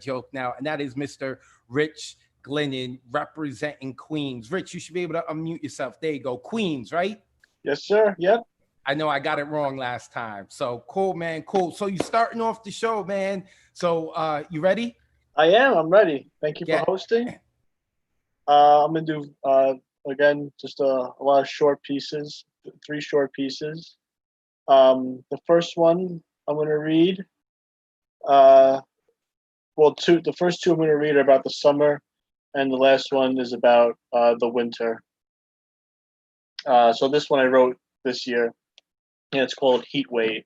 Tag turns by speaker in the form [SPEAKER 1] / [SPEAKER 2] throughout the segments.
[SPEAKER 1] joke now, and that is Mr. Rich Glennon representing Queens. Rich, you should be able to unmute yourself. There you go. Queens, right?
[SPEAKER 2] Yes, sir. Yep.
[SPEAKER 1] I know I got it wrong last time. So cool, man. Cool. So you starting off the show, man. So you ready?
[SPEAKER 2] I am. I'm ready. Thank you for
[SPEAKER 1] Yeah.
[SPEAKER 2] hosting. I'm gonna do again just a lot of short pieces, three short pieces. The first one I'm gonna read. Uh, well, two. The first two I'm gonna read are about the summer, and the last one is about the winter. So this one I wrote this year, and it's called Heat Wave.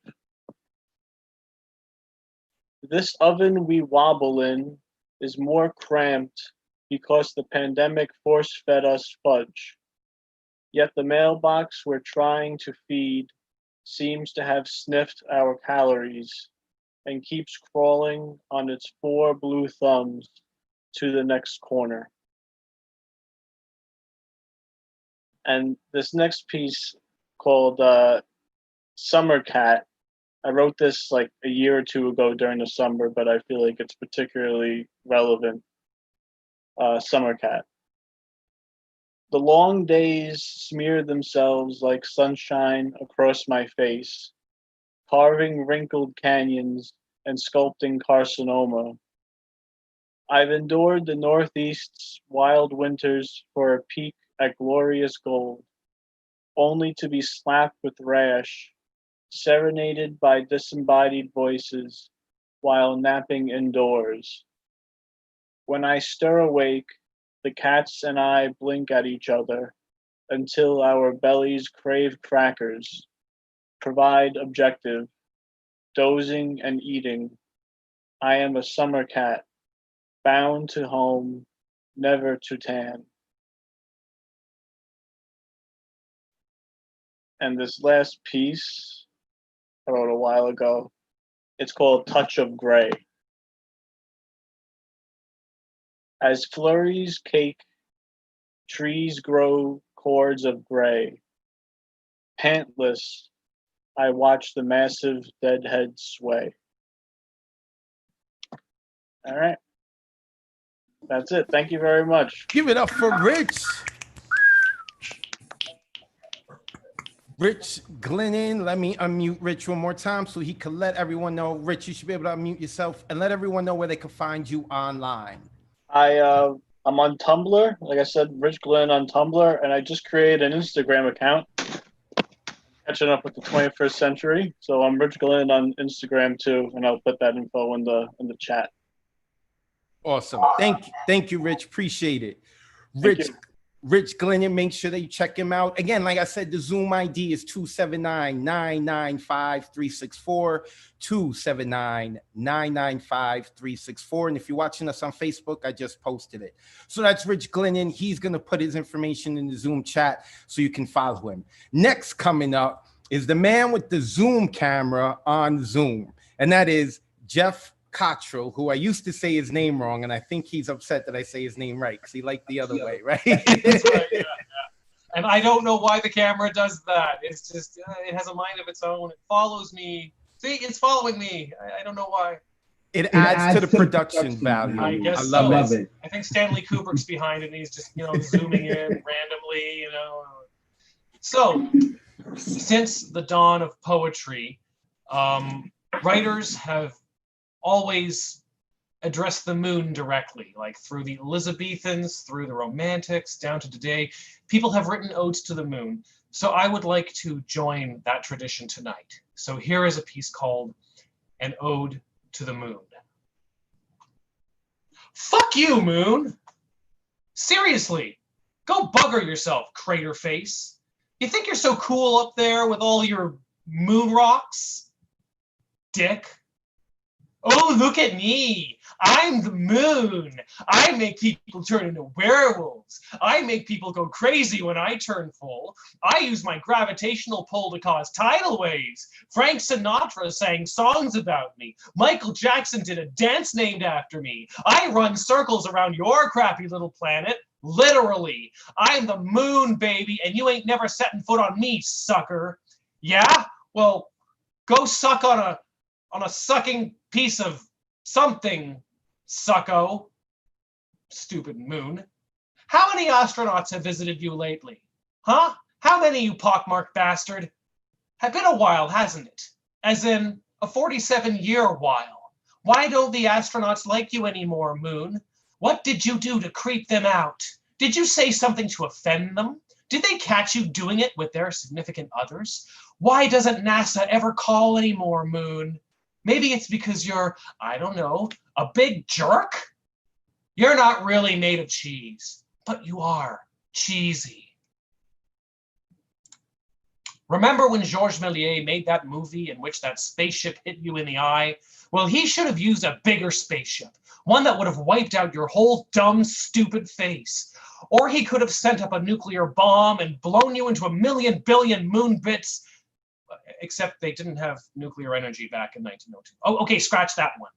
[SPEAKER 2] This oven we wobble in is more cramped because the pandemic force fed us fudge. Yet the mailbox we're trying to feed seems to have sniffed our calories and keeps crawling on its four blue thumbs to the next corner. And this next piece called Summer Cat, I wrote this like a year or two ago during the summer, but I feel like it's particularly relevant. Summer Cat. The long days smear themselves like sunshine across my face, carving wrinkled canyons and sculpting carcinoma. I've endured the Northeast's wild winters for a peek at glorious gold, only to be slapped with rash, serenaded by disembodied voices while napping indoors. When I stir awake, the cats and I blink at each other until our bellies crave crackers, provide objective, dozing and eating. I am a summer cat, bound to home, never to tan. And this last piece I wrote a while ago, it's called Touch of Gray. As flurries cake, trees grow cords of gray. Pantless, I watch the massive deadhead sway. All right. That's it. Thank you very much.
[SPEAKER 1] Give it up for Rich. Rich Glennon. Let me unmute Rich one more time so he can let everyone know. Rich, you should be able to unmute yourself and let everyone know where they can find you online.
[SPEAKER 2] I'm on Tumblr. Like I said, Rich Glenn on Tumblr, and I just created an Instagram account. Catching up with the 21st century. So I'm Rich Glenn on Instagram too, and I'll put that info in the chat.
[SPEAKER 1] Awesome. Thank you, Rich. Appreciate it.
[SPEAKER 2] Thank you.
[SPEAKER 1] Rich Glennon, make sure that you check him out. Again, like I said, the Zoom ID is 279-995-364, 279-995-364. And if you're watching us on Facebook, I just posted it. So that's Rich Glennon. He's going to put his information in the Zoom chat so you can follow him. Next coming up is the man with the Zoom camera on Zoom, and that is Jeff Cottrell, who I used to say his name wrong, and I think he's upset that I say his name right because he liked the other way, right?
[SPEAKER 3] That's right, yeah. And I don't know why the camera does that. It's just, it has a mind of its own. It follows me. See, it's following me. I don't know why.
[SPEAKER 1] It adds to the production value.
[SPEAKER 3] I guess
[SPEAKER 1] I love
[SPEAKER 3] so.
[SPEAKER 1] it.
[SPEAKER 3] I think Stanley Kubrick's behind it, and he's just, zooming in randomly, So, since the dawn of poetry, writers have always address the moon directly, like through the Elizabethans, through the Romantics, down to today. People have written odes to the moon. So I would like to join that tradition tonight. So here is a piece called An Ode to the Moon. Fuck you, moon! Seriously, go bugger yourself, crater face. You think you're so cool up there with all your moon rocks? Dick. Oh, look at me. I'm the moon. I make people turn into werewolves. I make people go crazy when I turn full. I use my gravitational pull to cause tidal waves. Frank Sinatra sang songs about me. Michael Jackson did a dance named after me. I run circles around your crappy little planet. Literally. I'm the moon, baby, and you ain't never setting foot on me, sucker. Yeah? Well, go suck on a sucking piece of something sucko. Stupid moon. How many astronauts have visited you lately? Huh? How many, you pockmarked bastard? Have been a while, hasn't it? As in, a 47-year while. Why don't the astronauts like you anymore, Moon? What did you do to creep them out? Did you say something to offend them? Did they catch you doing it with their significant others? Why doesn't NASA ever call anymore, Moon? Maybe it's because you're, I don't know, a big jerk? You're not really made of cheese, but you are cheesy. Remember when Georges Méliès made that movie in which that spaceship hit you in the eye? Well, he should have used a bigger spaceship, one that would have wiped out your whole dumb, stupid face. Or he could have sent up a nuclear bomb and blown you into a million billion moon bits, except they didn't have nuclear energy back in 1902. Oh, okay, scratch that one.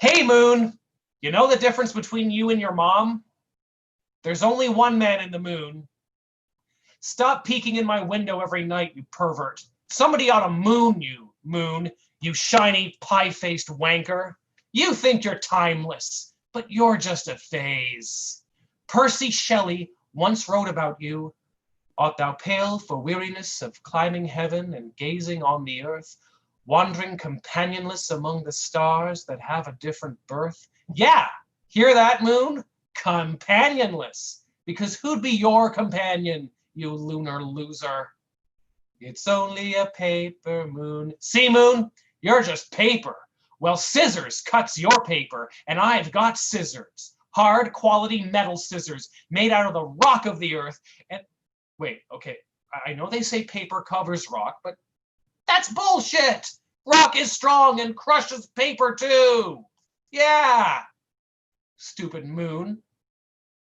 [SPEAKER 3] Hey, Moon, you know the difference between you and your mom? There's only one man in the moon. Stop peeking in my window every night, you pervert. Somebody ought to moon you, Moon, you shiny pie-faced wanker. You think you're timeless, but you're just a phase. Percy Shelley once wrote about you. Art thou pale for weariness of climbing heaven and gazing on the earth, wandering companionless among the stars that have a different birth? Yeah, hear that, Moon? Companionless. Because who'd be your companion, you lunar loser? It's only a paper moon. See, Moon, you're just paper. Well, scissors cuts your paper, and I've got scissors. Hard quality metal scissors made out of the rock of the earth. And wait, okay, I know they say paper covers rock, but that's bullshit. Rock is strong and crushes paper too. Yeah. Stupid moon.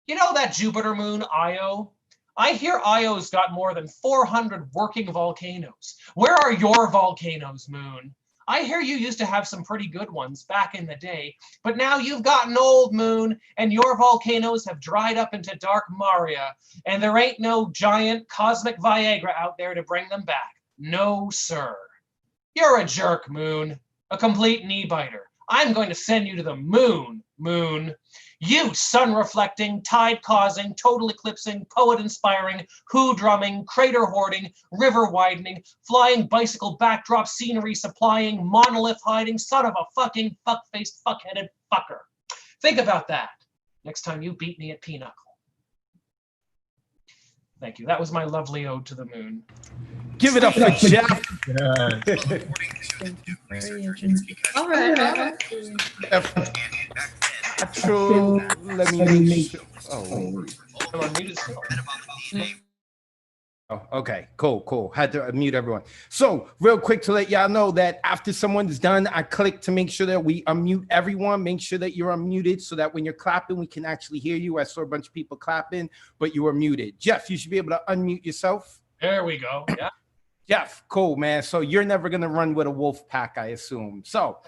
[SPEAKER 3] You know that Jupiter moon, Io? I hear Io's got more than 400 working volcanoes. Where are your volcanoes, Moon? I hear you used to have some pretty good ones back in the day, but now you've gotten old, Moon, and your volcanoes have dried up into dark Maria, and there ain't no giant cosmic Viagra out there to bring them back. No, sir. You're a jerk, Moon. A complete knee-biter. I'm going to send you to the moon, Moon. You sun-reflecting, tide-causing, total eclipsing, poet-inspiring, who-drumming, crater-hoarding, river-widening, flying bicycle backdrop scenery supplying, monolith-hiding son of a fucking fuck-faced, fuck-headed fucker. Think about that next time you beat me at Pinochle. Thank you. That was my lovely ode to the moon.
[SPEAKER 1] Give it up for Jeff.
[SPEAKER 4] All right.
[SPEAKER 1] True. Let me make sure. Oh.
[SPEAKER 3] I'm unmuted still.
[SPEAKER 1] Oh, okay, cool. Had to mute everyone. So real quick to let y'all know that after someone's done, I click to make sure that we unmute everyone. Make sure that you're unmuted so that when you're clapping, we can actually hear you. I saw a bunch of people clapping, but you were muted. Jeff, you should be able to unmute yourself.
[SPEAKER 3] There we go. Yeah.
[SPEAKER 1] Jeff, cool, man. So you're never going to run with a wolf pack, I assume. So,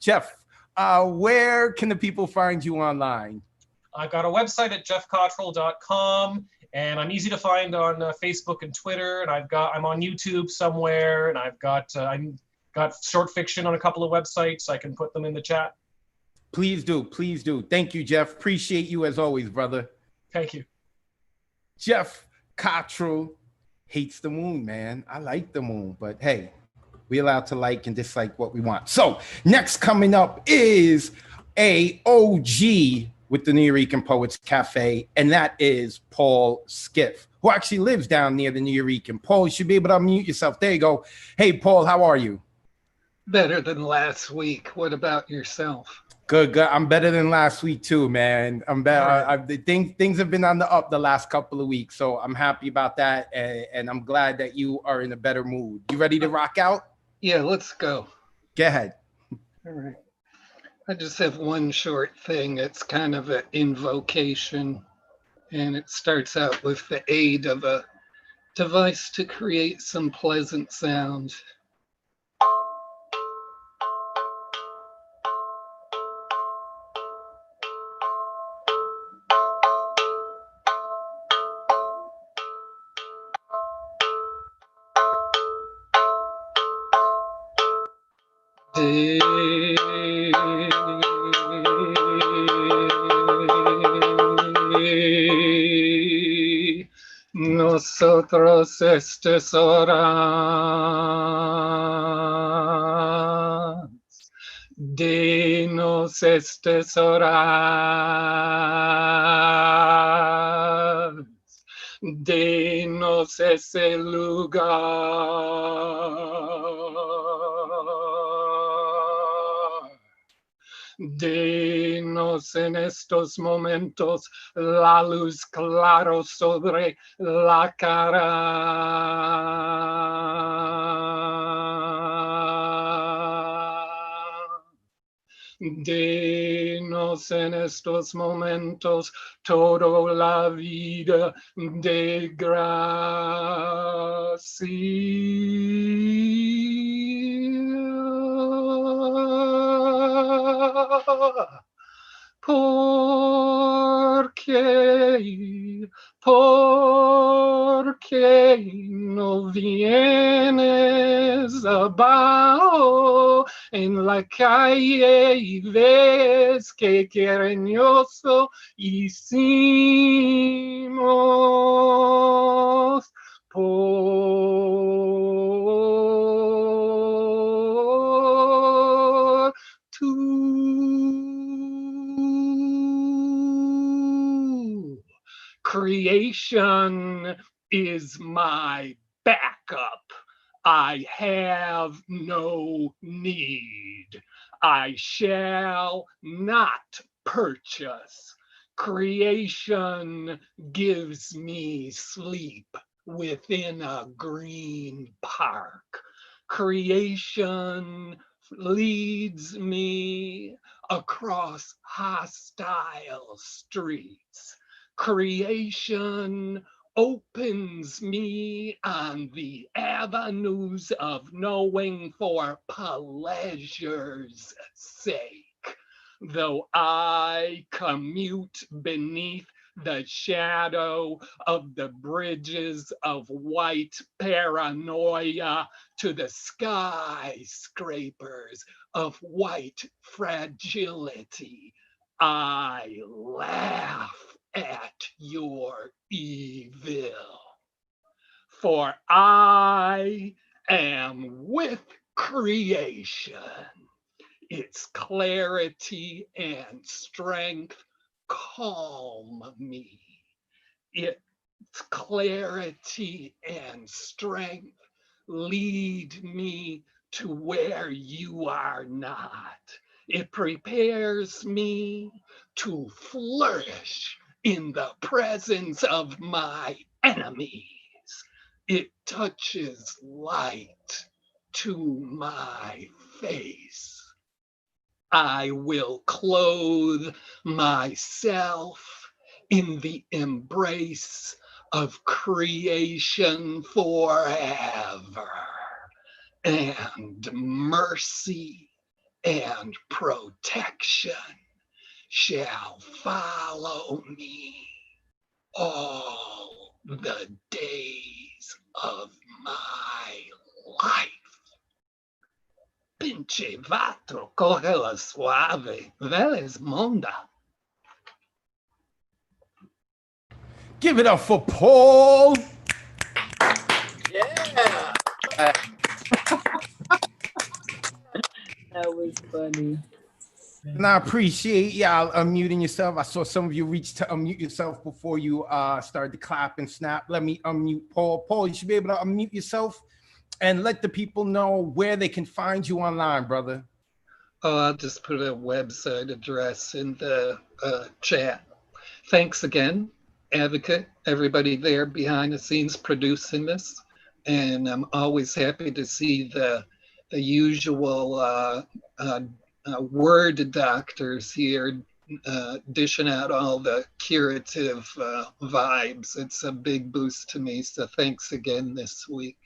[SPEAKER 1] Jeff, where can the people find you online?
[SPEAKER 3] I've got a website at jeffcottrell.com, and I'm easy to find on Facebook and Twitter, and I'm on YouTube somewhere, and I've got short fiction on a couple of websites. I can put them in the chat.
[SPEAKER 1] Please do. Thank you, Jeff. Appreciate you as always, brother.
[SPEAKER 3] Thank you.
[SPEAKER 1] Jeff Cottrell hates the moon, man. I like the moon, but hey, we allowed to like and dislike what we want. So next coming up is a OG with the Nuyorican Poets Cafe, and that is Paul Skiff, who actually lives down near the Nuyorican. Paul, you should be able to unmute yourself. There you go. Hey, Paul, how are you?
[SPEAKER 5] Better than last week. What about yourself?
[SPEAKER 1] Good. I'm better than last week too, man. I'm better.
[SPEAKER 5] Right.
[SPEAKER 1] Things have been on the up the last couple of weeks, so I'm happy about that, and I'm glad that you are in a better mood. You ready to rock out?
[SPEAKER 5] Yeah, let's go.
[SPEAKER 1] Go ahead.
[SPEAKER 5] All right. I just have one short thing. It's kind of an invocation, and it starts out with the aid of a device to create some pleasant sound. nosotros estas horas. Denos estas horas. Denos ese lugar. Denos en estos momentos la luz claro sobre la cara. Denos en estos momentos toda la vida de gracia. Porque no vienes abajo en la calle y ves que cariñoso hicimos por tu creation is my backup. I have no need. I shall not purchase. Creation gives me sleep within a green park. Creation leads me across hostile streets. Creation opens me on the avenues of knowing for pleasure's sake. Though I commute beneath the shadow of the bridges of white paranoia to the skyscrapers of white fragility, I laugh at your evil. For I am with creation. Its clarity and strength calm me. Its clarity and strength lead me to where you are not. It prepares me to flourish in the presence of my enemies. It touches light to my face. I will clothe myself in the embrace of creation forever, and mercy and protection shall follow me all the days of my life. Pinche vato, cógela suave, veles monda.
[SPEAKER 1] Give it up for Paul.
[SPEAKER 4] Yeah. That was funny.
[SPEAKER 1] And I appreciate y'all unmuting yourself. I saw some of you reach to unmute yourself before you started to clap and snap. Let me unmute Paul. Paul, you should be able to unmute yourself and let the people know where they can find you online, brother.
[SPEAKER 5] Oh, I'll just put a website address in the chat. Thanks again, Advocate, everybody there behind the scenes producing this. And I'm always happy to see the usual word doctors here dishing out all the curative vibes. It's a big boost to me. So thanks again this week.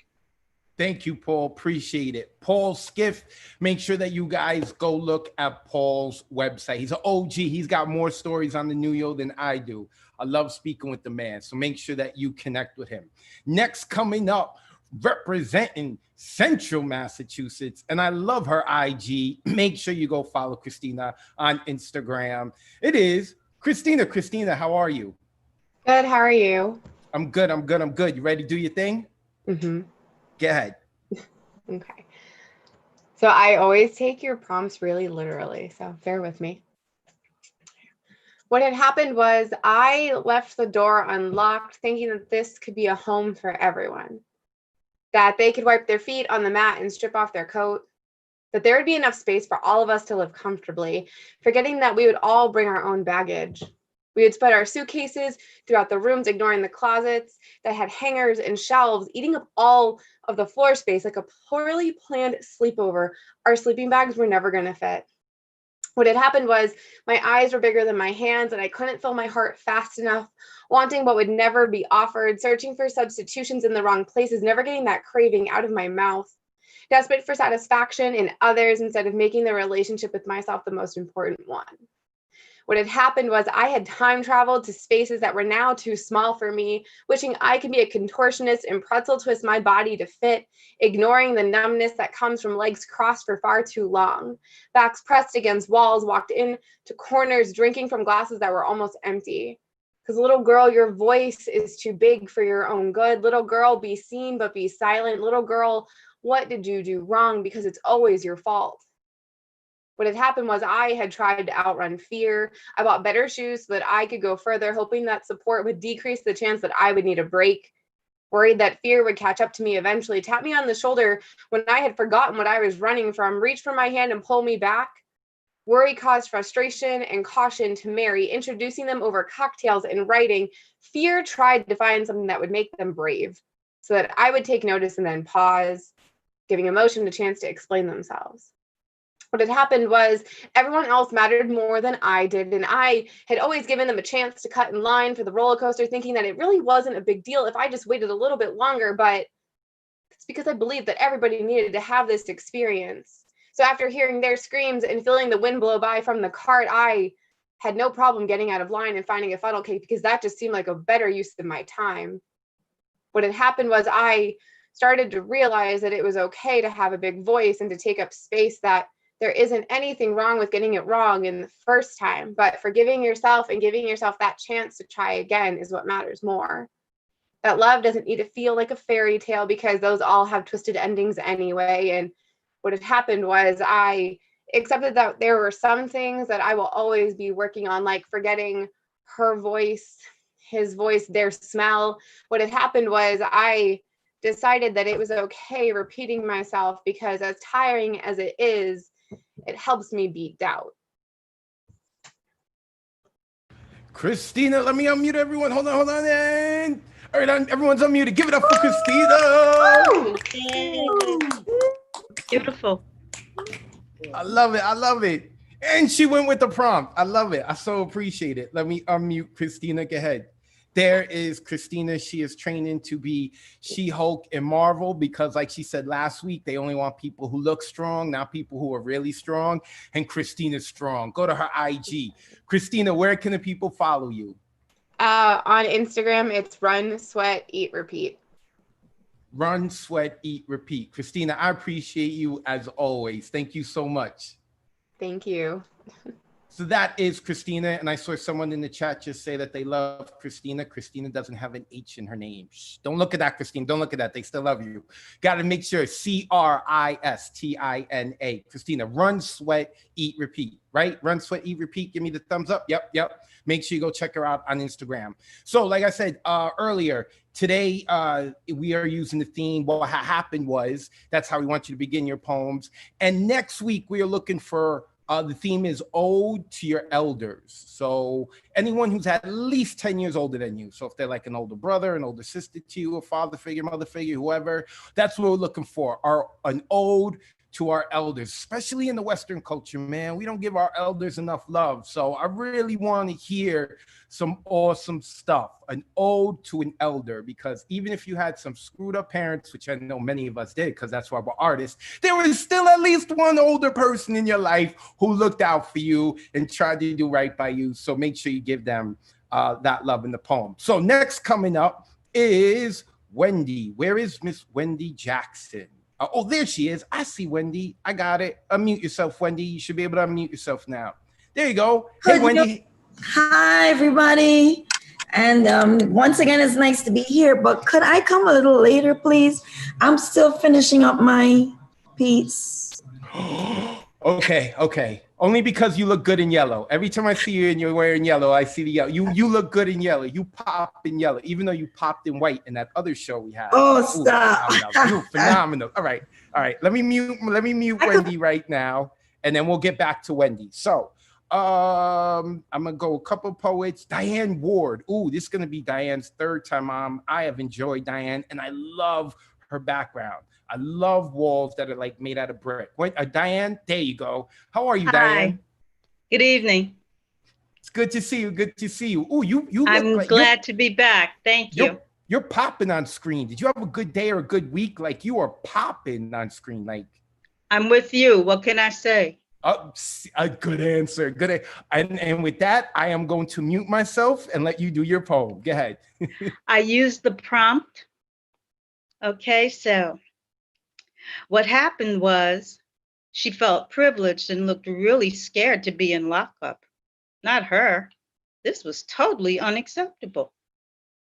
[SPEAKER 1] Thank you, Paul. Appreciate it. Paul Skiff. Make sure that you guys go look at Paul's website. He's an OG. He's got more stories on the New Yo than I do. I love speaking with the man. So make sure that you connect with him. Next, coming up, representing Central Massachusetts, and I love her IG. Make sure you go follow Christina on Instagram. It is Christina. Christina, how are you?
[SPEAKER 6] Good. How are you?
[SPEAKER 1] I'm good. I'm good. I'm good. You ready to do your thing?
[SPEAKER 6] Mm-hmm.
[SPEAKER 1] Go ahead.
[SPEAKER 6] Okay. So I always take your prompts really literally, so bear with me. What had happened was I left the door unlocked, thinking that this could be a home for everyone, that they could wipe their feet on the mat and strip off their coat, that there would be enough space for all of us to live comfortably, forgetting that we would all bring our own baggage. We would spread our suitcases throughout the rooms, ignoring the closets that had hangers and shelves, eating up all of the floor space like a poorly planned sleepover. Our sleeping bags were never going to fit. What had happened was my eyes were bigger than my hands and I couldn't fill my heart fast enough, wanting what would never be offered, searching for substitutions in the wrong places, never getting that craving out of my mouth, desperate for satisfaction in others instead of making the relationship with myself the most important one. What had happened was I had time traveled to spaces that were now too small for me, wishing I could be a contortionist and pretzel twist my body to fit, ignoring the numbness that comes from legs crossed for far too long, backs pressed against walls, walked into corners, drinking from glasses that were almost empty. Because little girl, your voice is too big for your own good. Little girl, be seen but be silent. Little girl, what did you do wrong? Because it's always your fault. What had happened was I had tried to outrun fear. I bought better shoes so that I could go further, hoping that support would decrease the chance that I would need a break. Worried that fear would catch up to me eventually, tap me on the shoulder when I had forgotten what I was running from, reach for my hand and pull me back. Worry caused frustration and caution to Mary, introducing them over cocktails and writing. Fear tried to find something that would make them brave, so that I would take notice and then pause, giving emotion a chance to explain themselves. What had happened was everyone else mattered more than I did, and I had always given them a chance to cut in line for the roller coaster, thinking that it really wasn't a big deal if I just waited a little bit longer, but it's because I believed that everybody needed to have this experience. So after hearing their screams and feeling the wind blow by from the cart, I had no problem getting out of line and finding a funnel cake because that just seemed like a better use of my time. What had happened was I started to realize that it was okay to have a big voice and to take up space, that there isn't anything wrong with getting it wrong in the first time, but forgiving yourself and giving yourself that chance to try again is what matters more. That love doesn't need to feel like a fairy tale because those all have twisted endings anyway. And what had happened was I accepted that there were some things that I will always be working on, like forgetting her voice, his voice, their smell. What had happened was I decided that it was okay repeating myself because as tiring as it is, it helps me beat doubt.
[SPEAKER 1] Christina, let me unmute everyone. Hold on. And all right, everyone's unmuted. Give it up for Christina.
[SPEAKER 7] Beautiful.
[SPEAKER 1] I love it. And she went with the prompt. I love it. I so appreciate it. Let me unmute Christina. Go ahead. There is Christina. She is training to be She-Hulk in Marvel because, like she said last week, they only want people who look strong, not people who are really strong. And Christina's strong. Go to her IG. Christina, where can the people follow you?
[SPEAKER 6] On Instagram, it's Run, Sweat, Eat, Repeat.
[SPEAKER 1] Run, Sweat, Eat, Repeat. Christina, I appreciate you as always. Thank you so much.
[SPEAKER 6] Thank you.
[SPEAKER 1] So that is Christina, and I saw someone in the chat just say that they love Christina. Christina doesn't have an H in her name. Shh, don't look at that, Christina. Don't look at that. They still love you. Got to make sure. Christina. Christina, Run, Sweat, Eat, Repeat. Right? Run, Sweat, Eat, Repeat. Give me the thumbs up. Yep. Make sure you go check her out on Instagram. So like I said earlier, today we are using the theme, what happened was, that's how we want you to begin your poems. And next week we are looking for the theme is Ode to Your Elders. So anyone who's at least 10 years older than you. So if they're like an older brother, an older sister to you, a father figure, mother figure, whoever, that's what we're looking for, an ode to our elders, especially in the Western culture, man. We don't give our elders enough love. So I really want to hear some awesome stuff, an ode to an elder, because even if you had some screwed up parents, which I know many of us did, because that's why we're artists, there was still at least one older person in your life who looked out for you and tried to do right by you. So make sure you give them that love in the poem. So next coming up is Wendy. Where is Miss Wendy Jackson? Oh, there she is. I see Wendy. I got it. Unmute yourself, Wendy. You should be able to unmute yourself now. There you go. Hey, Wendy.
[SPEAKER 7] Hi, everybody. And once again, it's nice to be here, but could I come a little later, please? I'm still finishing up my piece.
[SPEAKER 1] Okay. Only because you look good in yellow. Every time I see you and you're wearing yellow, I see the yellow. You look good in yellow. You pop in yellow, even though you popped in white in that other show we had.
[SPEAKER 7] Oh,
[SPEAKER 1] Ooh,
[SPEAKER 7] stop.
[SPEAKER 1] phenomenal. Phenomenal. All right. Let me mute Wendy right now, and then we'll get back to Wendy. So I'm gonna go a couple poets. Diane Ward. Ooh, this is gonna be Diane's third time on. I have enjoyed Diane, and I love her background. I love walls that are like made out of brick. Wait, Diane, there you go. How are you, Diane?
[SPEAKER 8] Hi. Good evening.
[SPEAKER 1] It's good to see you. Good to see you. Oh, you look
[SPEAKER 8] I'm
[SPEAKER 1] like
[SPEAKER 8] glad to be back. Thank you.
[SPEAKER 1] You're popping on screen. Did you have a good day or a good week? Like you are popping on screen. Like
[SPEAKER 8] I'm with you. What can I say?
[SPEAKER 1] A good answer. Good. And with that, I am going to mute myself and let you do your poem. Go ahead.
[SPEAKER 8] I used the prompt. Okay, so what happened was she felt privileged and looked really scared to be in lockup. Not her. This was totally unacceptable.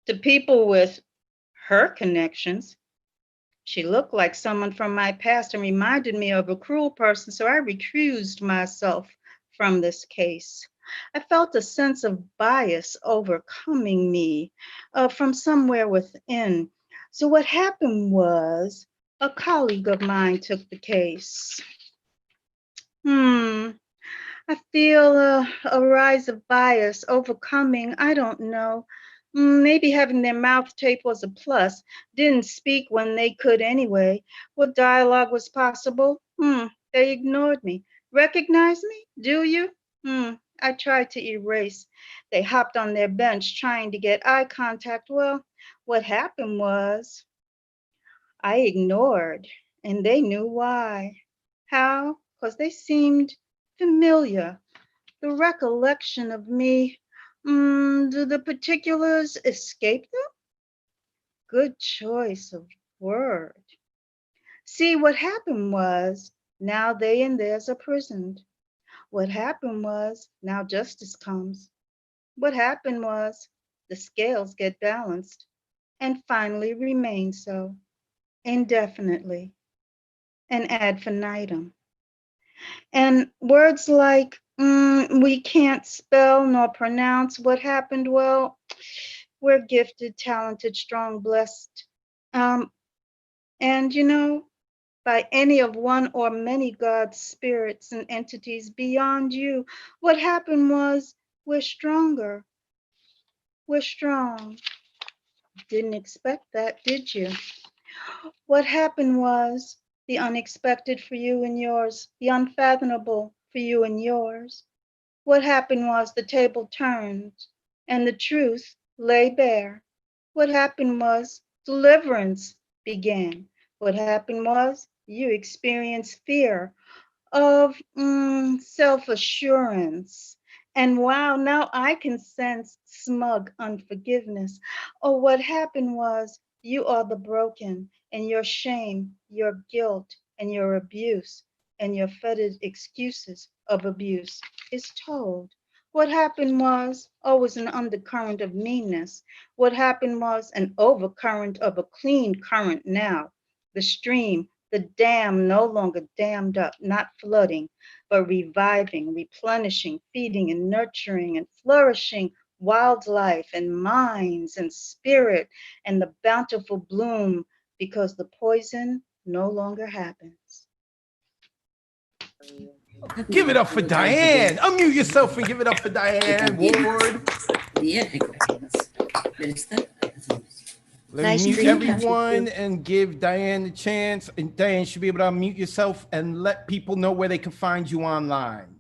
[SPEAKER 8] To people with her connections, she looked like someone from my past and reminded me of a cruel person, so I recused myself from this case. I felt a sense of bias overcoming me from somewhere within. So what happened was a colleague of mine took the case. I feel a rise of bias overcoming, I don't know. Maybe having their mouth taped was a plus. Didn't speak when they could anyway. What dialogue was possible? They ignored me. Recognize me? Do you? I tried to erase. They hopped on their bench trying to get eye contact. Well, what happened was I ignored, and they knew why. How? Because they seemed familiar. The recollection of me, do the particulars escape them? Good choice of word. See, what happened was now they and theirs are prisoned. What happened was now justice comes. What happened was the scales get balanced and finally remain so indefinitely and ad infinitum. And words like we can't spell nor pronounce what happened, well, we're gifted, talented, strong, blessed. And by any of one or many God's spirits and entities beyond you, what happened was we're stronger. We're strong. Didn't expect that, did you? What happened was the unexpected for you and yours, the unfathomable for you and yours. What happened was the table turned and the truth lay bare. What happened was deliverance began. What happened was you experienced fear of self-assurance. And wow, now I can sense smug unforgiveness. Oh, what happened was you are the broken, and your shame, your guilt, and your abuse, and your fetid excuses of abuse is told. What happened was always an undercurrent of meanness. What happened was an overcurrent of a clean current now. The stream, the dam no longer dammed up, not flooding, but reviving, replenishing, feeding and nurturing and flourishing wildlife and minds and spirit and the bountiful bloom because the poison no longer happens.
[SPEAKER 1] Give it up for Diane. Unmute yourself and give it up for Diane Ward. Let
[SPEAKER 9] Nice
[SPEAKER 1] me mute
[SPEAKER 9] dream catcher,
[SPEAKER 1] everyone
[SPEAKER 9] too.
[SPEAKER 1] and give Diane a chance. And Diane should be able to unmute yourself and let people know where they can find you online.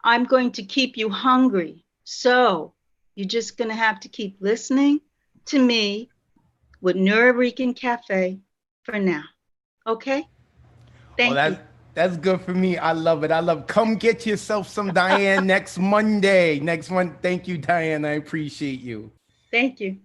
[SPEAKER 8] I'm going to keep you hungry. So you're just going to have to keep listening to me with Nuyorican Cafe for now. Okay? Thank you.
[SPEAKER 1] That's good for me. I love it. Come get yourself some Diane next Monday. Next month. Thank you, Diane. I appreciate you.
[SPEAKER 8] Thank you.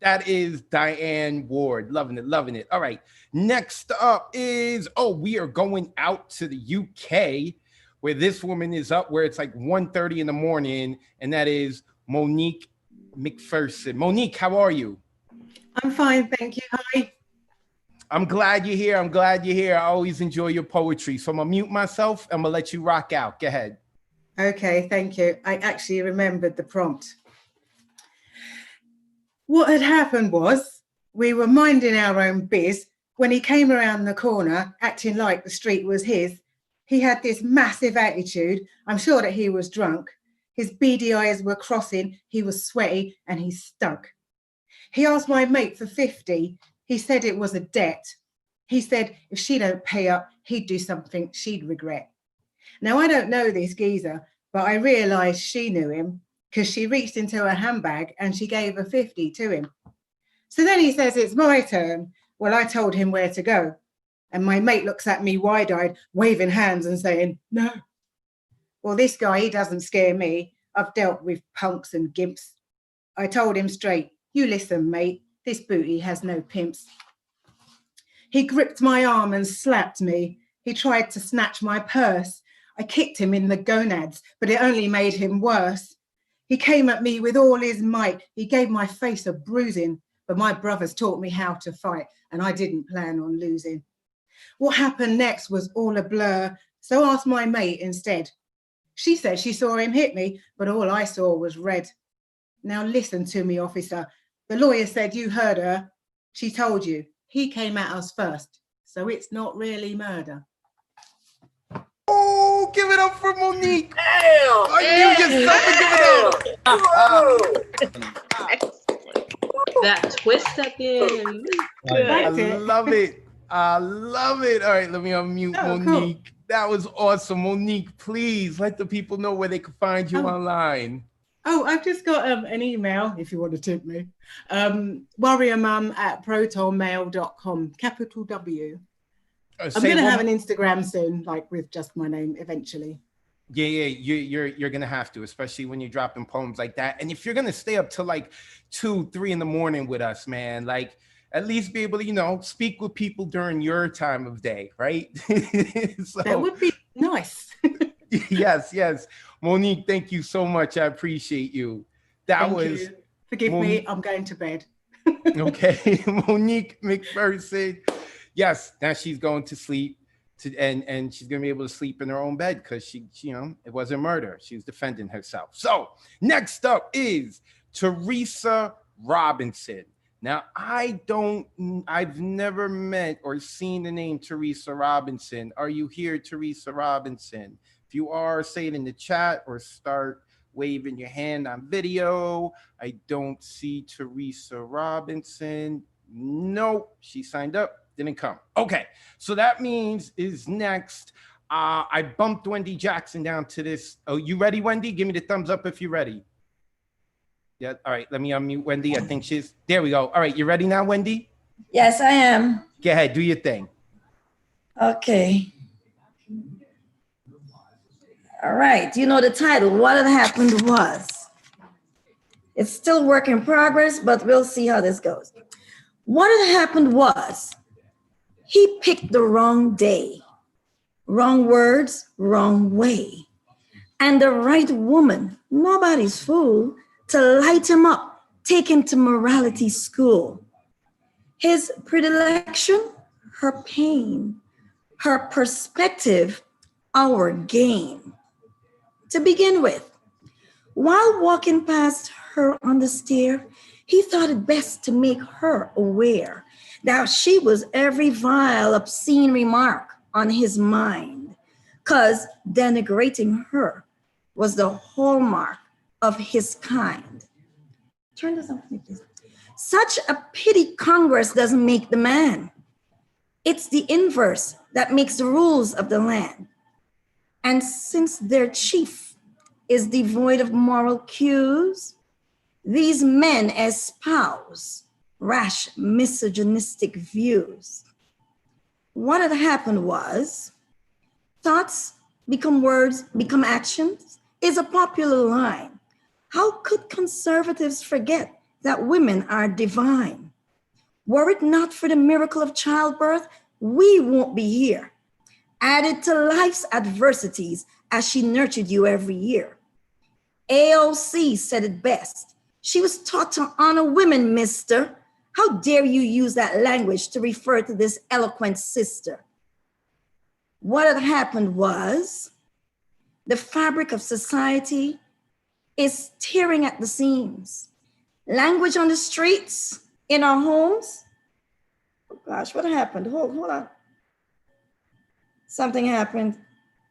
[SPEAKER 1] That is Diane Ward. Loving it. All right. Next up is, we are going out to the UK where this woman is up, where it's like 1:30 in the morning, and that is Monique McPherson. Monique, how are you?
[SPEAKER 9] I'm fine, thank you. Hi.
[SPEAKER 1] I'm glad you're here. I'm glad you're here. I always enjoy your poetry. So I'm gonna mute myself. I'm gonna let you rock out. Go ahead.
[SPEAKER 9] Okay, thank you. I actually remembered the prompt. What had happened was we were minding our own biz when he came around the corner acting like the street was his. He had this massive attitude. I'm sure that he was drunk. His beady eyes were crossing. He was sweaty and he stunk. He asked my mate for 50. He said it was a debt. He said if she don't pay up, he'd do something she'd regret. Now, I don't know this geezer, but I realised she knew him because she reached into her handbag and she gave a 50 to him. So then he says, it's my turn. Well, I told him where to go. And my mate looks at me wide-eyed, waving hands and saying, no. Well, this guy, he doesn't scare me. I've dealt with punks and gimps. I told him straight, you listen, mate, this booty has no pimps. He gripped my arm and slapped me. He tried to snatch my purse. I kicked him in the gonads, but it only made him worse. He came at me with all his might. He gave my face a bruising, but my brothers taught me how to fight, and I didn't plan on losing. What happened next was all a blur, so I asked my mate instead. She said she saw him hit me, but all I saw was red. Now listen to me, officer. The lawyer said you heard her. She told you. He came at us first, so it's not really murder.
[SPEAKER 1] Oh, give it up for Monique. I knew yourself. Give it up.
[SPEAKER 4] That twist at the end.
[SPEAKER 1] I love it. I love it. All right, let me unmute Monique. Cool. That was awesome. Monique, please let the people know where they can find you online.
[SPEAKER 9] Oh, I've just got an email, if you want to tip me. warriormum@protonmail.com, capital W. I'm going to have an Instagram soon, like with just my name eventually.
[SPEAKER 1] Yeah, you're gonna have to, especially when you're dropping poems like that. And if you're gonna stay up till like 2, 3 in the morning with us, man, like at least be able to, speak with people during your time of day, right? So,
[SPEAKER 9] that would be nice.
[SPEAKER 1] Yes. Monique, thank you so much. I appreciate you. Thank you.
[SPEAKER 9] Forgive me, I'm going to bed.
[SPEAKER 1] Okay, Monique McPherson. Yes, now she's going to sleep. And she's gonna be able to sleep in her own bed because she, it wasn't murder. She was defending herself. So next up is Teresa Robinson. Now I've never met or seen the name Teresa Robinson. Are you here, Teresa Robinson? If you are, say it in the chat or start waving your hand on video. I don't see Teresa Robinson. Nope, she signed up. Didn't come. Okay, so that means is next. I bumped Wendy Jackson down to this. Oh, you ready, Wendy? Give me the thumbs up if you're ready. Yeah, all right, let me unmute Wendy. I think there we go. All right, you ready now, Wendy?
[SPEAKER 7] Yes, I am.
[SPEAKER 1] Go ahead, do your thing.
[SPEAKER 7] Okay. All right, the title, What Had Happened Was. It's still work in progress, but we'll see how this goes. What had happened was, he picked the wrong day, wrong words, wrong way, and the right woman, nobody's fool, to light him up, take him to morality school. His predilection, her pain, her perspective, our gain. To begin with, while walking past her on the stair, he thought it best to make her aware that she was every vile, obscene remark on his mind, because denigrating her was the hallmark of his kind. Turn this on, please. Such a pity Congress doesn't make the man. It's the inverse that makes the rules of the land. And since their chief is devoid of moral cues, these men espouse rash, misogynistic views. What had happened was, thoughts become words, become actions, is a popular line. How could conservatives forget that women are divine? Were it not for the miracle of childbirth, we won't be here. Added to life's adversities as she nurtured you every year. AOC said it best. She was taught to honor women, mister. How dare you use that language to refer to this eloquent sister? What had happened was the fabric of society is tearing at the seams. Language on the streets, in our homes. Oh gosh, what happened? Hold on. Something happened.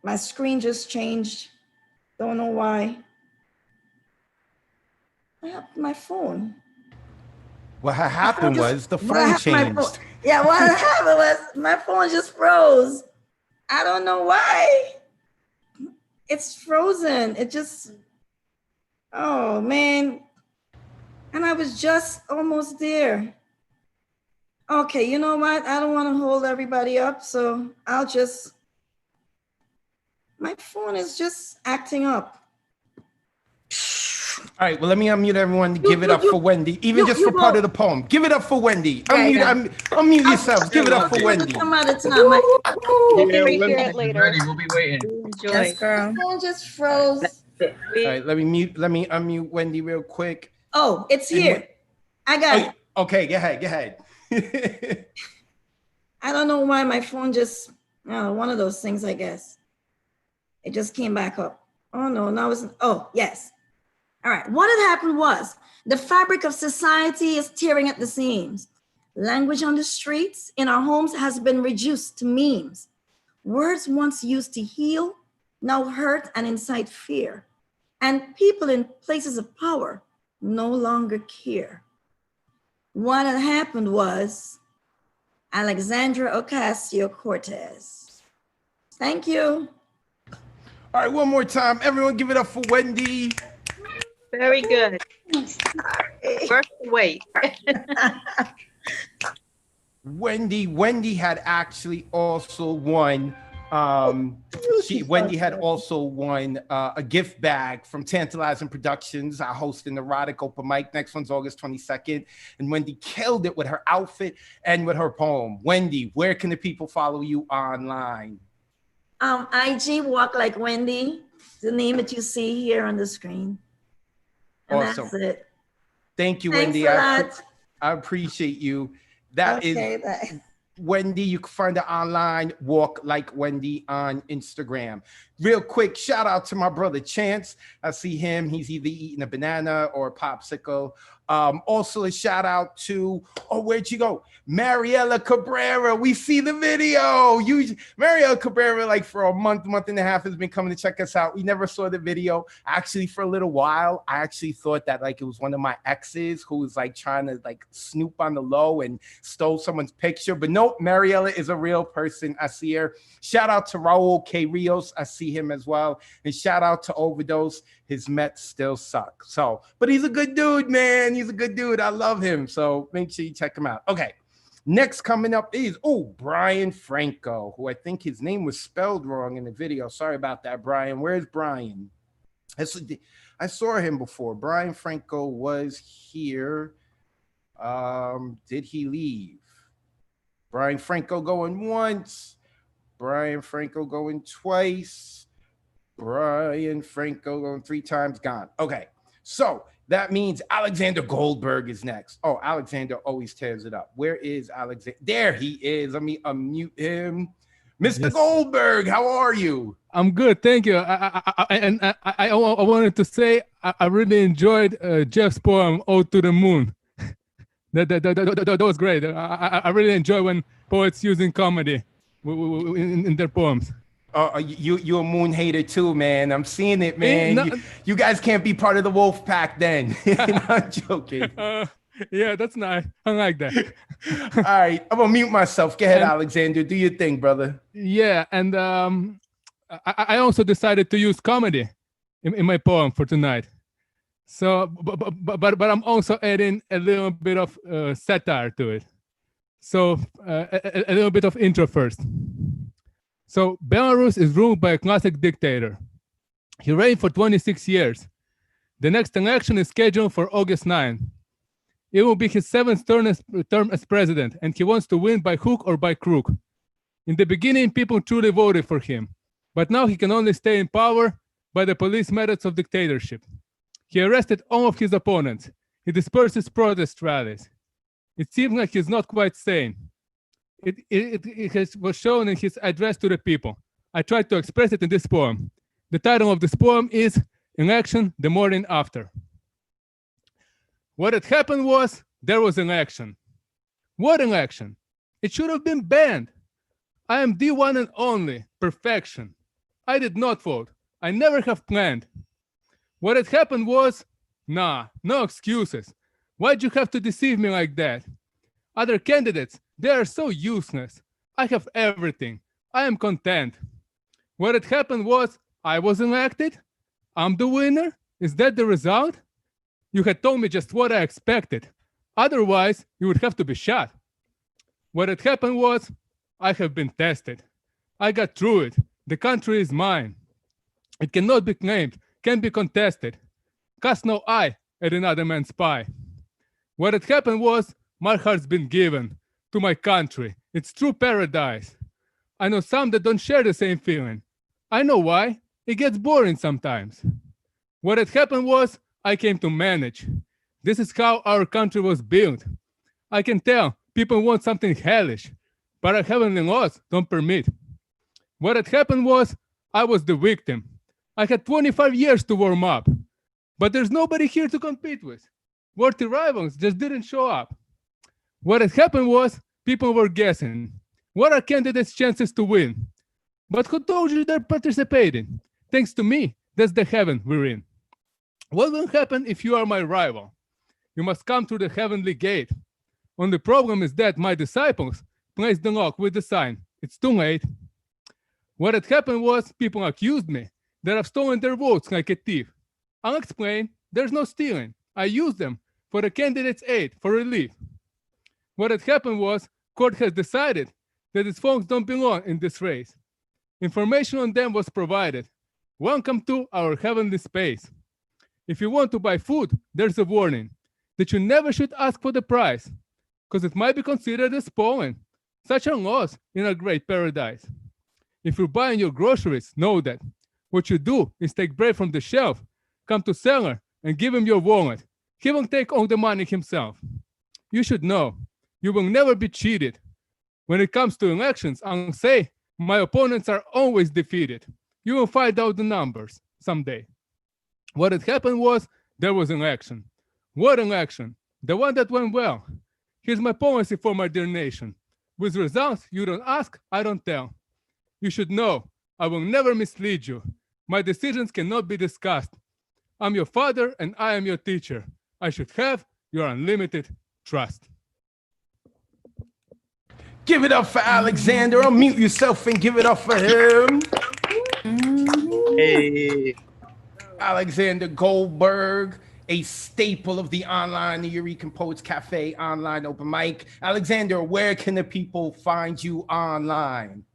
[SPEAKER 7] My screen just changed. Don't know why. What happened to my phone?
[SPEAKER 1] What happened was the phone
[SPEAKER 7] What happened-
[SPEAKER 1] changed.
[SPEAKER 7] Yeah, what happened was my phone just froze. I don't know why. It's frozen. It just, oh man. And I was just almost there. Okay, you know what? I don't want to hold everybody up, so I'll just, my phone is just acting up.
[SPEAKER 1] All right, well, let me unmute everyone to give it up for Wendy, even just for part of the poem. Give it up for Wendy. Unmute yourselves. Give it up for Wendy.
[SPEAKER 7] Some other time. My
[SPEAKER 4] You can
[SPEAKER 10] Wendy
[SPEAKER 4] rehear it
[SPEAKER 10] is
[SPEAKER 4] later.
[SPEAKER 10] ready. We'll be waiting.
[SPEAKER 4] Enjoy.
[SPEAKER 7] yes, girl. My phone just froze.
[SPEAKER 1] All right, let me unmute Wendy real quick.
[SPEAKER 7] Oh, it's here. I got it.
[SPEAKER 1] Okay, go ahead.
[SPEAKER 7] I don't know why my phone just, one of those things, I guess. It just came back up. Oh no, now it's, oh, yes. All right, what had happened was the fabric of society is tearing at the seams. Language on the streets in our homes has been reduced to memes. Words once used to heal, now hurt and incite fear. And people in places of power no longer care. What had happened was Alexandra Ocasio-Cortez. Thank you.
[SPEAKER 1] All right, one more time. Everyone give it up for Wendy.
[SPEAKER 4] Very good. Worth the wait.
[SPEAKER 1] Wendy had actually also won. Wendy had also won a gift bag from Tantalizing Productions. I host an erotic open mic. Next one's August 22nd. And Wendy killed it with her outfit and with her poem. Wendy, where can the people follow you online?
[SPEAKER 7] IG Walk Like Wendy, the name that you see here on the screen. And
[SPEAKER 1] Awesome.
[SPEAKER 7] that's it.
[SPEAKER 1] Thank you,
[SPEAKER 7] Thanks
[SPEAKER 1] Wendy.
[SPEAKER 7] a lot.
[SPEAKER 1] I appreciate you. That is
[SPEAKER 7] Okay,
[SPEAKER 1] Wendy. You can find her online, Walk Like Wendy on Instagram. Real quick, shout out to my brother Chance. I see him. He's either eating a banana or a popsicle. Also a shout out to, where'd you go? Mariela Cabrera. We see the video. Mariela Cabrera, like for a month and a half, has been coming to check us out. We never saw the video. Actually, for a little while, I actually thought that like it was one of my exes who was like trying to like snoop on the low and stole someone's picture. But nope, Mariela is a real person. I see her. Shout out to Raul K. Rios. I see him as well. And shout out to Overdose. His Mets still suck. So, but he's a good dude, man. He's a good dude. I love him. So make sure you check him out. Okay. Next coming up is, Brian Franco, who I think his name was spelled wrong in the video. Sorry about that, Brian. Where's Brian? I saw him before. Brian Franco was here. Did he leave? Brian Franco going once. Brian Franco going twice. Brian Franco going 3 times, gone. Okay, so that means Alexander Goldberg is next. Oh, Alexander always tears it up. Where is Alexander? There he is. Let me unmute him. Mr. Goldberg, how are you?
[SPEAKER 11] I'm good, thank you. I wanted to say I really enjoyed Jeff's poem "Ode to the Moon." That was great. I really enjoy when poets using comedy in their poems.
[SPEAKER 1] You a moon hater too, man. I'm seeing it, man. You guys can't be part of the wolf pack then. I'm joking.
[SPEAKER 11] Yeah, that's nice. I like that.
[SPEAKER 1] All right, I'm gonna mute myself. Go ahead, Alexander. Do your thing, brother.
[SPEAKER 11] Yeah, and I also decided to use comedy in my poem for tonight. So, but I'm also adding a little bit of satire to it. So a little bit of intro first. So Belarus is ruled by a classic dictator. He reigned for 26 years. The next election is scheduled for August 9. It will be his 7th term as president, and he wants to win by hook or by crook. In the beginning, people truly voted for him, but now he can only stay in power by the police methods of dictatorship. He arrested all of his opponents. He disperses protest rallies. It seems like he's not quite sane. It was shown in his address to the people. I tried to express it in this poem. The title of this poem is Election the Morning After. What had happened was there was an election. What election? It should have been banned. I am the one and only perfection. I did not vote. I never have planned. What had happened was, nah, no excuses. Why'd you have to deceive me like that? Other candidates, they are so useless. I have everything. I am content. What had happened was, I was elected. I'm the winner. Is that the result? You had told me just what I expected. Otherwise, you would have to be shot. What had happened was, I have been tested. I got through it. The country is mine. It cannot be claimed, can be contested. Cast no eye at another man's spy. What had happened was, my heart's been given to my country. It's true paradise. I know some that don't share the same feeling. I know why. It gets boring sometimes. What had happened was, I came to manage. This is how our country was built. I can tell people want something hellish, but our heavenly laws don't permit. What had happened was, I was the victim. I had 25 years to warm up, but there's nobody here to compete with. Worthy rivals just didn't show up. What had happened was, people were guessing. What are candidates' chances to win? But who told you they're participating? Thanks to me, that's the heaven we're in. What will happen if you are my rival? You must come through the heavenly gate. Only problem is that my disciples placed the lock with the sign. It's too late. What had happened was, people accused me that I've stolen their votes like a thief. I'll explain. There's no stealing. I used them for the candidate's aid, for relief. What had happened was, court has decided that these folks don't belong in this race. Information on them was provided. Welcome to our heavenly space. If you want to buy food, there's a warning that you never should ask for the price, because it might be considered as stolen. Such are laws in a great paradise. If you're buying your groceries, know that what you do is take bread from the shelf, come to seller, and give him your wallet. He will take all the money himself. You should know, you will never be cheated. When it comes to elections, I'll say, my opponents are always defeated. You will find out the numbers someday. What had happened was, there was an election. What election? The one that went well. Here's my policy for my dear nation. With results, you don't ask, I don't tell. You should know, I will never mislead you. My decisions cannot be discussed. I'm your father and I am your teacher. I should have your unlimited trust.
[SPEAKER 1] Give it up for Alexander. Unmute yourself and give it up for him.
[SPEAKER 10] Hey.
[SPEAKER 1] Alexander Goldberg, a staple of the online New Eurekan Poets Cafe online open mic. Alexander, where can the people find you online?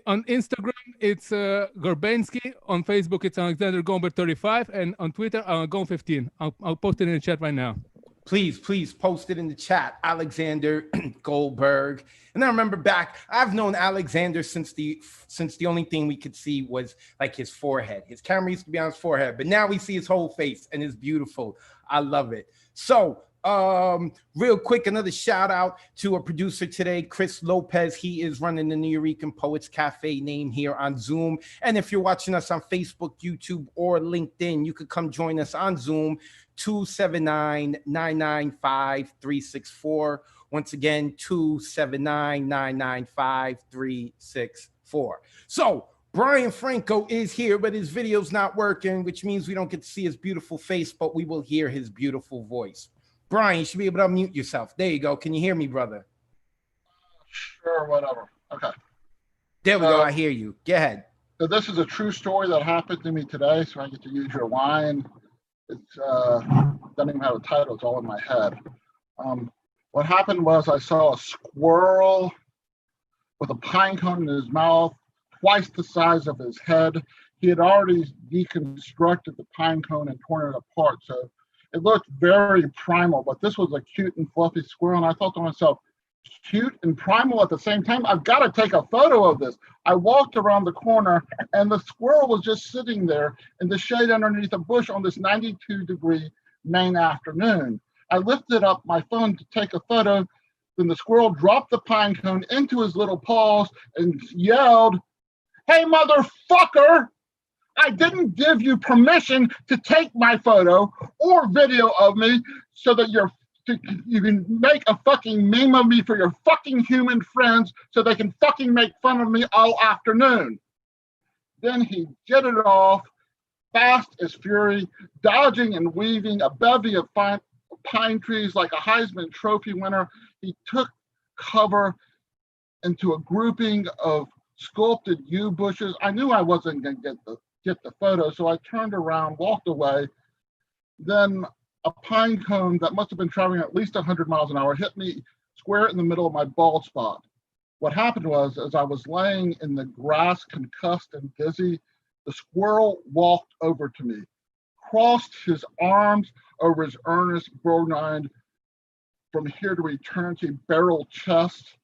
[SPEAKER 11] On Instagram, it's Gorbansky. On Facebook, it's Alexander Goldberg 35. And on Twitter, Gon15. I'll post it in the chat right now.
[SPEAKER 1] Please post it in the chat, Alexander Goldberg. And I remember back, I've known Alexander since the only thing we could see was like his forehead. His camera used to be on his forehead, but now we see his whole face and it's beautiful. I love it. So real quick, another shout out to a producer today, Chris Lopez. He is running the New Eurekan Poets Cafe name here on Zoom. And if you're watching us on Facebook, YouTube, or LinkedIn, you could come join us on Zoom, 279-995-364. Once again, 279-995-364. So Brian Franco is here, but his video's not working, which means we don't get to see his beautiful face, but we will hear his beautiful voice. Brian, you should be able to unmute yourself. There you go. Can you hear me, brother?
[SPEAKER 10] Sure, whatever. Okay.
[SPEAKER 1] There we go. I hear you. Go ahead.
[SPEAKER 10] So this is a true story that happened to me today, so I get to use your line. It's doesn't even have a title. It's all in my head. What happened was I saw a squirrel with a pine cone in his mouth, twice the size of his head. He had already deconstructed the pine cone and torn it apart, so it looked very primal, but this was a cute and fluffy squirrel. And I thought to myself, cute and primal at the same time, I've got to take a photo of this. I walked around the corner and the squirrel was just sitting there in the shade underneath a bush on this 92-degree Maine afternoon. I lifted up my phone to take a photo. Then the squirrel dropped the pine cone into his little paws and yelled, "Hey, motherfucker! I didn't give you permission to take my photo or video of me so that you can make a fucking meme of me for your fucking human friends so they can fucking make fun of me all afternoon." Then he jetted off, fast as fury, dodging and weaving a bevy of pine trees like a Heisman Trophy winner. He took cover into a grouping of sculpted yew bushes. I knew I wasn't going to get the photo, so I turned around, walked away. Then a pine cone that must have been traveling at least 100 miles an hour hit me square in the middle of my bald spot. What happened was, as I was laying in the grass, concussed and dizzy, the squirrel walked over to me, crossed his arms over his earnest, brown-eyed, from here to eternity barrel chest,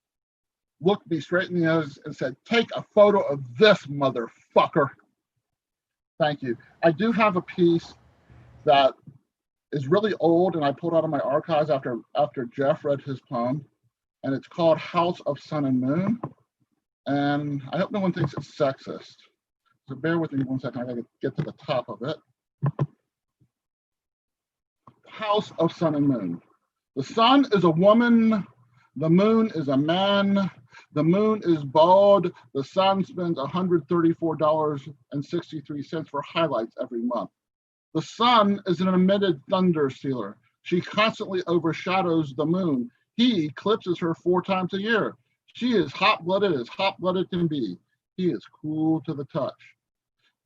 [SPEAKER 10] looked me straight in the eyes and said, "Take a photo of this, motherfucker." Thank you. I do have a piece that is really old, and I pulled out of my archives after Jeff read his poem, and it's called House of Sun and Moon. And I hope no one thinks it's sexist. So bear with me 1 second, I gotta get to the top of it. House of Sun and Moon. The sun is a woman, the moon is a man, the moon is bald, the sun spends $134.63 for highlights every month. The sun is an emitted thunder stealer. She constantly overshadows the moon. He eclipses her 4 times a year. She is hot-blooded as hot-blooded can be. He is cool to the touch.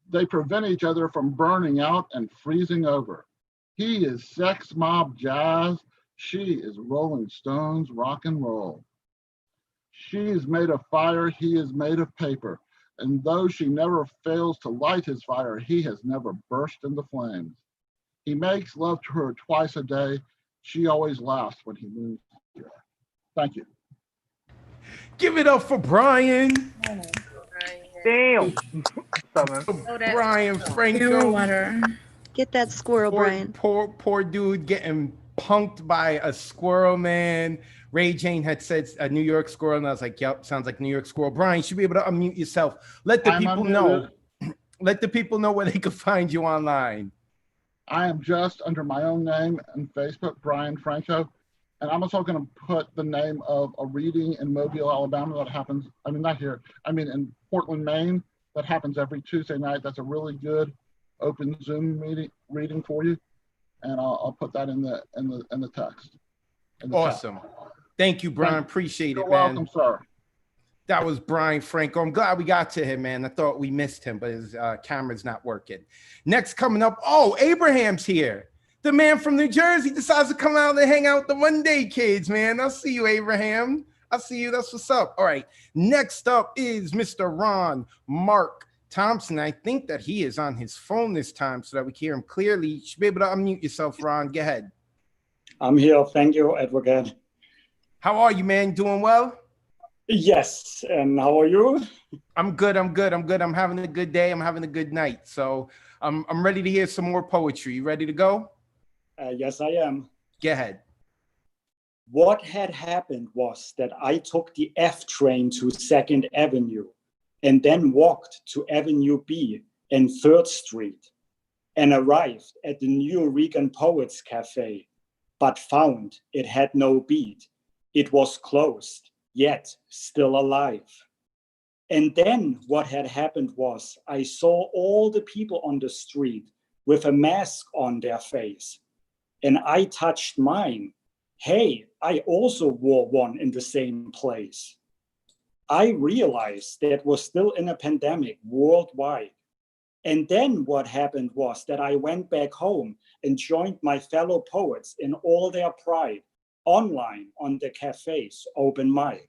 [SPEAKER 10] They prevent each other from burning out and freezing over. He is sex mob jazz. She is Rolling Stones rock and roll. She is made of fire. He is made of paper. And though she never fails to light his fire, he has never burst into flames. He makes love to her twice a day. She always laughs when he moves here. Thank you.
[SPEAKER 1] Give it up for Brian.
[SPEAKER 12] Damn.
[SPEAKER 1] Brian Franco.
[SPEAKER 13] Get that squirrel, Brian.
[SPEAKER 1] Poor dude getting punked by a squirrel, man. Ray Jane had said a New York squirrel, and I was like, yep, sounds like New York squirrel. Brian, you should be able to unmute yourself. Let the people know. Let the people know where they can find you online.
[SPEAKER 10] I am just under my own name on Facebook, Brian Franco. And I'm also going to put the name of a reading in Mobile, Alabama that happens, not here, in Portland, Maine, that happens every Tuesday night. That's a really good open Zoom reading for you. And I'll put that in the text.
[SPEAKER 1] Awesome. Thank you, Brian. Appreciate it, man.
[SPEAKER 10] You're welcome, sir.
[SPEAKER 1] That was Brian Franco. I'm glad we got to him, man. I thought we missed him, but his camera's not working. Next coming up, Abraham's here. The man from New Jersey decides to come out and hang out with the Monday kids, man. I'll see you, Abraham. I'll see you. That's what's up. All right. Next up is Mr. Ron Mark Thompson. I think that he is on his phone this time so that we can hear him clearly. You should be able to unmute yourself, Ron. Go ahead.
[SPEAKER 12] I'm here. Thank you, Advocate.
[SPEAKER 1] How are you, man? Doing well?
[SPEAKER 12] Yes. And how are you?
[SPEAKER 1] I'm good. I'm having a good day. I'm having a good night. So I'm ready to hear some more poetry. You ready to go?
[SPEAKER 12] Yes, I am.
[SPEAKER 1] Go ahead.
[SPEAKER 12] What had happened was that I took the F train to 2nd Avenue and then walked to Avenue B and 3rd Street and arrived at the New Regan Poets Cafe, but found it had no beat. It was closed, yet still alive. And then what had happened was I saw all the people on the street with a mask on their face. And I touched mine. Hey, I also wore one in the same place. I realized that we're still in a pandemic worldwide. And then what happened was that I went back home and joined my fellow poets in all their pride online on the cafe's open mic.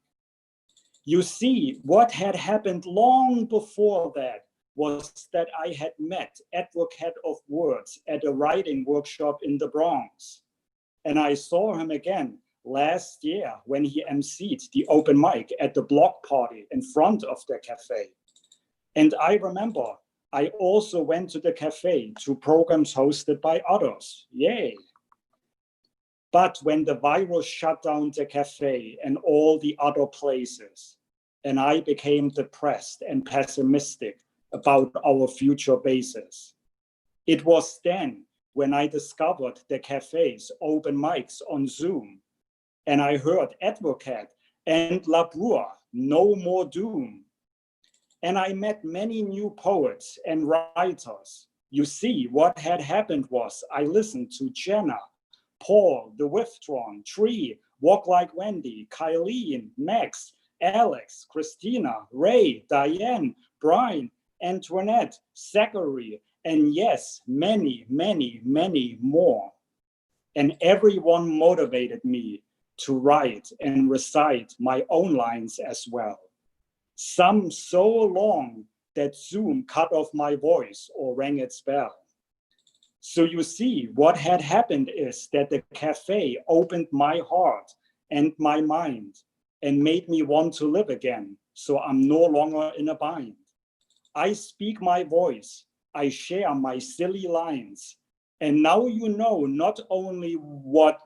[SPEAKER 12] You see, what had happened long before that was that I had met Advocate of Words at a writing workshop in the Bronx. And I saw him again last year when he emceed the open mic at the block party in front of the cafe. And I remember I also went to the cafe to programs hosted by others. Yay. But when the virus shut down the cafe and all the other places, and I became depressed and pessimistic about our future bases, it was then when I discovered the cafe's open mics on Zoom, and I heard Advocate and Labrua, No More Doom. And I met many new poets and writers. You see, what had happened was I listened to Jenna, Paul, The Withdrawn, Tree, Walk Like Wendy, Kylene, Max, Alex, Christina, Ray, Diane, Brian, Antoinette, Zachary, and yes, many, many, many more. And everyone motivated me to write and recite my own lines as well. Some so long that Zoom cut off my voice or rang its bell. So you see, what had happened is that the cafe opened my heart and my mind and made me want to live again. So I'm no longer in a bind. I speak my voice, I share my silly lines. And now you know not only what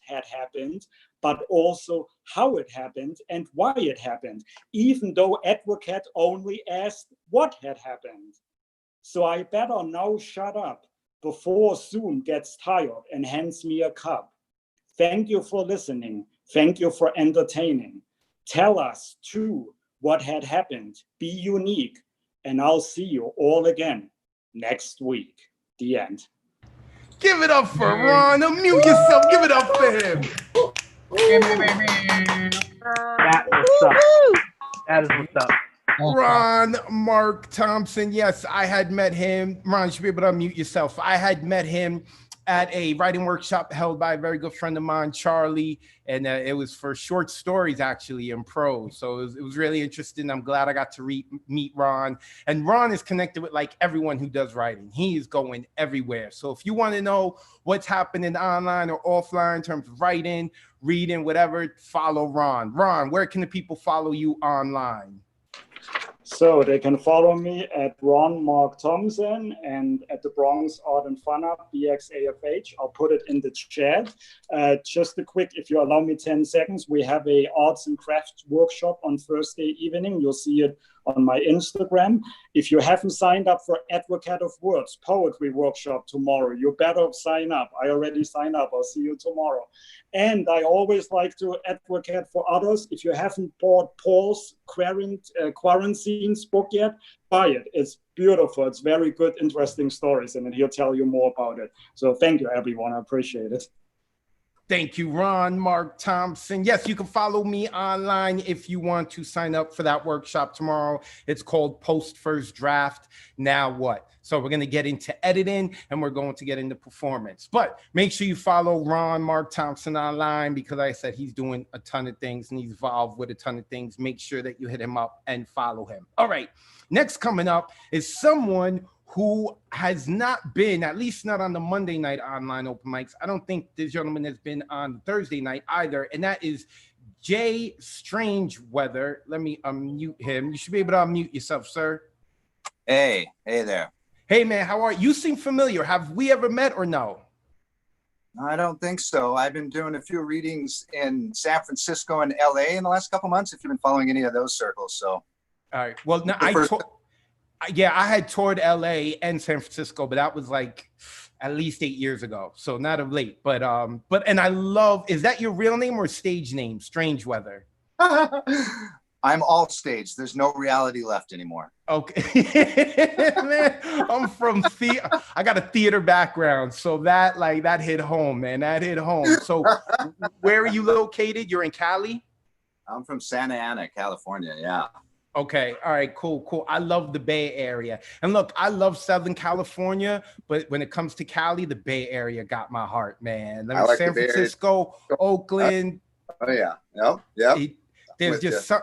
[SPEAKER 12] had happened, but also how it happened and why it happened, even though Advocate only asked what had happened. So I better now shut up before Zoom gets tired and hands me a cup. Thank you for listening. Thank you for entertaining. Tell us too what had happened. Be unique. And I'll see you all again next week. The end.
[SPEAKER 1] Give it up for Ron. Unmute yourself. Give it up for him.
[SPEAKER 14] That was up. That is what's up.
[SPEAKER 1] Ron Mark Thompson. Yes, I had met him. Ron, you should be able to unmute yourself. I had met him at a writing workshop held by a very good friend of mine, Charlie, and it was for short stories, actually, in prose. So it was really interesting. I'm glad I got to meet Ron. And Ron is connected with like everyone who does writing. He is going everywhere. So if you want to know what's happening online or offline in terms of writing, reading, whatever, follow Ron. Ron, where can the people follow you online?
[SPEAKER 12] So they can follow me at Ron Mark Thompson and at the Bronx Art and Fun Up, BXAFH. I'll put it in the chat. Just a quick, if you allow me 10 seconds, we have a arts and crafts workshop on Thursday evening. You'll see it on my Instagram. If you haven't signed up for Advocate of Words poetry workshop tomorrow, you better sign up. I already signed up. I'll see you tomorrow. And I always like to advocate for others. If you haven't bought Paul's Quarantines book yet, buy it. It's beautiful. It's very good, interesting stories, and then he'll tell you more about it. So thank you, everyone. I appreciate it.
[SPEAKER 1] Thank you, Ron Mark Thompson. Yes, you can follow me online if you want to sign up for that workshop tomorrow. It's called Post First Draft. Now what? So we're going to get into editing and we're going to get into performance. But make sure you follow Ron Mark Thompson online because like I said, he's doing a ton of things and he's involved with a ton of things. Make sure that you hit him up and follow him. All right. Next coming up is someone who has not been, at least not on the Monday night online open mics. I don't think this gentleman has been on Thursday night either. And that is Jay Strangeweather. Let me unmute him. You should be able to unmute yourself, sir.
[SPEAKER 15] Hey there.
[SPEAKER 1] Hey man, how are you? You seem familiar. Have we ever met or no?
[SPEAKER 15] I don't think so. I've been doing a few readings in San Francisco and LA in the last couple months, if you've been following any of those circles. So,
[SPEAKER 1] all right. Well, no, I had toured LA and San Francisco, but that was like at least 8 years ago. So not of late, but and I love, is that your real name or stage name? Strangeweather.
[SPEAKER 15] I'm all stage. There's no reality left anymore.
[SPEAKER 1] Okay. Man, I'm from I got a theater background. So that hit home, man. That hit home. So where are you located? You're in Cali?
[SPEAKER 15] I'm from Santa Ana, California. Yeah.
[SPEAKER 1] Okay. All right, cool. I love the Bay Area. And look, I love Southern California, but when it comes to Cali, the Bay Area got my heart, man. Like San Francisco, Oakland.
[SPEAKER 15] Oh yeah. Yep.
[SPEAKER 1] There's just some,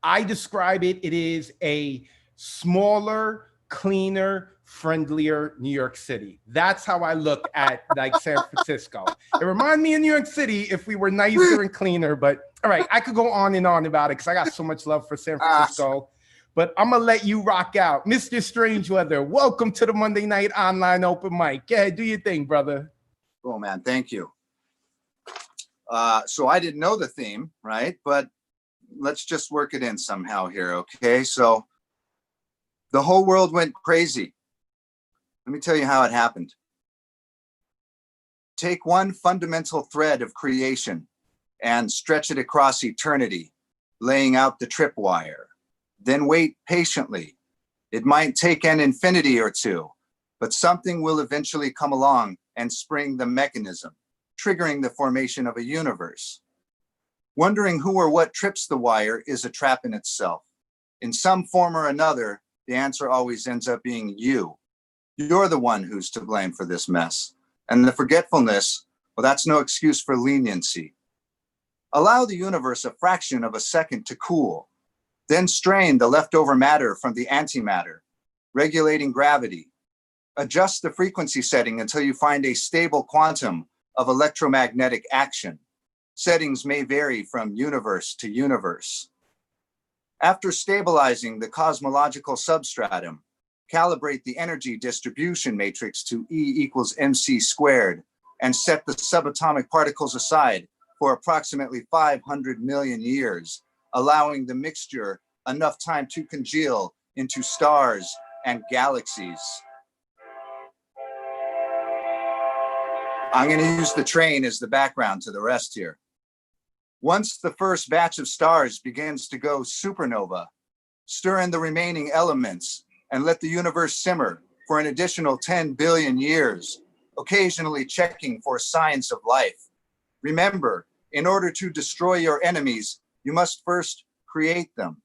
[SPEAKER 1] I describe it, it is a smaller, cleaner, friendlier New York City. That's how I look at like San Francisco. It reminds me of New York City if we were nicer and cleaner, but all right, I could go on and on about it because I got so much love for San Francisco, but I'm gonna let you rock out. Mr. Strangeweather, welcome to the Monday Night Online Open Mic. Yeah, do your thing, brother.
[SPEAKER 15] Cool, man, thank you. So I didn't know the theme, right? But let's just work it in somehow here, okay? So the whole world went crazy. Let me tell you how it happened. Take one fundamental thread of creation and stretch it across eternity, laying out the tripwire. Then wait patiently. It might take an infinity or two, but something will eventually come along and spring the mechanism, triggering the formation of a universe. Wondering who or what trips the wire is a trap in itself. In some form or another, the answer always ends up being you. You're the one who's to blame for this mess. And the forgetfulness, well, that's no excuse for leniency. Allow the universe a fraction of a second to cool, then strain the leftover matter from the antimatter, regulating gravity. Adjust the frequency setting until you find a stable quantum of electromagnetic action. Settings may vary from universe to universe. After stabilizing the cosmological substratum, calibrate the energy distribution matrix to E = mc squared and set the subatomic particles aside for approximately 500 million years, allowing the mixture enough time to congeal into stars and galaxies. I'm going to use the train as the background to the rest here. Once the first batch of stars begins to go supernova, stir in the remaining elements and let the universe simmer for an additional 10 billion years, occasionally checking for signs of life. Remember, in order to destroy your enemies, you must first create them.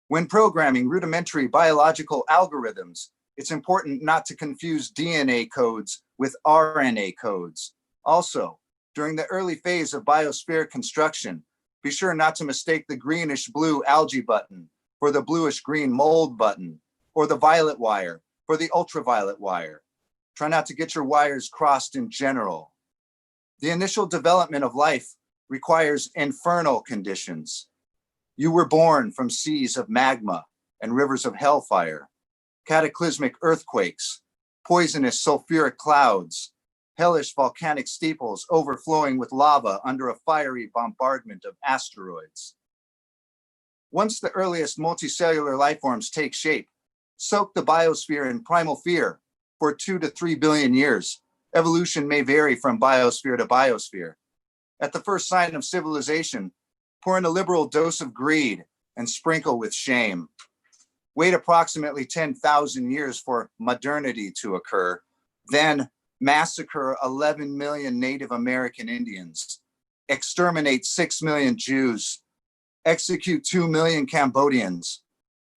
[SPEAKER 15] When programming rudimentary biological algorithms, it's important not to confuse DNA codes with RNA codes. Also, during the early phase of biosphere construction, be sure not to mistake the greenish blue algae button for the bluish green mold button, or the violet wire for the ultraviolet wire. Try not to get your wires crossed in general. The initial development of life requires infernal conditions. You were born from seas of magma and rivers of hellfire, cataclysmic earthquakes, poisonous sulfuric clouds, hellish volcanic steeples overflowing with lava under a fiery bombardment of asteroids. Once the earliest multicellular life forms take shape, soak the biosphere in primal fear for 2 to 3 billion years. Evolution may vary from biosphere to biosphere. At the first sign of civilization, pour in a liberal dose of greed and sprinkle with shame. Wait approximately 10,000 years for modernity to occur, then massacre 11 million Native American Indians, exterminate 6 million Jews, execute 2 million Cambodians,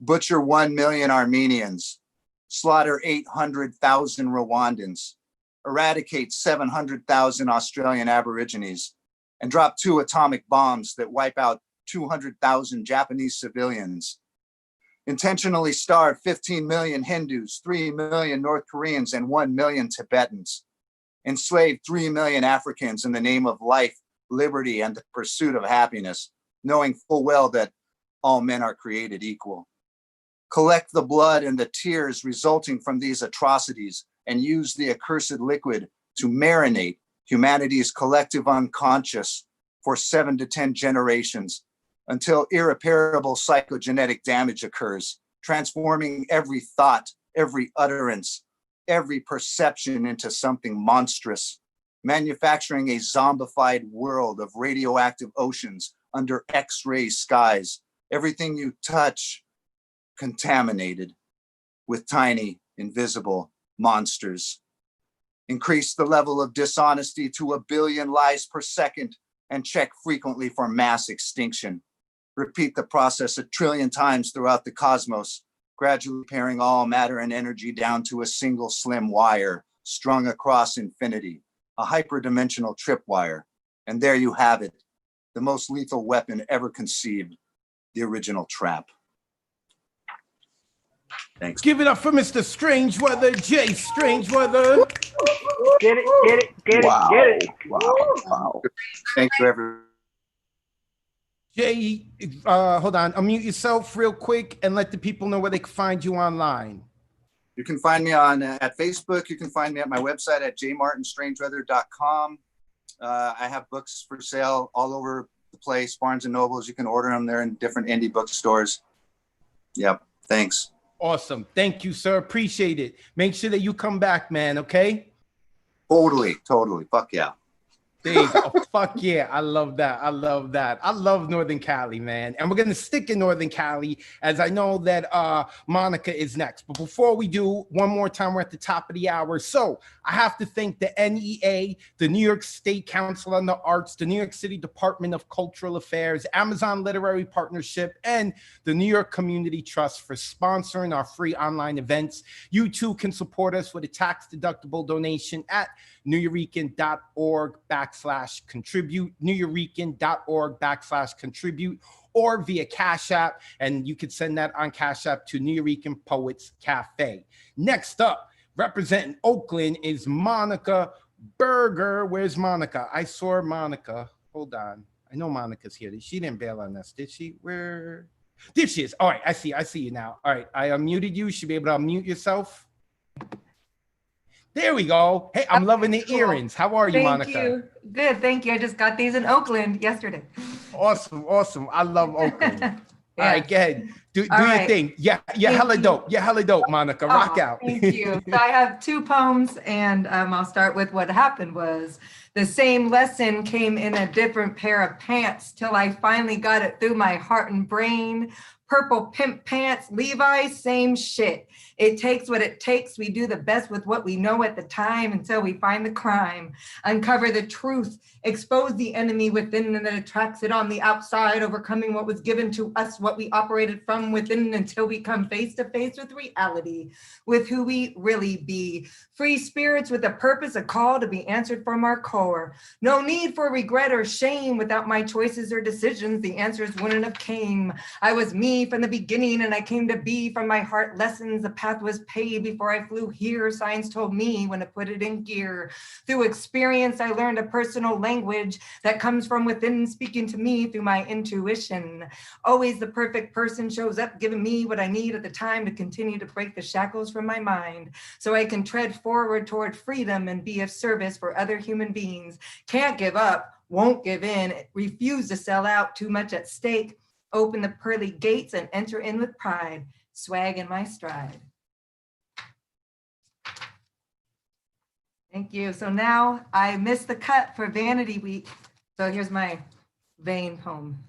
[SPEAKER 15] butcher 1 million Armenians, slaughter 800,000 Rwandans, eradicate 700,000 Australian Aborigines, and drop 2 atomic bombs that wipe out 200,000 Japanese civilians. Intentionally starve 15 million Hindus, 3 million North Koreans, and 1 million Tibetans. Enslave 3 million Africans in the name of life, liberty, and the pursuit of happiness, knowing full well that all men are created equal. Collect the blood and the tears resulting from these atrocities and use the accursed liquid to marinate humanity's collective unconscious for 7 to 10 generations until irreparable psychogenetic damage occurs, transforming every thought, every utterance, every perception into something monstrous, manufacturing a zombified world of radioactive oceans under X-ray skies, everything you touch contaminated with tiny, invisible monsters. Increase the level of dishonesty to 1 billion lies per second and check frequently for mass extinction. Repeat the process 1 trillion times throughout the cosmos, gradually paring all matter and energy down to a single slim wire strung across infinity, a hyperdimensional tripwire. And there you have it, the most lethal weapon ever conceived, the original trap. Thanks.
[SPEAKER 1] Give it up for Mr. Strangeweather, Jay Strangeweather.
[SPEAKER 14] Get it,
[SPEAKER 15] Wow.
[SPEAKER 14] get it.
[SPEAKER 15] Wow. Thank you, everyone.
[SPEAKER 1] Jay, hold on, unmute yourself real quick and let the people know where they can find you online.
[SPEAKER 15] You can find me on at Facebook. You can find me at my website at jmartinstrangeweather.com. I have books for sale all over the place, Barnes and Nobles. You can order them. They're in different indie bookstores. Yep. Thanks.
[SPEAKER 1] Awesome. Thank you, sir. Appreciate it. Make sure that you come back, man. Okay.
[SPEAKER 15] Totally. Fuck yeah.
[SPEAKER 1] There you go. Fuck yeah. I love that. I love Northern Cali, man. And we're going to stick in Northern Cali, as I know that Monica is next. But before we do, one more time, we're at the top of the hour. So I have to thank the NEA, the New York State Council on the Arts, the New York City Department of Cultural Affairs, Amazon Literary Partnership, and the New York Community Trust for sponsoring our free online events. You too can support us with a tax-deductible donation at nuyorican.org/contribute, nuyorican.org/contribute, or via Cash App. And you could send that on Cash App to Nuyorican Poets Cafe. Next up, representing Oakland is Monica Berger. Where's Monica? I saw Monica. Hold on. I know Monica's here. She didn't bail on us, did she? Where? There she is. All right, I see you now. All right, I unmuted you. You should be able to unmute yourself. There we go. Hey, I'm loving the earrings. How are you, Monica?
[SPEAKER 16] Thank you. Good, thank you. I just got these in Oakland yesterday.
[SPEAKER 1] Awesome. I love Oakland.
[SPEAKER 16] Yeah.
[SPEAKER 1] All right, go ahead. Do
[SPEAKER 16] All
[SPEAKER 1] your
[SPEAKER 16] right.
[SPEAKER 1] thing. Yeah, hella dope. Yeah, hella dope, Monica. Rock out.
[SPEAKER 16] Thank you. So I have 2 poems, and I'll start with what happened was the same lesson came in a different pair of pants till I finally got it through my heart and brain. Purple pimp pants, Levi's, same shit. It takes what it takes. We do the best with what we know at the time until we find the crime, uncover the truth, expose the enemy within that attracts it on the outside, overcoming what was given to us, what we operated from within until we come face to face with reality, with who we really be. Free spirits with a purpose, a call to be answered from our core. No need for regret or shame without my choices or decisions. The answers wouldn't have came. I was me from the beginning and I came to be from my heart lessons. The path was paved before I flew here. Science told me when to put it in gear. Through experience, I learned a personal language that comes from within, speaking to me through my intuition. Always the perfect person shows up, giving me what I need at the time to continue to break the shackles from my mind so I can tread forward toward freedom and be of service for other human beings. Can't give up, won't give in, refuse to sell out, too much at stake. Open the pearly gates and enter in with pride, swag in my stride. Thank you. So now I missed the cut for Vanity Week. So here's my vain poem.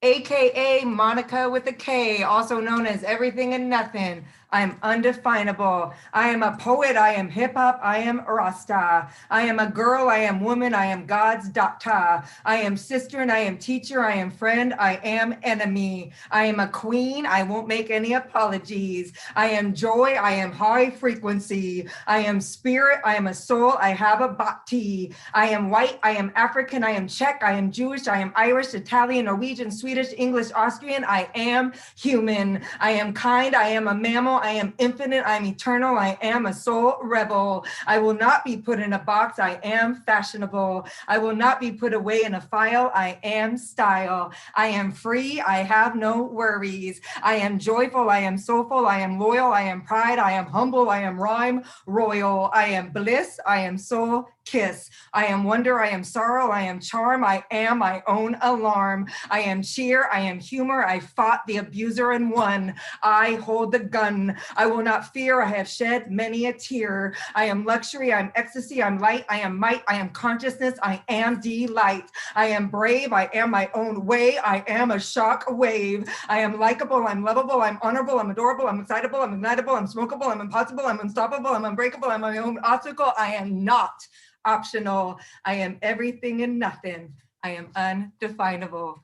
[SPEAKER 16] AKA Monica with a K, also known as Everything and Nothing. I'm undefinable. I am a poet. I am hip hop. I am Rasta. I am a girl. I am woman. I am God's daughter. I am sister and I am teacher. I am friend. I am enemy. I am a queen. I won't make any apologies. I am joy. I am high frequency. I am spirit. I am a soul. I have a bhakti. I am white. I am African. I am Czech. I am Jewish. I am Irish, Italian, Norwegian, Swedish, English, Austrian. I am human. I am kind. I am a mammal. I am infinite. I am eternal. I am a soul rebel. I will not be put in a box. I am fashionable. I will not be put away in a file. I am style. I am free. I have no worries. I am joyful. I am soulful. I am loyal. I am pride. I am humble. I am rhyme royal. I am bliss. I am soul kiss. I am wonder. I am sorrow. I am charm. I am my own alarm. I am cheer. I am humor. I fought the abuser and won. I hold the gun. I will not fear. I have shed many a tear. I am luxury. I am ecstasy. I'm light. I am might. I am consciousness. I am delight. I am brave. I am my own way. I am a shock wave. I am likable. I'm lovable. I'm honorable. I'm adorable. I'm excitable. I'm ignitable. I'm smokeable. I'm impossible. I'm unstoppable. I'm unbreakable. I'm my own obstacle. I am not optional. I am everything and nothing. I am undefinable.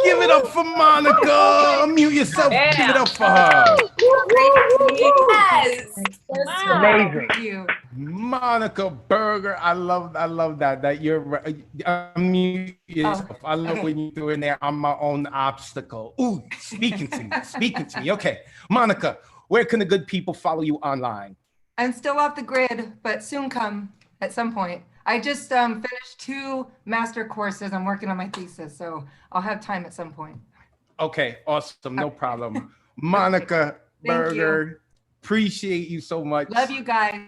[SPEAKER 1] Give it up for Monica. Mute yourself.
[SPEAKER 16] Yeah.
[SPEAKER 1] Give it up for her.
[SPEAKER 16] Yes.
[SPEAKER 14] Amazing.
[SPEAKER 16] Thank you.
[SPEAKER 1] Monica Berger. I love that you're mute yourself. I love when you're doing that. I'm my own obstacle. Ooh, speaking to me. Okay, Monica, where can the good people follow you online?
[SPEAKER 16] I'm still off the grid, but soon come at some point. I just finished 2 master courses. I'm working on my thesis, so I'll have time at some point.
[SPEAKER 1] Okay, awesome. No problem. Monica
[SPEAKER 16] Thank
[SPEAKER 1] Berger,
[SPEAKER 16] you.
[SPEAKER 1] appreciate you so much.
[SPEAKER 16] Love you guys.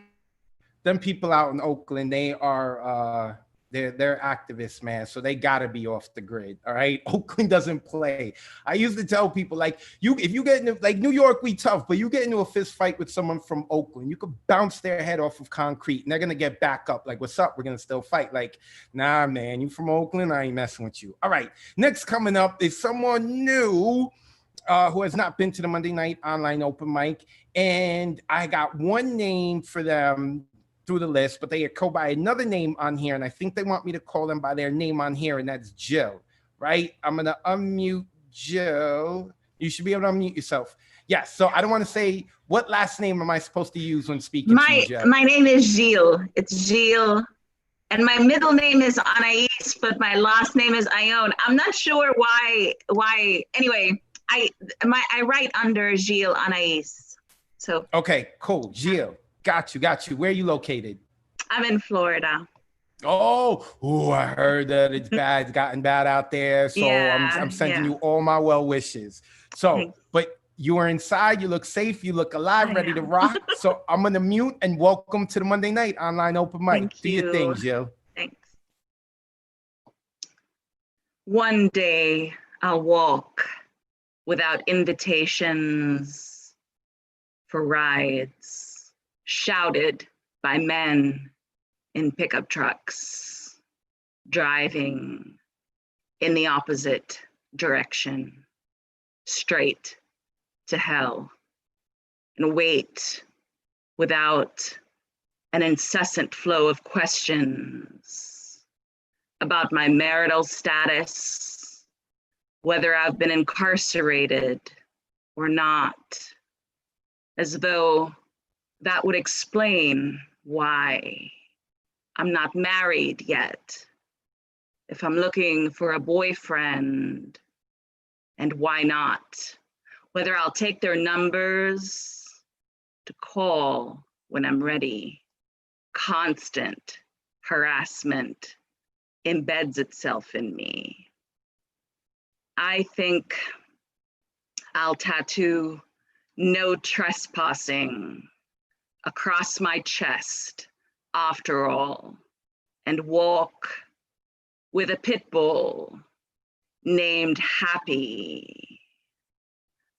[SPEAKER 1] them people out in Oakland, they are they're activists, man. So they gotta be off the grid. All right. Oakland doesn't play. I used to tell people, like, if you get into, like, New York, we tough, but you get into a fist fight with someone from Oakland, you could bounce their head off of concrete and they're gonna get back up. Like, what's up? We're gonna still fight. Like, nah, man, you from Oakland, I ain't messing with you. All right. Next coming up is someone new who has not been to the Monday Night Online Open Mic. And I got one name for them through the list, but they go by another name on here, and I think they want me to call them by their name on here, and that's Jill, right? I'm gonna unmute Jill. You should be able to unmute yourself. Yes, so I don't want to say, what last name am I supposed to use when speaking to you, Jill?
[SPEAKER 17] My name is Gilles. It's Gilles. And my middle name is Anais, but my last name is Ione. I'm not sure why, anyway, I write under Gilles Anais. So.
[SPEAKER 1] Okay, cool, Gilles. Got you. Where are you located?
[SPEAKER 17] I'm in Florida.
[SPEAKER 1] Oh, I heard that it's bad. It's gotten bad out there. So
[SPEAKER 17] Yeah,
[SPEAKER 1] I'm sending you all my well wishes. So, but you are inside. You look safe. You look alive, ready to rock. So I'm going to mute and welcome to the Monday Night Online Open Mic. Do your thing, Jill.
[SPEAKER 17] Thanks. One day I'll walk without invitations for rides, shouted by men in pickup trucks, driving in the opposite direction, straight to hell, and wait without an incessant flow of questions about my marital status, whether I've been incarcerated or not, as though that would explain why I'm not married yet, if I'm looking for a boyfriend, and why not, whether I'll take their numbers to call when I'm ready. Constant harassment embeds itself in me. I think I'll tattoo "no trespassing" across my chest after all, and walk with a pit bull named Happy.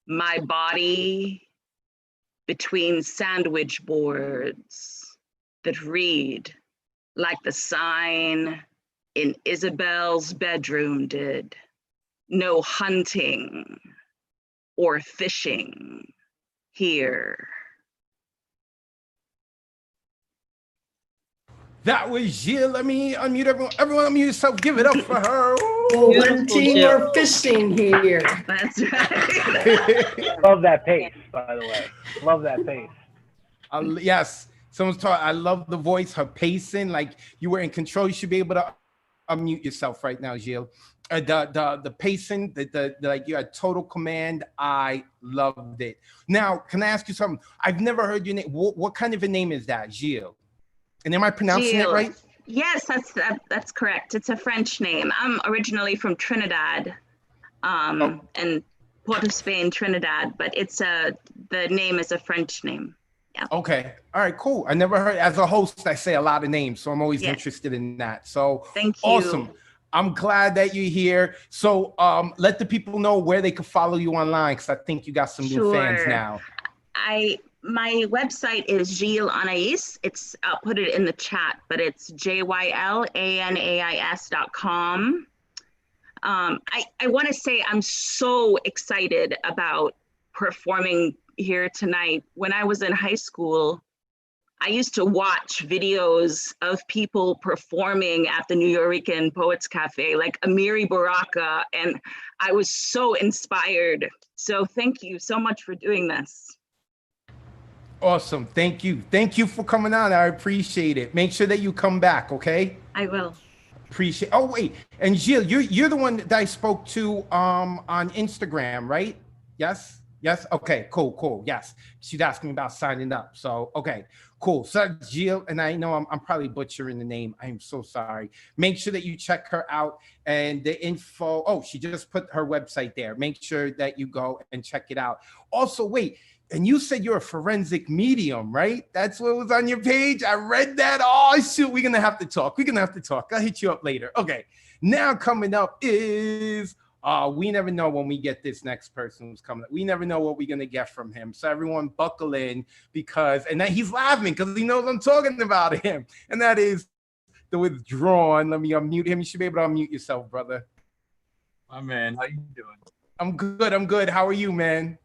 [SPEAKER 17] My body between sandwich boards that read like the sign in Isabel's bedroom did: no hunting or fishing here.
[SPEAKER 1] That was Jill. Let me unmute everyone. Everyone unmute yourself. Give it up for her.
[SPEAKER 18] No hunting or fishing here.
[SPEAKER 17] That's right.
[SPEAKER 14] Love that pace, by the way. Love that pace.
[SPEAKER 1] Yes, someone's talking. I love the voice, her pacing. Like you were in control. You should be able to unmute yourself right now, Jill. The pacing, the like you had total command. I loved it. Now, can I ask you something? I've never heard your name. What kind of a name is that, Jill? And am I pronouncing it right?
[SPEAKER 17] Yes, that's correct. It's a French name. I'm originally from Trinidad, and Port of Spain, Trinidad, but it's the name is a French name. Yeah.
[SPEAKER 1] Okay. All right, cool. I never heard, as a host, I say a lot of names, so I'm always interested in that. So
[SPEAKER 17] thank you.
[SPEAKER 1] Awesome. I'm glad that you're here. So let the people know where they can follow you online, because I think you got some new fans now.
[SPEAKER 17] My website is Gilles Anais. I'll put it in the chat, but it's JYLANAIS.com. I want to say I'm so excited about performing here tonight. When I was in high school, I used to watch videos of people performing at the Nuyorican Poets Cafe, like Amiri Baraka, and I was so inspired. So thank you so much for doing this.
[SPEAKER 1] Awesome. Thank you. Thank you for coming on. I appreciate it. Make sure that you come back, okay?
[SPEAKER 17] I will.
[SPEAKER 1] Appreciate. Oh, wait. And Jill, you're the one that I spoke to on Instagram, right? Yes? Yes? Okay, cool. Yes. She's asking me about signing up. So, okay, cool. So Jill, and I know I'm probably butchering the name. I'm so sorry. Make sure that you check her out, and the info. Oh, she just put her website there. Make sure that you go and check it out. Also, wait. And you said you're a forensic medium, right? That's what was on your page. I read that. Oh, shoot. We're going to have to talk. I'll hit you up later. Okay. Now coming up is, we never know when we get this next person who's coming up. We never know what we're going to get from him. So everyone buckle in because, and then he's laughing because he knows I'm talking about him. And that is The Withdrawn. Let me unmute him. You should be able to unmute yourself, brother.
[SPEAKER 19] My man, how you doing?
[SPEAKER 1] I'm good. How are you, man?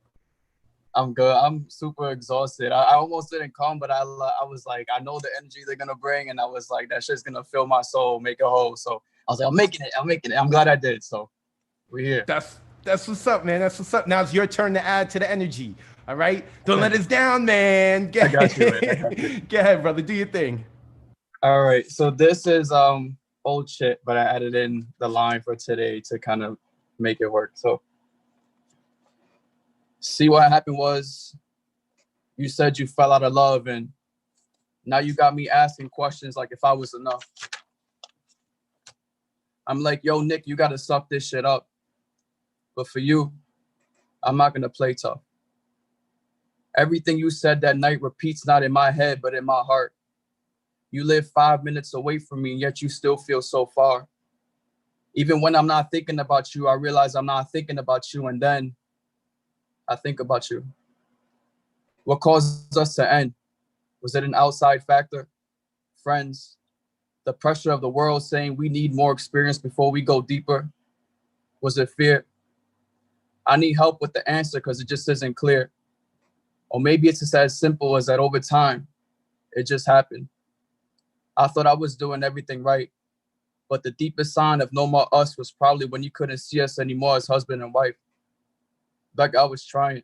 [SPEAKER 19] I'm good. I'm super exhausted. I almost didn't come, but I was like, I know the energy they're gonna bring, and I was like, that shit's gonna fill my soul, make it whole. So I was like, I'm making it. I'm glad I did. So we're here.
[SPEAKER 1] That's what's up, man. That's what's up. Now it's your turn to add to the energy. All right, don't let us down, man.
[SPEAKER 19] I got you, man.
[SPEAKER 1] Go ahead, brother. Do your thing.
[SPEAKER 19] All right. So this is old shit, but I added in the line for today to kind of make it work. So. See, what happened was you said you fell out of love, and now you got me asking questions like if I was enough. I'm like, yo, Nick, you got to suck this shit up. But for you, I'm not going to play tough. Everything you said that night repeats not in my head, but in my heart. You live 5 minutes away from me, and yet you still feel so far. Even when I'm not thinking about you, I realize I'm not thinking about you, and then I think about you. What caused us to end? Was it an outside factor? Friends? The pressure of the world saying we need more experience before we go deeper? Was it fear? I need help with the answer because it just isn't clear. Or maybe it's just as simple as that over time, it just happened. I thought I was doing everything right, but the deepest sign of no more us was probably when you couldn't see us anymore as husband and wife. Like I was trying.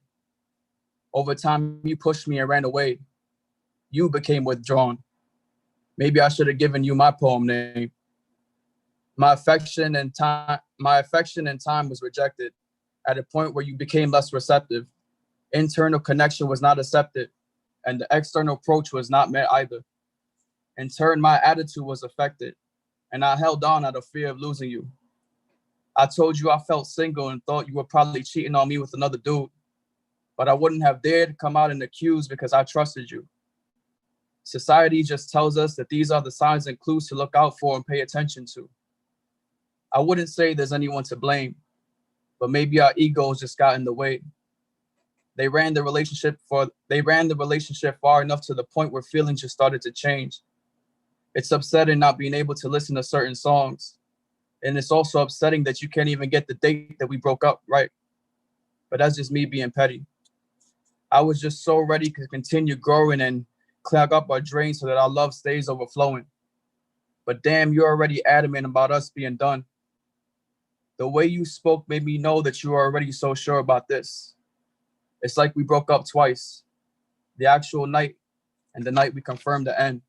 [SPEAKER 19] Over time, you pushed me and ran away. You became withdrawn. Maybe I should have given you my poem name. My affection and time was rejected at a point where you became less receptive. Internal connection was not accepted, and the external approach was not met either. In turn, my attitude was affected, and I held on out of fear of losing you. I told you I felt single and thought you were probably cheating on me with another dude, but I wouldn't have dared come out and accuse because I trusted you. Society just tells us that these are the signs and clues to look out for and pay attention to. I wouldn't say there's anyone to blame, but maybe our egos just got in the way. They ran the relationship far enough to the point where feelings just started to change. It's upsetting not being able to listen to certain songs. And it's also upsetting that you can't even get the date that we broke up right. But that's just me being petty. I was just so ready to continue growing and clog up our drain so that our love stays overflowing. But damn, you're already adamant about us being done. The way you spoke made me know that you are already so sure about this. It's like we broke up twice. The actual night and the night we confirmed the end.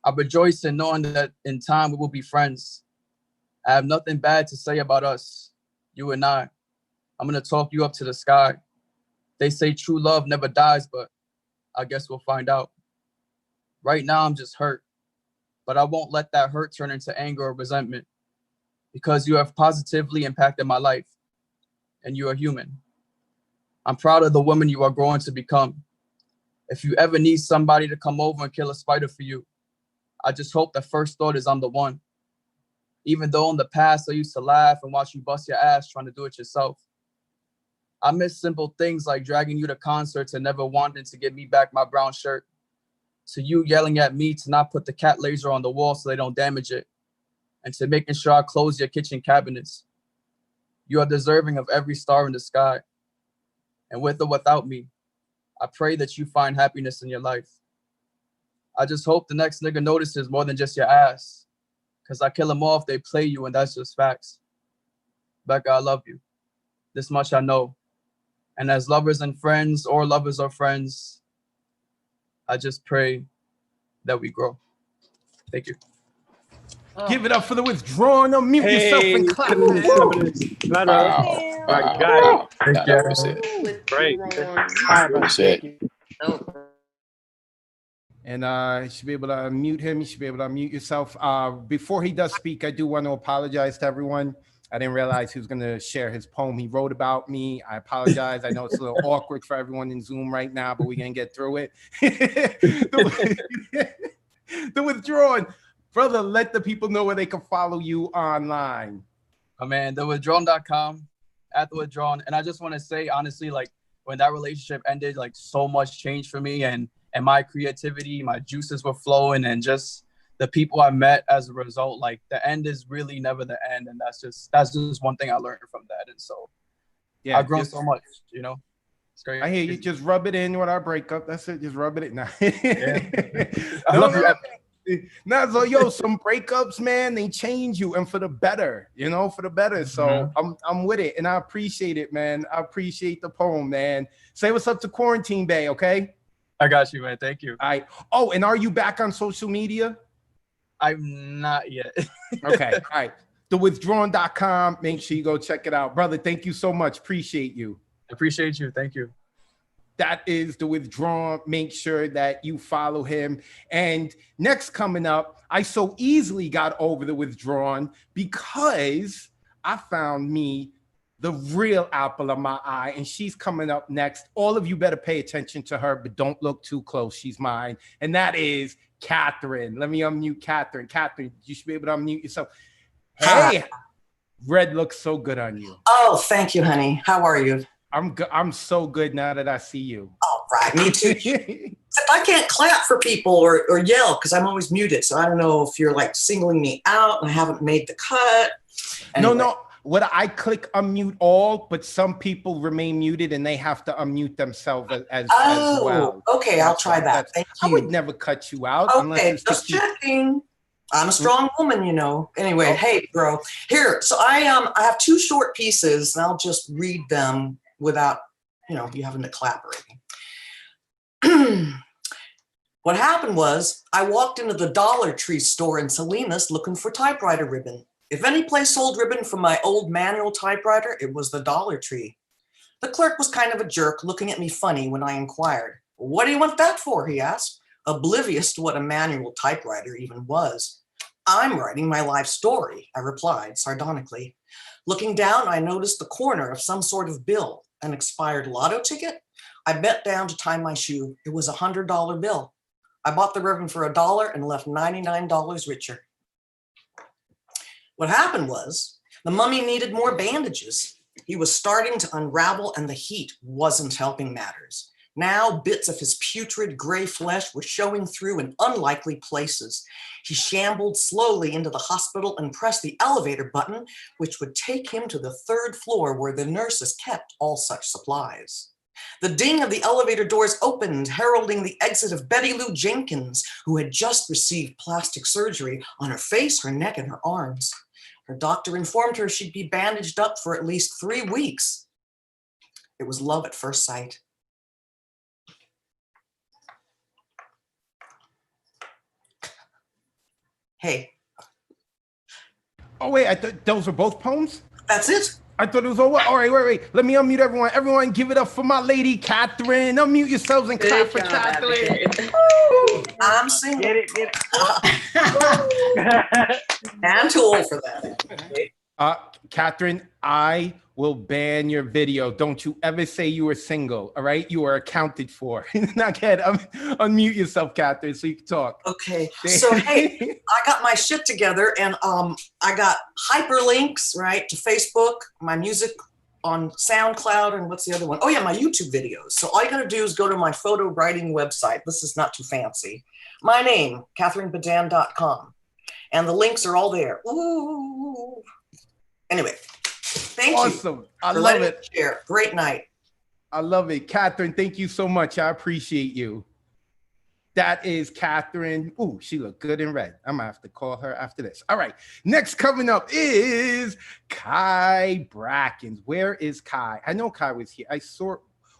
[SPEAKER 19] I rejoice in knowing that in time we will be friends. I have nothing bad to say about us, you and I. I'm gonna talk you up to the sky. They say true love never dies, but I guess we'll find out. Right now I'm just hurt, but I won't let that hurt turn into anger or resentment because you have positively impacted my life and you are human. I'm proud of the woman you are growing to become. If you ever need somebody to come over and kill a spider for you, I just hope the first thought is I'm the one. Even though in the past I used to laugh and watch you bust your ass trying to do it yourself. I miss simple things like dragging you to concerts and never wanting to give me back my brown shirt. To you yelling at me to not put the cat laser on the wall so they don't damage it. And to making sure I close your kitchen cabinets. You are deserving of every star in the sky. And with or without me, I pray that you find happiness in your life. I just hope the next nigga notices more than just your ass. Because I kill them all if they play you, and that's just facts. Becca, I love you. This much I know. And as lovers and friends, or lovers or friends, I just pray that we grow. Thank you.
[SPEAKER 1] Give it up for The Withdrawn. Unmute yourself and clap.
[SPEAKER 14] Wow. I got it. Great.
[SPEAKER 1] And you should be able to unmute him. You should be able to unmute yourself. Before he does speak, I do want to apologize to everyone. I didn't realize he was going to share his poem he wrote about me. I apologize. I know it's a little awkward for everyone in Zoom right now, but we're going to get through it. The Withdrawn. Brother, let the people know where they can follow you online.
[SPEAKER 19] Oh man, thewithdrawn.com, at The Withdrawn. And I just want to say, honestly, like when that relationship ended, like so much changed for me, and my creativity, my juices were flowing, and just the people I met as a result. Like the end is really never the end. And that's just one thing I learned from that. And so
[SPEAKER 1] yeah,
[SPEAKER 19] I've grown so much, you know. It's great.
[SPEAKER 1] I hear you. Just rub it in with our breakup. That's it. Just rub it in. Nah.
[SPEAKER 19] I love you.
[SPEAKER 1] Nah, so yo, some breakups, man, they change you, and for the better, you know, for the better. So I'm with it, and I appreciate it, man. I appreciate the poem, man. Say what's up to Quarantine Bay, okay?
[SPEAKER 19] I got you, man. Thank you.
[SPEAKER 1] All right. Oh, and are you back on social media?
[SPEAKER 19] I'm not yet.
[SPEAKER 1] Okay. All right. Thewithdrawn.com. Make sure you go check it out, brother. Thank you so much. Appreciate you.
[SPEAKER 19] Appreciate you. Thank you.
[SPEAKER 1] That is The Withdrawn. Make sure that you follow him. And next coming up, I so easily got over The Withdrawn because I found me the real apple of my eye, and she's coming up next. All of you better pay attention to her, but don't look too close. She's mine. And that is Catherine. Let me unmute Catherine. Catherine, you should be able to unmute yourself. Hey, red looks so good on you.
[SPEAKER 20] Oh, thank you, honey. How are you?
[SPEAKER 1] I'm so good now that I see you.
[SPEAKER 20] All right, me too. Except I can't clap for people or yell because I'm always muted. So I don't know if you're like singling me out and I haven't made the cut. Anyway.
[SPEAKER 1] No. What I click unmute all, but some people remain muted and they have to unmute themselves as well.
[SPEAKER 20] Okay, I'll try that. Thank you.
[SPEAKER 1] I would never cut you out.
[SPEAKER 20] Okay, just checking. I'm a strong woman, you know. Anyway, hey, bro. Here, so I have two short pieces, and I'll just read them without, you know, you having to clap or anything. What happened was I walked into the Dollar Tree store in Salinas looking for typewriter ribbon. If any place sold ribbon from my old manual typewriter, it was the Dollar Tree. The clerk was kind of a jerk, looking at me funny when I inquired. What do you want that for? He asked, oblivious to what a manual typewriter even was. I'm writing my life story, I replied sardonically. Looking down, I noticed the corner of some sort of bill, an expired lotto ticket. I bent down to tie my shoe. It was a $100 bill. I bought the ribbon for $1 and left $99 richer. What happened was the mummy needed more bandages. He was starting to unravel and the heat wasn't helping matters. Now bits of his putrid gray flesh were showing through in unlikely places. He shambled slowly into the hospital and pressed the elevator button, which would take him to the 3rd floor where the nurses kept all such supplies. The ding of the elevator doors opened, heralding the exit of Betty Lou Jenkins, who had just received plastic surgery on her face, her neck, and her arms. Her doctor informed her she'd be bandaged up for at least 3 weeks. It was love at first sight. Hey.
[SPEAKER 1] Oh, wait, I thought those were both poems?
[SPEAKER 20] That's it.
[SPEAKER 1] I thought it was all what? All right, wait. Let me unmute everyone. Everyone give it up for my lady, Catherine. Unmute yourselves and clap for Catherine.
[SPEAKER 20] I'm single.
[SPEAKER 14] Get it.
[SPEAKER 20] I'm too old for that.
[SPEAKER 1] Catherine, I will ban your video. Don't you ever say you were single, all right? You are accounted for. Not yet. Unmute yourself, Catherine, so you can talk.
[SPEAKER 20] Okay. So, hey, I got my shit together, and I got hyperlinks, right, to Facebook, my music on SoundCloud, and what's the other one? Oh, yeah, my YouTube videos. So all you got to do is go to my photo writing website. This is not too fancy. My name, CatherineBedan.com. And the links are all there. Ooh. Anyway, thank you.
[SPEAKER 1] Awesome. I love it.
[SPEAKER 20] Share. Great night.
[SPEAKER 1] I love it. Catherine, thank you so much. I appreciate you. That is Catherine. Ooh, she looked good in red. I'm gonna have to call her after this. All right. Next coming up is Kai Brackens. Where is Kai? I know Kai was here.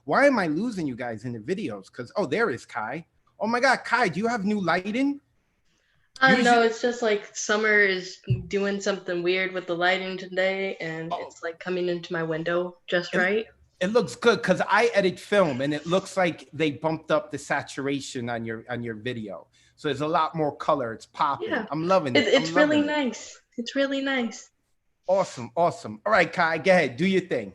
[SPEAKER 1] Why am I losing you guys in the videos? Because, oh, there is Kai. Oh my God, Kai, do you have new lighting?
[SPEAKER 21] No, it's just like summer is doing something weird with the lighting today, and it's like coming into my window just right.
[SPEAKER 1] It looks good because I edit film, and it looks like they bumped up the saturation on your video, so there's a lot more color. It's popping.
[SPEAKER 21] Yeah.
[SPEAKER 1] I'm loving it.
[SPEAKER 21] It's really nice. It's really nice.
[SPEAKER 1] Awesome. All right, Kai, go ahead. Do your thing.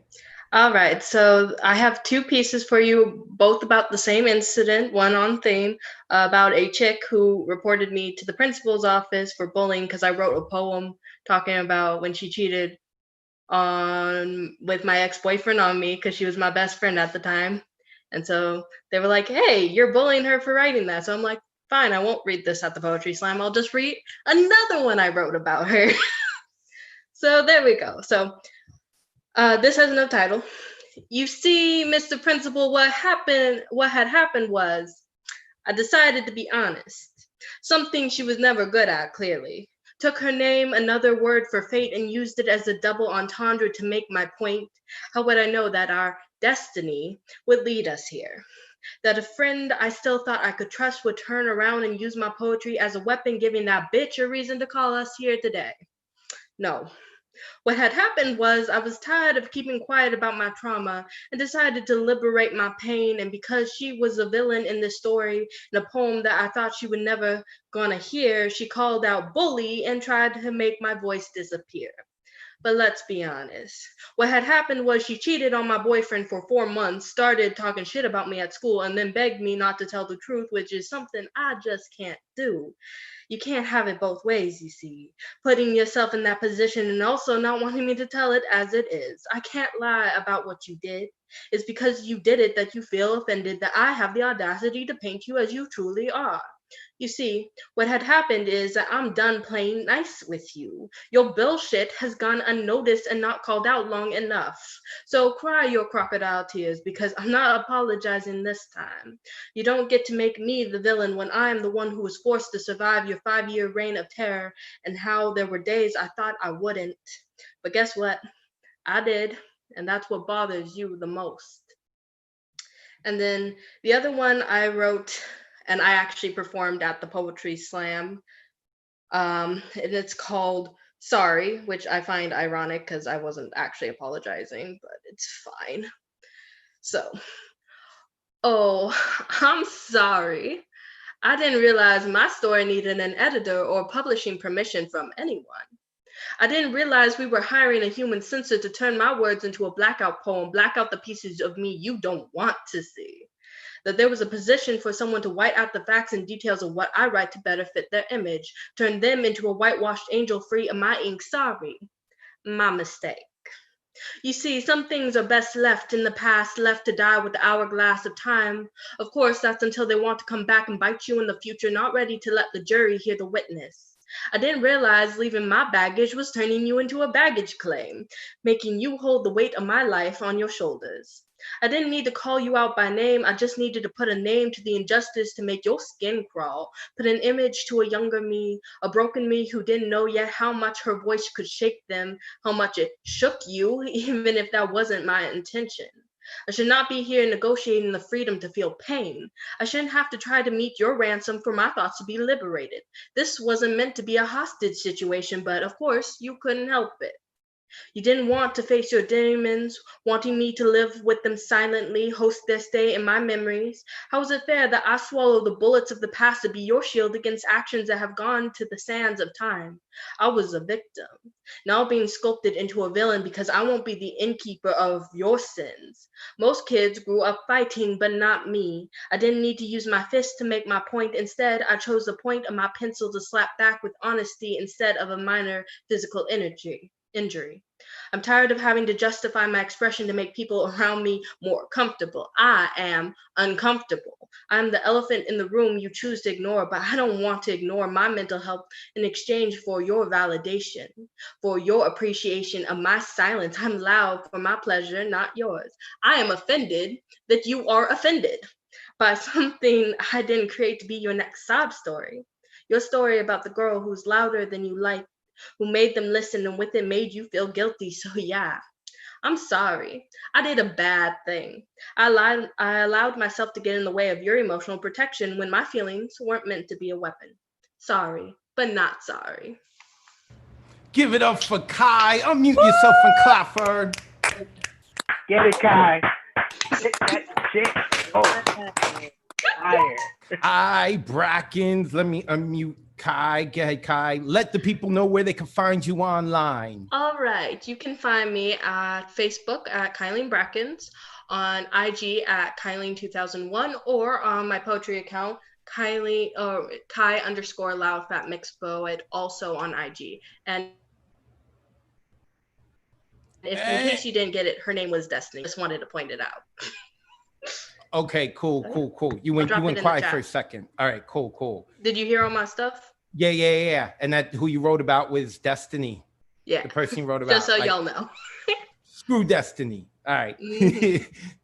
[SPEAKER 21] All right, so I have two pieces for you, both about the same incident, one on theme, about a chick who reported me to the principal's office for bullying because I wrote a poem talking about when she cheated with my ex-boyfriend on me because she was my best friend at the time. And so they were like, hey, you're bullying her for writing that. So I'm like, fine, I won't read this at the Poetry Slam. I'll just read another one I wrote about her. So there we go. So this has no title. You see, Mr. Principal, what had happened was I decided to be honest. Something she was never good at, clearly. Took her name, another word for fate, and used it as a double entendre to make my point. How would I know that our destiny would lead us here? That a friend I still thought I could trust would turn around and use my poetry as a weapon, giving that bitch a reason to call us here today? No. What had happened was I was tired of keeping quiet about my trauma and decided to liberate my pain. And because she was a villain in this story, in a poem that I thought she would never gonna hear, she called out bully and tried to make my voice disappear. But let's be honest. What had happened was she cheated on my boyfriend for 4 months, started talking shit about me at school, and then begged me not to tell the truth, which is something I just can't do. You can't have it both ways, you see. Putting yourself in that position and also not wanting me to tell it as it is. I can't lie about what you did. It's because you did it that you feel offended that I have the audacity to paint you as you truly are. You see, what had happened is that I'm done playing nice with you. Your bullshit has gone unnoticed and not called out long enough. So cry your crocodile tears because I'm not apologizing this time. You don't get to make me the villain when I am the one who was forced to survive your 5-year reign of terror, and how there were days I thought I wouldn't. But guess what? I did, and that's what bothers you the most. And then the other one I wrote, and I actually performed at the Poetry Slam. And it's called Sorry, which I find ironic because I wasn't actually apologizing, but it's fine. So, oh, I'm sorry. I didn't realize my story needed an editor or publishing permission from anyone. I didn't realize we were hiring a human censor to turn my words into a blackout poem, black out the pieces of me you don't want to see. That there was a position for someone to white out the facts and details of what I write to better fit their image, turn them into a whitewashed angel free of my ink. Sorry, my mistake. You see, some things are best left in the past, left to die with the hourglass of time. Of course, that's until they want to come back and bite you in the future, not ready to let the jury hear the witness. I didn't realize leaving my baggage was turning you into a baggage claim, making you hold the weight of my life on your shoulders. I didn't need to call you out by name. I just needed to put a name to the injustice to make your skin crawl, put an image to a younger me, a broken me who didn't know yet how much her voice could shake them, how much it shook you, even if that wasn't my intention. I should not be here negotiating the freedom to feel pain. I shouldn't have to try to meet your ransom for my thoughts to be liberated. This wasn't meant to be a hostage situation, but of course, you couldn't help it. You didn't want to face your demons, wanting me to live with them silently, host their stay in my memories. How is it fair that I swallow the bullets of the past to be your shield against actions that have gone to the sands of time? I was a victim, now being sculpted into a villain because I won't be the innkeeper of your sins. Most kids grew up fighting, but not me. I didn't need to use my fist to make my point. Instead, I chose the point of my pencil to slap back with honesty instead of a minor physical injury. I'm tired of having to justify my expression to make people around me more comfortable. I am uncomfortable. I'm the elephant in the room you choose to ignore, but I don't want to ignore my mental health in exchange for your validation, for your appreciation of my silence. I'm loud for my pleasure, not yours. I am offended that you are offended by something I didn't create to be your next sob story. Your story about the girl who's louder than you like, who made them listen and with it made you feel guilty. So yeah, I'm sorry. I did a bad thing. I allowed myself to get in the way of your emotional protection when my feelings weren't meant to be a weapon. Sorry, but not sorry.
[SPEAKER 1] Give it up for Kai. Unmute yourself and clap for her.
[SPEAKER 14] Get it, Kai. Get that shit. Oh, fire.
[SPEAKER 1] Hi, Brackens. Let me unmute Kai, go ahead, Kai. Let the people know where they can find you online.
[SPEAKER 21] All right. You can find me at Facebook at Kylene Brackens, on IG at Kylene2001, or on my poetry account, Kai _ Loud Fat Mixed Poet, also on IG. And if in case you didn't get it, her name was Destiny. Just wanted to point it out.
[SPEAKER 1] Okay, cool. You went quiet for a second. All right, cool.
[SPEAKER 21] Did you hear all my stuff?
[SPEAKER 1] Yeah. And that who you wrote about was Destiny.
[SPEAKER 21] Yeah.
[SPEAKER 1] The person you wrote about.
[SPEAKER 21] Just so y'all know.
[SPEAKER 1] Screw Destiny. All right.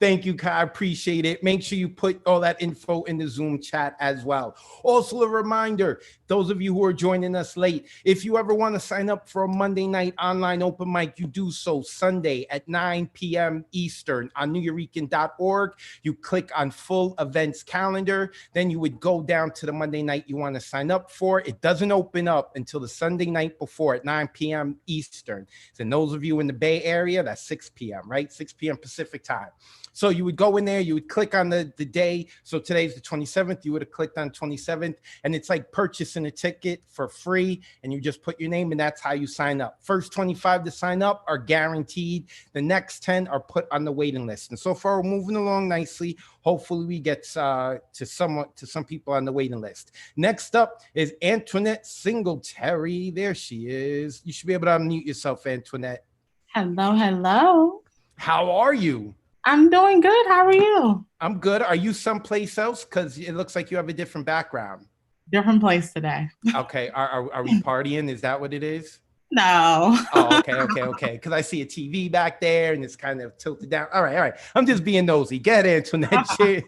[SPEAKER 1] Thank you, Kai. Appreciate it. Make sure you put all that info in the Zoom chat as well. Also, a reminder, those of you who are joining us late, if you ever want to sign up for a Monday night online open mic, you do so Sunday at 9 p.m. Eastern on nuyorican.org. You click on full events calendar. Then you would go down to the Monday night you want to sign up for. It doesn't open up until the Sunday night before at 9 p.m. Eastern. So those of you in the Bay Area, that's 6 p.m., right? 6 p.m. Pacific time. So you would go in there, you would click on the day. So today's the 27th. You would have clicked on 27th, and it's like purchasing a ticket for free, and you just put your name, and that's how you sign up. First 25 to sign up are guaranteed. The next 10 are put on the waiting list. And so far, we're moving along nicely. Hopefully, we get to some people on the waiting list. Next up is Antoinette Singletary. There she is. You should be able to unmute yourself, Antoinette.
[SPEAKER 2] Hello.
[SPEAKER 1] How are you?
[SPEAKER 2] I'm doing good. How are you?
[SPEAKER 1] I'm good. Are you someplace else? Because it looks like you have a different background.
[SPEAKER 2] Different place today.
[SPEAKER 1] Okay. Are we partying? Is that what it is?
[SPEAKER 2] No.
[SPEAKER 1] Oh, okay. Because I see a TV back there and it's kind of tilted down. All right. I'm just being nosy. Go ahead, Antoinette.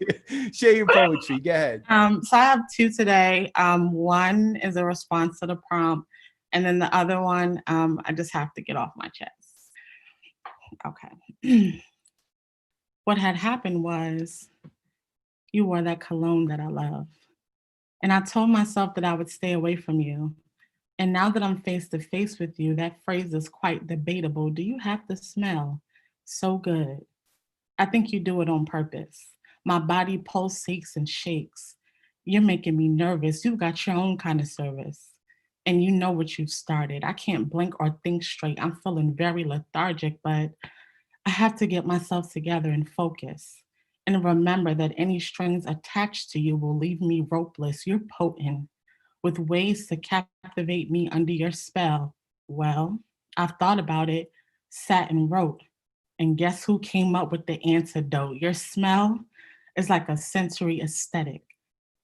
[SPEAKER 1] Share your poetry. Go ahead.
[SPEAKER 2] So I have two today. One is a response to the prompt, and then the other one, I just have to get off my chest. Okay. What had happened was you wore that cologne that I love. And I told myself that I would stay away from you. And now that I'm face to face with you, that phrase is quite debatable. Do you have the smell? So good. I think you do it on purpose. My body pulsates and shakes. You're making me nervous. You've got your own kind of service. And you know what you've started. I can't blink or think straight. I'm feeling very lethargic, but I have to get myself together and focus. And remember that any strings attached to you will leave me ropeless. You're potent with ways to captivate me under your spell. Well, I've thought about it, sat and wrote. And guess who came up with the antidote? Your smell is like a sensory aesthetic.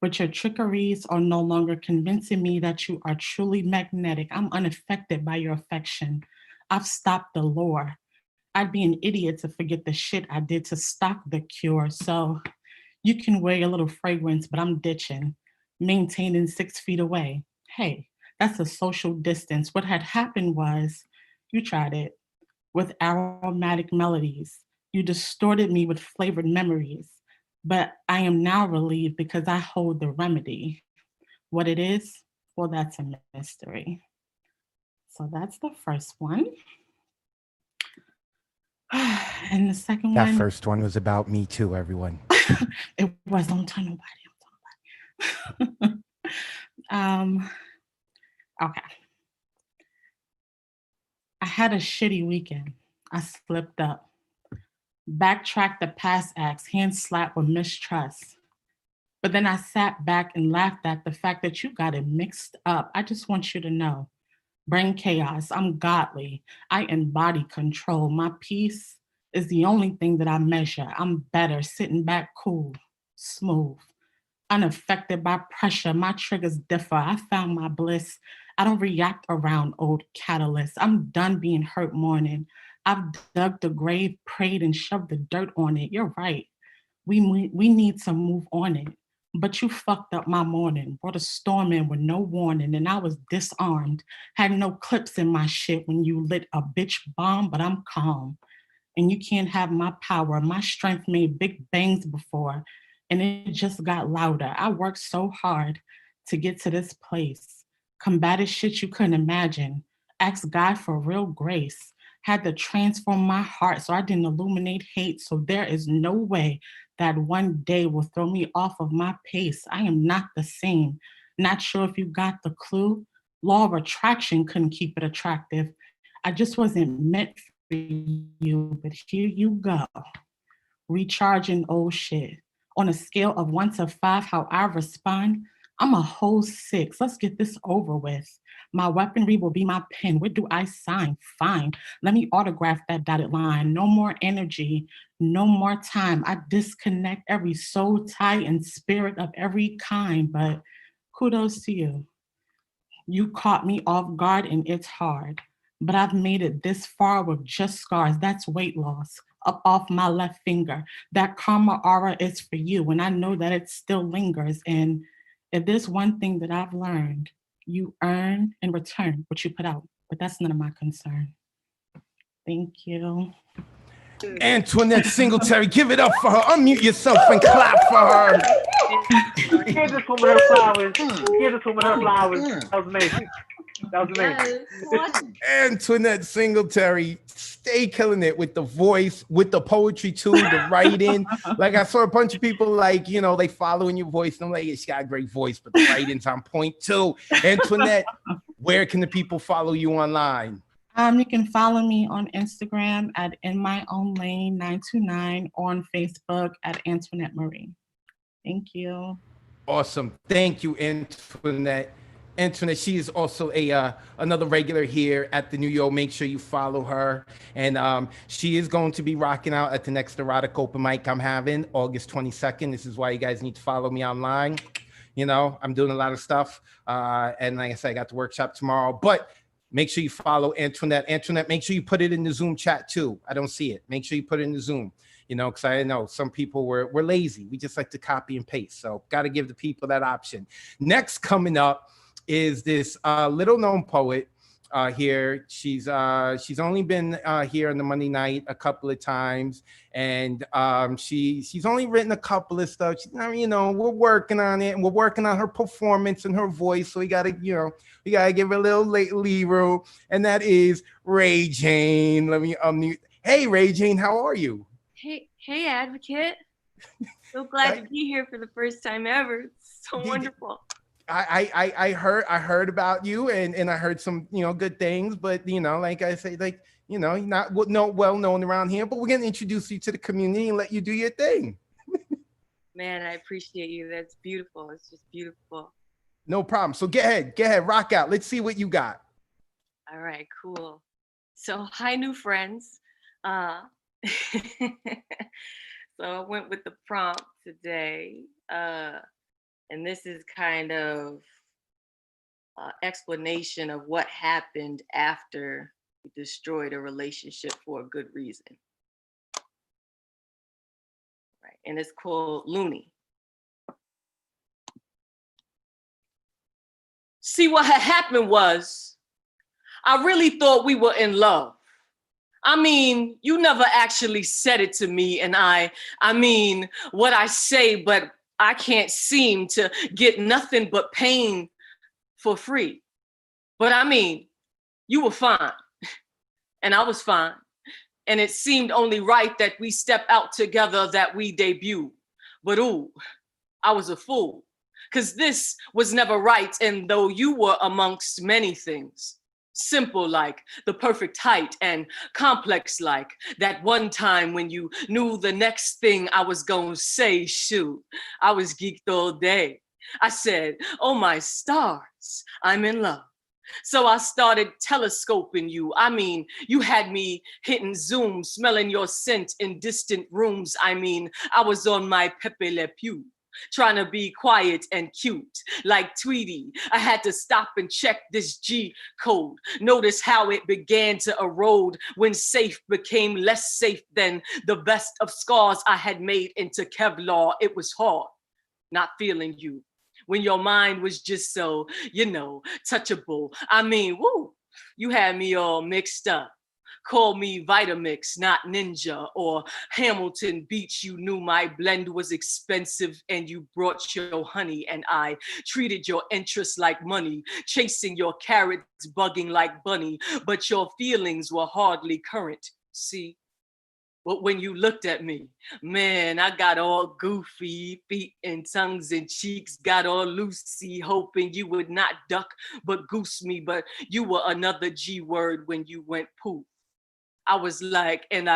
[SPEAKER 2] But your trickeries are no longer convincing me that you are truly magnetic. I'm unaffected by your affection. I've stopped the lure. I'd be an idiot to forget the shit I did to stock the cure. So you can wear your little fragrance, but I'm ditching, maintaining 6 feet away. Hey, that's a social distance. What had happened was you tried it with aromatic melodies. You distorted me with flavored memories. But I am now relieved because I hold the remedy. What it is, well, that's a mystery. So that's the first one. And the second one.
[SPEAKER 1] That first one was about me too, everyone.
[SPEAKER 2] It was, don't tell nobody. Okay. I had a shitty weekend. I slipped up. Backtracked the past acts, hand slapped with mistrust. But then I sat back and laughed at the fact that you got it mixed up. I just want you to know, brain chaos, I'm godly. I embody control. My peace is the only thing that I measure. I'm better, sitting back cool, smooth, unaffected by pressure. My triggers differ. I found my bliss. I don't react around old catalysts. I'm done being hurt mourning. I've dug the grave, prayed, and shoved the dirt on it. You're right. We need to move on it. But you fucked up my morning, brought a storm in with no warning, and I was disarmed. Had no clips in my shit when you lit a bitch bomb, but I'm calm. And you can't have my power. My strength made big bangs before, and it just got louder. I worked so hard to get to this place. Combated shit you couldn't imagine. Asked God for real grace. Had to transform my heart so I didn't illuminate hate. So there is no way that one day will throw me off of my pace. I am not the same. Not sure if you got the clue. Law of attraction couldn't keep it attractive. I just wasn't meant for you, but here you go. Recharging old shit. On a scale of 1 to 5, how I respond, I'm a whole 6. Let's get this over with. My weaponry will be my pen. Where do I sign? Fine. Let me autograph that dotted line. No more energy, no more time. I disconnect every soul tie and spirit of every kind, but kudos to you. You caught me off guard and it's hard, but I've made it this far with just scars. That's weight loss up off my left finger. That karma aura is for you, and I know that it still lingers. And if there's one thing that I've learned, you earn and return what you put out, but that's none of my concern. Thank you.
[SPEAKER 1] Antoinette Singletary, give it up for her. Unmute yourself and clap for her.
[SPEAKER 14] Give this woman her flowers. Give this woman her flowers. That was amazing. That was amazing.
[SPEAKER 1] Antoinette Singletary, stay killing it with the voice, with the poetry too, the writing. Like I saw a bunch of people like, you know, they following your voice. And I'm like, she's got a great voice, but the writing's on point too. Antoinette, where can the people follow you online?
[SPEAKER 2] You can follow me on Instagram at InMyOwnLane929, on Facebook at Antoinette Marie. Thank you.
[SPEAKER 1] Awesome. Thank you, Antoinette. Antoinette, she is also a another regular here at the New York. Make sure you follow her. And she is going to be rocking out at the next erotic open mic I'm having August 22nd. This is why you guys need to follow me online. You know, I'm doing a lot of stuff. And like I said, I got the workshop tomorrow. But make sure you follow Antoinette. Antoinette, make sure you put it in the Zoom chat too. I don't see it. Make sure you put it in the Zoom. You know, because I know some people we're lazy. We just like to copy and paste. So got to give the people that option. Next coming up is this little known poet here. She's only been here on the Monday night a couple of times, and she's only written a couple of stuff. You know, we're working on it, and we're working on her performance and her voice. So we gotta give her a little leeway, and that is Ray Jane. Let me unmute. Hey, Ray Jane, how are you?
[SPEAKER 3] Hey, Advocate. So glad to be here for the first time ever. It's so wonderful.
[SPEAKER 1] I heard about you, and I heard some, you know, good things, but you know, like I say, like, you know, you're not well known around here, but we're gonna introduce you to the community and let you do your thing.
[SPEAKER 3] Man, I appreciate you. That's beautiful. It's just beautiful.
[SPEAKER 1] No problem. So get ahead, rock out. Let's see what you got.
[SPEAKER 3] All right, cool. So hi, new friends. So I went with the prompt today. And this is kind of explanation of what happened after we destroyed a relationship for a good reason. Right, and it's called Looney. See, what had happened was, I really thought we were in love. I mean, you never actually said it to me, and I mean what I say, but I can't seem to get nothing but pain for free. But I mean, you were fine, and I was fine. And it seemed only right that we step out together, that we debut. But ooh, I was a fool, because this was never right. And though you were amongst many things, simple like the perfect height, and complex like that one time when you knew the next thing I was gonna say, shoot, I was geeked all day. I said, oh my stars, I'm in love. So I started telescoping you. I mean, you had me hitting Zoom, smelling your scent in distant rooms. I mean, I was on my Pepe Le Pew, trying to be quiet and cute, like Tweety. I had to stop and check this G code. Notice how it began to erode when safe became less safe than the best of scars I had made into Kevlar. It was hard not feeling you when your mind was just so, you know, touchable. I mean, woo, you had me all mixed up. Call me Vitamix, not Ninja, or Hamilton Beach. You knew my blend was expensive and you brought your honey, and I treated your interest like money, chasing your carrots, bugging like Bunny, but your feelings were hardly current. See, But when you looked at me, man, I got all goofy, feet and tongues and cheeks got all loosey, hoping you would not duck but goose me. But you were another G word when you went poof. I was like, and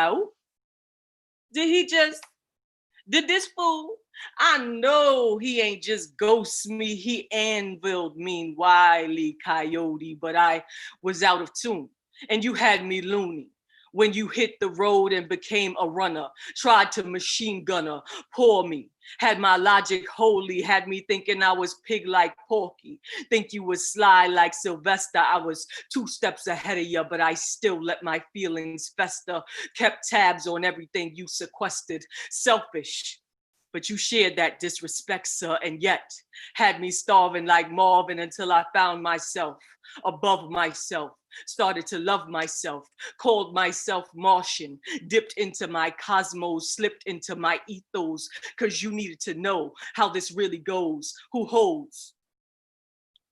[SPEAKER 3] did this fool? I know he ain't just ghost me, he anviled mean wily coyote, but I was out of tune and you had me loony. When you hit the road and became a runner, tried to machine gunner, pour me, had my logic wholly, had me thinking I was pig like Porky, think you was sly like Sylvester, I was 2 steps ahead of you, but I still let my feelings fester, kept tabs on everything you sequestered, selfish. But you shared that disrespect, sir, and yet had me starving like Marvin until I found myself above myself, started to love myself, called myself Martian, dipped into my cosmos, slipped into my ethos, because you needed to know how this really goes, who holds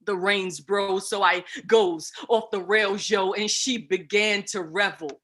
[SPEAKER 3] the reins, bro. So I goes off the rails, yo, and she began to revel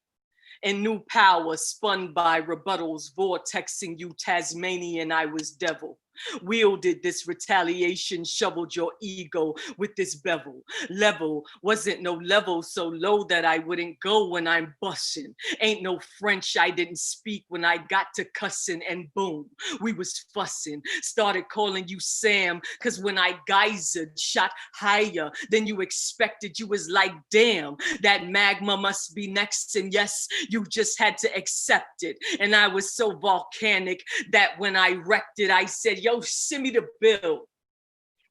[SPEAKER 3] and new power spun by rebuttals, vortexing you Tasmanian, I was devil. Wielded this retaliation, shoveled your ego with this bevel. Level wasn't no level so low that I wouldn't go when I'm bussin'. Ain't no French I didn't speak when I got to cussin', and boom, we was fussin'. Started calling you Sam, cause when I geysered, shot higher than you expected, you was like, damn, that magma must be next, and yes, you just had to accept it. And I was so volcanic that when I wrecked it, I said, yo, send me the bill.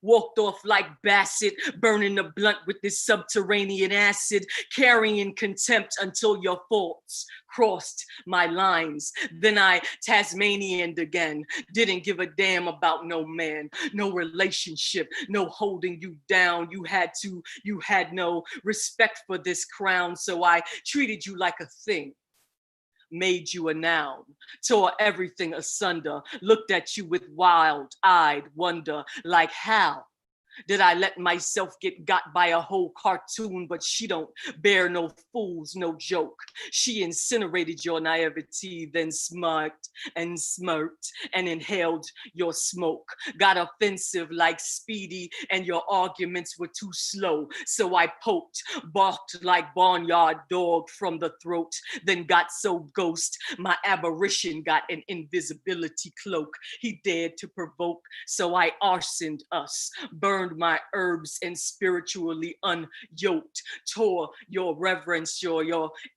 [SPEAKER 3] Walked off like Bassett, burning the blunt with this subterranean acid, carrying contempt until your thoughts crossed my lines. Then I Tasmanianed again, didn't give a damn about no man, no relationship, no holding you down. You had no respect for this crown, so I treated you like a thing. Made you a noun, tore everything asunder, looked at you with wild-eyed wonder, like how did I let myself get got by a whole cartoon? But she don't bear no fools, no joke. She incinerated your naivety, then smirked and smirked and inhaled your smoke. Got offensive like Speedy, and your arguments were too slow. So I poked, barked like barnyard dog from the throat, then got so ghost, my aberration got an invisibility cloak. He dared to provoke, so I arsoned us, burned my herbs and spiritually unyoked, tore your reverence, your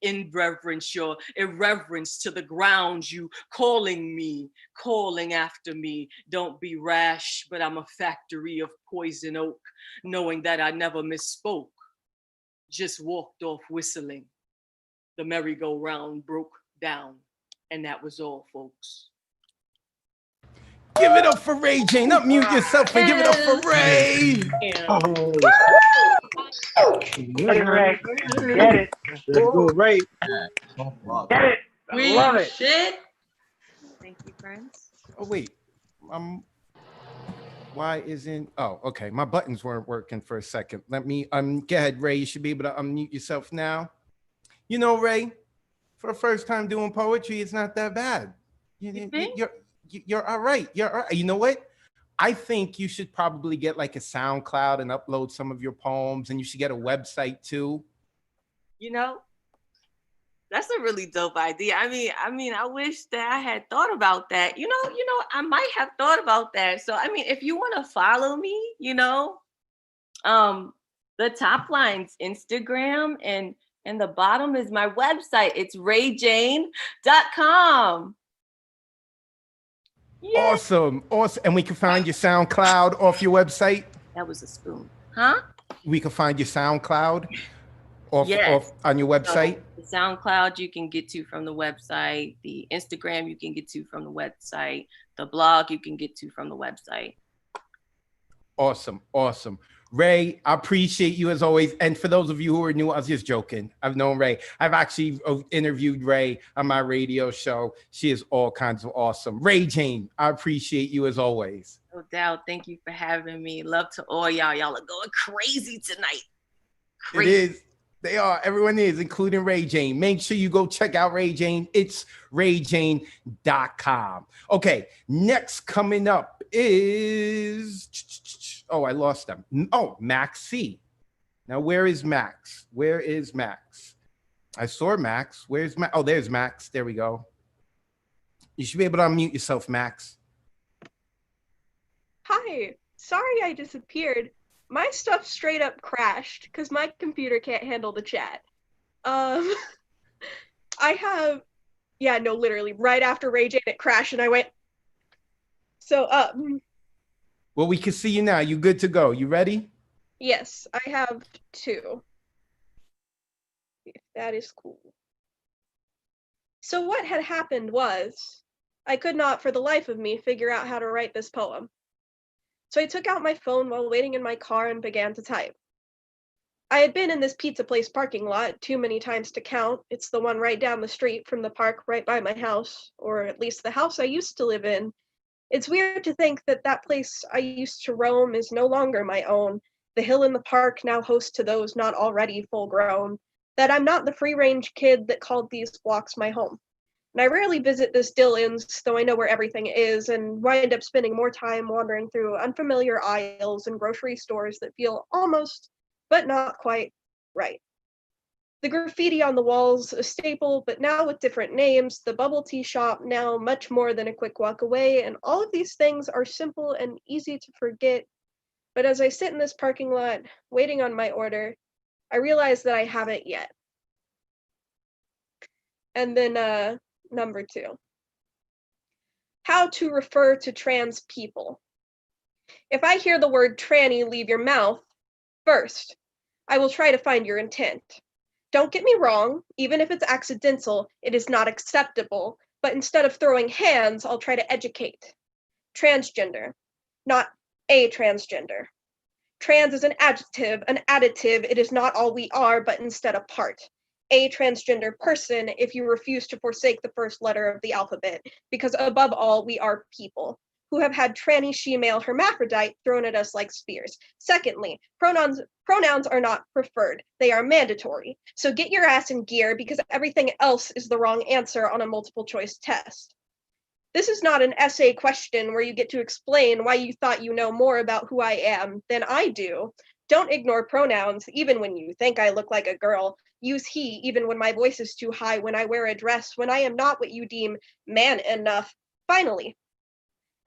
[SPEAKER 3] irreverence, your irreverence to the ground. You calling after me. Don't be rash, but I'm a factory of poison oak, knowing that I never misspoke. Just walked off whistling. The merry-go-round broke down, and that was all, folks.
[SPEAKER 1] Give it up for Ray Jane. Unmute yourself and give it up for Ray.
[SPEAKER 14] Get it, Ray. Get it.
[SPEAKER 5] Let's go, Ray.
[SPEAKER 14] Get it. I love it.
[SPEAKER 21] Shit.
[SPEAKER 4] Thank you, friends.
[SPEAKER 1] Oh wait, why isn't? Oh, okay. My buttons weren't working for a second. Let me go ahead, Ray. You should be able to unmute yourself now. You know, Ray, for the first time doing poetry, it's not that bad. You're all right. You're all right. You know what? I think you should probably get like a SoundCloud and upload some of your poems, and you should get a website too.
[SPEAKER 3] You know, that's a really dope idea. I mean, I wish that I had thought about that. You know, I might have thought about that. So, I mean, if you want to follow me, you know, the top line's Instagram, and the bottom is my website. It's rayjane.com.
[SPEAKER 1] Yeah. Awesome. And we can find your SoundCloud off your website.
[SPEAKER 3] That was a spoon. Huh?
[SPEAKER 1] We can find your SoundCloud off on your website.
[SPEAKER 3] So the SoundCloud you can get to from the website. The Instagram you can get to from the website. The blog you can get to from the website.
[SPEAKER 1] Awesome. Awesome. Ray, I appreciate you as always. And for those of you who are new, I was just joking. I've known Ray. I've actually interviewed Ray on my radio show. She is all kinds of awesome. Ray Jane, I appreciate you as always.
[SPEAKER 3] No doubt. Thank you for having me. Love to all y'all. Y'all are going crazy tonight. Crazy.
[SPEAKER 1] It is. They are. Everyone is, including Ray Jane. Make sure you go check out Ray Jane. It's rayjane.com. Okay, next coming up is, oh, I lost them. Oh, Max C. Now, where is Max? Where is Max? I saw Max. Where's Max? Oh, there's Max. There we go. You should be able to unmute yourself, Max.
[SPEAKER 5] Hi, sorry I disappeared. My stuff straight up crashed because my computer can't handle the chat. I have, yeah, no, literally right after Ray Jane it crashed and I went. So,
[SPEAKER 1] Well, we can see you now. You good to go. You ready?
[SPEAKER 5] yes, I have two. If that is cool. So what had happened was, I could not for the life of me figure out how to write this poem. So I took out my phone while waiting in my car and began to type. I had been in this pizza place parking lot too many times to count. It's the one right down the street from the park right by my house, or at least the house I used to live in. It's weird to think that that place I used to roam is no longer my own. The hill in the park now hosts to those not already full grown. That I'm not the free-range kid that called these blocks my home. And I rarely visit this Dillon's, though I know where everything is, and wind up spending more time wandering through unfamiliar aisles and grocery stores that feel almost, but not quite, right. The graffiti on the walls, a staple, but now with different names, the bubble tea shop now much more than a quick walk away, and all of these things are simple and easy to forget. But as I sit in this parking lot, waiting on my order, I realize that I haven't yet. And then, number 2. How to refer to trans people. If I hear the word tranny leave your mouth, first, I will try to find your intent. Don't get me wrong, even if it's accidental, it is not acceptable, but instead of throwing hands, I'll try to educate. Transgender, not a transgender. Trans is an adjective, an additive, it is not all we are, but instead a part. A transgender person if you refuse to forsake the first letter of the alphabet, because above all, we are people who have had tranny, she-male, hermaphrodite thrown at us like spears. Secondly, pronouns are not preferred, they are mandatory. So get your ass in gear because everything else is the wrong answer on a multiple choice test. This is not an essay question where you get to explain why you thought you know more about who I am than I do. Don't ignore pronouns, even when you think I look like a girl. Use he, even when my voice is too high, when I wear a dress, when I am not what you deem man enough. Finally,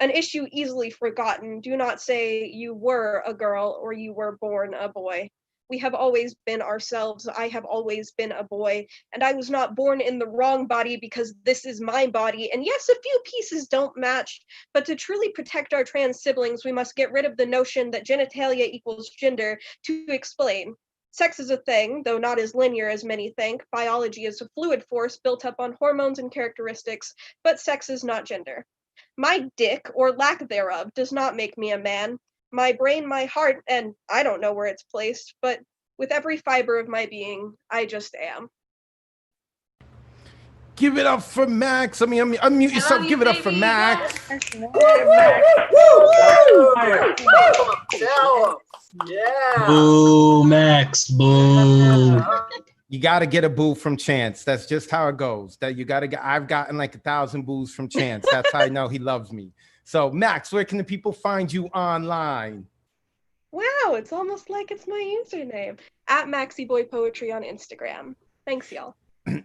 [SPEAKER 5] an issue easily forgotten. Do not say you were a girl or you were born a boy. We have always been ourselves. I have always been a boy, and I was not born in the wrong body because this is my body. And yes, a few pieces don't match, but to truly protect our trans siblings, we must get rid of the notion that genitalia equals gender to explain. Sex is a thing, though not as linear as many think. Biology is a fluid force built up on hormones and characteristics, but sex is not gender. My dick, or lack thereof, does not make me a man. My brain, my heart, and I don't know where it's placed, but with every fiber of my being, I just am.
[SPEAKER 1] Give it up for Max. Unmute yourself. Give it up for Max.
[SPEAKER 22] Yeah. Boo, Max. Boo.
[SPEAKER 1] You got to get a boo from Chance. That's just how it goes. That you got to get. I've gotten like 1,000 boos from Chance. That's how I know he loves me. So, Max, where can the people find you online?
[SPEAKER 5] Wow, it's almost like it's my username. At MaxyBoyPoetry on Instagram. Thanks, y'all.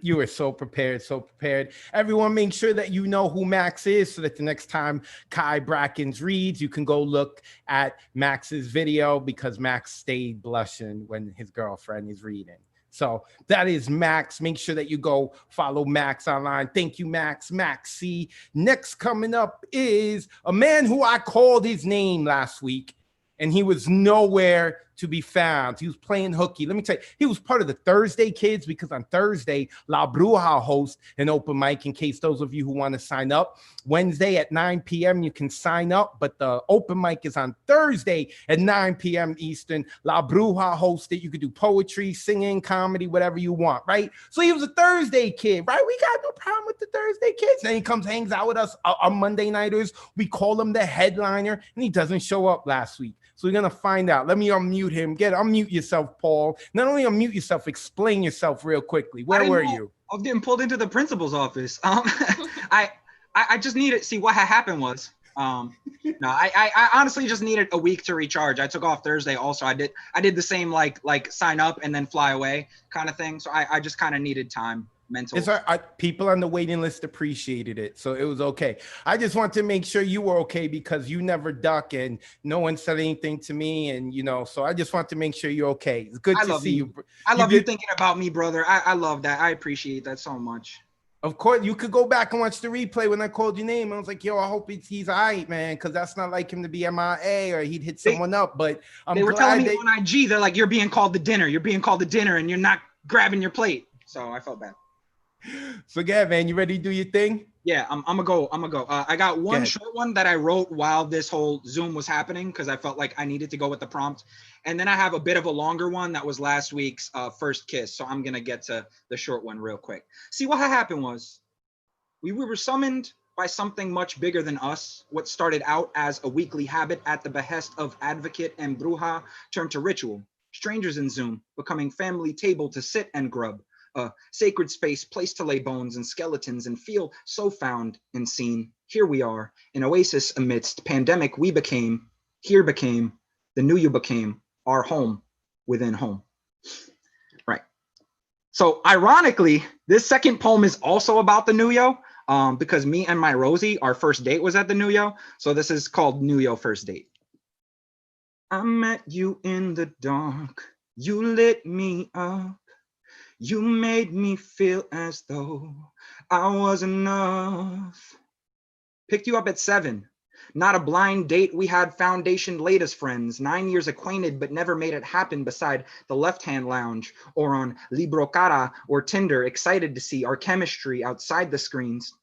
[SPEAKER 1] You are so prepared, so prepared. Everyone, make sure that you know who Max is so that the next time Kai Brackens reads, you can go look at Max's video because Max stayed blushing when his girlfriend is reading. So that is Max. Make sure that you go follow Max online. Thank you, Max. Max C. Next coming up is a man who I called his name last week, and he was nowhere to be found. He was playing hooky. Let me tell you, he was part of the Thursday Kids because on Thursday, La Bruja hosts an open mic in case those of you who want to sign up. Wednesday at 9 p.m. you can sign up, but the open mic is on Thursday at 9 p.m. Eastern. La Bruja hosts it. You could do poetry, singing, comedy, whatever you want, right? So he was a Thursday kid, right? We got no problem with the Thursday Kids. Then he comes, hangs out with us on Monday nighters. We call him the headliner, and he doesn't show up last week. So we're gonna find out. Let me unmute him. Unmute yourself, Paul. Not only unmute yourself, explain yourself real quickly. Where were you?
[SPEAKER 6] I was getting pulled into the principal's office. I just needed see what had happened was. No, I honestly just needed a week to recharge. I took off Thursday also. I did the same like sign up and then fly away kind of thing. So I just kind of needed time. Mental.
[SPEAKER 1] It's people on the waiting list appreciated it, so it was okay. I just want to make sure you were okay because you never duck and no one said anything to me, and so I just want to make sure you're okay. It's good to see you.
[SPEAKER 6] I love you thinking about me, brother. I love that. I appreciate that so much.
[SPEAKER 1] Of course, you could go back and watch the replay when I called your name. I was like, yo, I hope he's all right, man, because that's not like him to be MIA or he'd hit someone up. But
[SPEAKER 6] they were telling me on IG, they're like, you're being called to dinner. You're being called to dinner and you're not grabbing your plate. So I felt bad.
[SPEAKER 1] So yeah, man, you ready to do your thing?
[SPEAKER 6] Yeah, I'm gonna go. I got one short one that I wrote while this whole Zoom was happening because I felt like I needed to go with the prompt. And then I have a bit of a longer one that was last week's first kiss. So I'm gonna get to the short one real quick. See, what had happened was we were summoned by something much bigger than us. What started out as a weekly habit at the behest of advocate and bruja turned to ritual. Strangers in Zoom becoming family table to sit and grub. A sacred space, place to lay bones and skeletons and feel so found and seen. Here we are, an oasis amidst pandemic we became, here became, the new you became, our home within home. Right. So ironically, this second poem is also about the Nuyo, because me and my Rosie, our first date was at the Nuyo. So this is called Nuyo First Date. I met you in the dark, you lit me up. You made me feel as though I was enough. Picked you up at 7. Not a blind date, we had foundation laid as friends. 9 years acquainted, but never made it happen beside the left-hand lounge or on Libro Cara or Tinder, excited to see our chemistry outside the screens.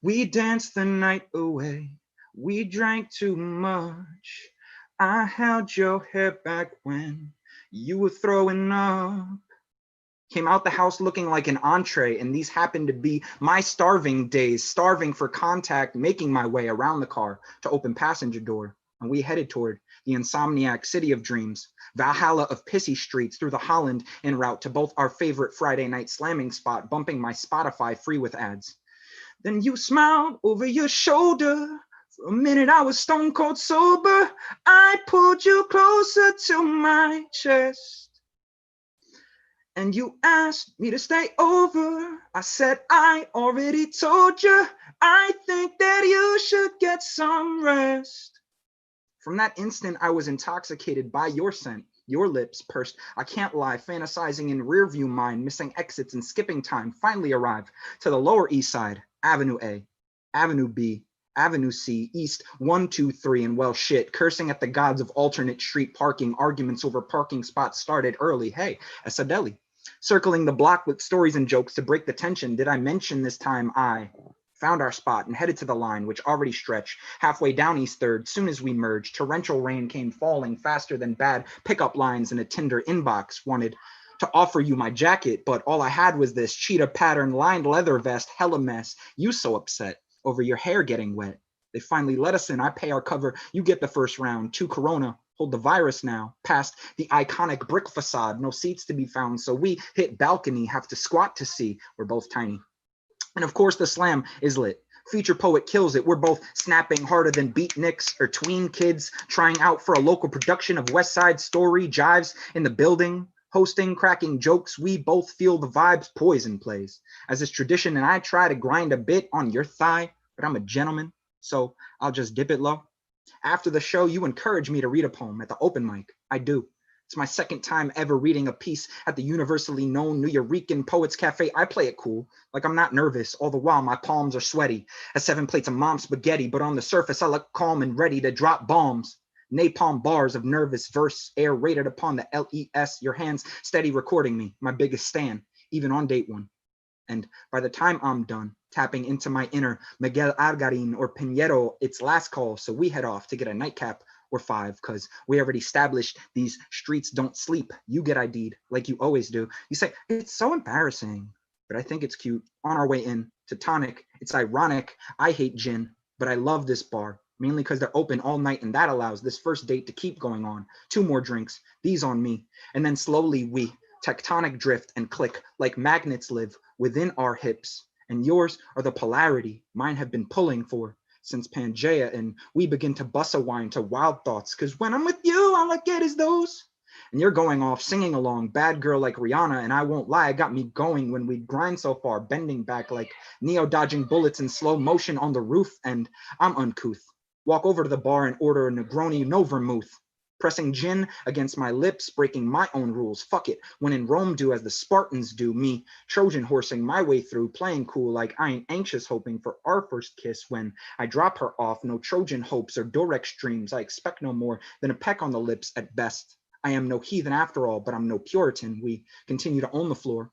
[SPEAKER 6] We danced the night away. We drank too much. I held your hair back when you were throwing up. Came out the house looking like an entree, and these happened to be my starving days, starving for contact, making my way around the car to open passenger door. And we headed toward the insomniac city of dreams, Valhalla of pissy streets through the Holland en route to both our favorite Friday night slamming spot, bumping my Spotify free with ads. Then you smiled over your shoulder. For a minute I was stone cold sober. I pulled you closer to my chest. And you asked me to stay over. I said, I already told you. I think that you should get some rest. From that instant, I was intoxicated by your scent, your lips pursed. I can't lie, fantasizing in rearview mind, missing exits and skipping time. Finally arrived to the Lower East Side, Avenue A, Avenue B, Avenue C, East 1, 2, 3, and well shit, cursing at the gods of alternate street parking. Arguments over parking spots started early. Hey, it's a deli. Circling the block with stories and jokes to break the tension. Did I mention this time I found our spot and headed to the line, which already stretched halfway down East 3rd. Soon as we merged, torrential rain came falling faster than bad pickup lines in a Tinder inbox. Wanted to offer you my jacket, but all I had was this cheetah pattern lined leather vest, hella mess. You so upset over your hair getting wet. They finally let us in. I pay our cover. You get the first round. 2 Corona. Hold the virus now. Past the iconic brick facade. No seats to be found. So we hit balcony. Have to squat to see. We're both tiny. And of course the slam is lit. Feature poet kills it. We're both snapping harder than beatniks or tween kids. Trying out for a local production of West Side Story. Jives in the building. Hosting, cracking jokes. We both feel the vibes. Poison plays. As is tradition, and I try to grind a bit on your thigh. But I'm a gentleman. So I'll just dip it low. After the show, you encourage me to read a poem at the open mic. I do. It's my second time ever reading a piece at the universally known Nuyorican Poets Cafe. I play it cool, like I'm not nervous. All the while, my palms are sweaty as 7 plates of mom's spaghetti. But on the surface, I look calm and ready to drop bombs. Napalm bars of nervous verse, air rated upon the LES. Your hands steady recording me, my biggest stand, even on date 1. And by the time I'm done tapping into my inner Miguel Argarin or Pinheiro, it's last call. So we head off to get a nightcap or 5, because we already established these streets don't sleep. You get ID'd like you always do. You say, it's so embarrassing, but I think it's cute. On our way in to Tonic, it's ironic. I hate gin, but I love this bar. mainly because they're open all night and that allows this first date to keep going on. 2 more drinks, these on me. And then slowly we tectonic drift and click like magnets live within our hips. And yours are the polarity mine have been pulling for since Pangea. And we begin to bust a wine to wild thoughts. Cause when I'm with you, all I get is those. And you're going off singing along, bad girl like Rihanna. And I won't lie, it got me going when we grind so far, bending back like Neo dodging bullets in slow motion on the roof. And I'm uncouth. Walk over to the bar and order a Negroni, no vermouth. Pressing gin against my lips, breaking my own rules. Fuck it, when in Rome do as the Spartans do. Me, Trojan horsing my way through, playing cool like I ain't anxious, hoping for our first kiss. When I drop her off, no Trojan hopes or Dorex dreams. I expect no more than a peck on the lips at best. I am no heathen after all, but I'm no Puritan. We continue to own the floor.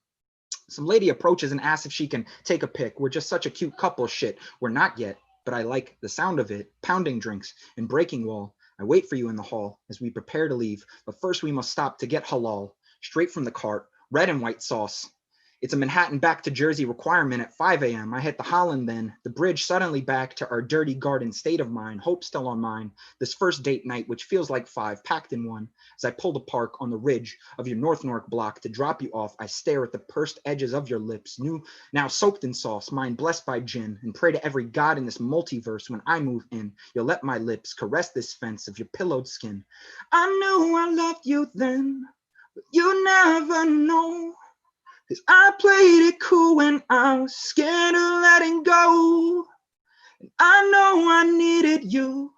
[SPEAKER 6] Some lady approaches and asks if she can take a pic. We're just such a cute couple. Shit, we're not yet, but I like the sound of it. Pounding drinks and breaking wall. I wait for you in the hall as we prepare to leave, but first we must stop to get halal, straight from the cart, red and white sauce. It's a Manhattan back to Jersey requirement at 5 a.m. I hit the Holland then, the bridge suddenly back to our dirty garden state of mind, hope still on mine. This first date night, which feels like 5, packed in one. As I pull to park on the ridge of your North Newark block to drop you off, I stare at the pursed edges of your lips, new, now soaked in sauce, mine blessed by gin, and pray to every god in this multiverse when I move in. You'll let my lips caress this fence of your pillowed skin. I knew I loved you then, but you never know. Cause I played it cool when I was scared of letting go. And I know I needed you,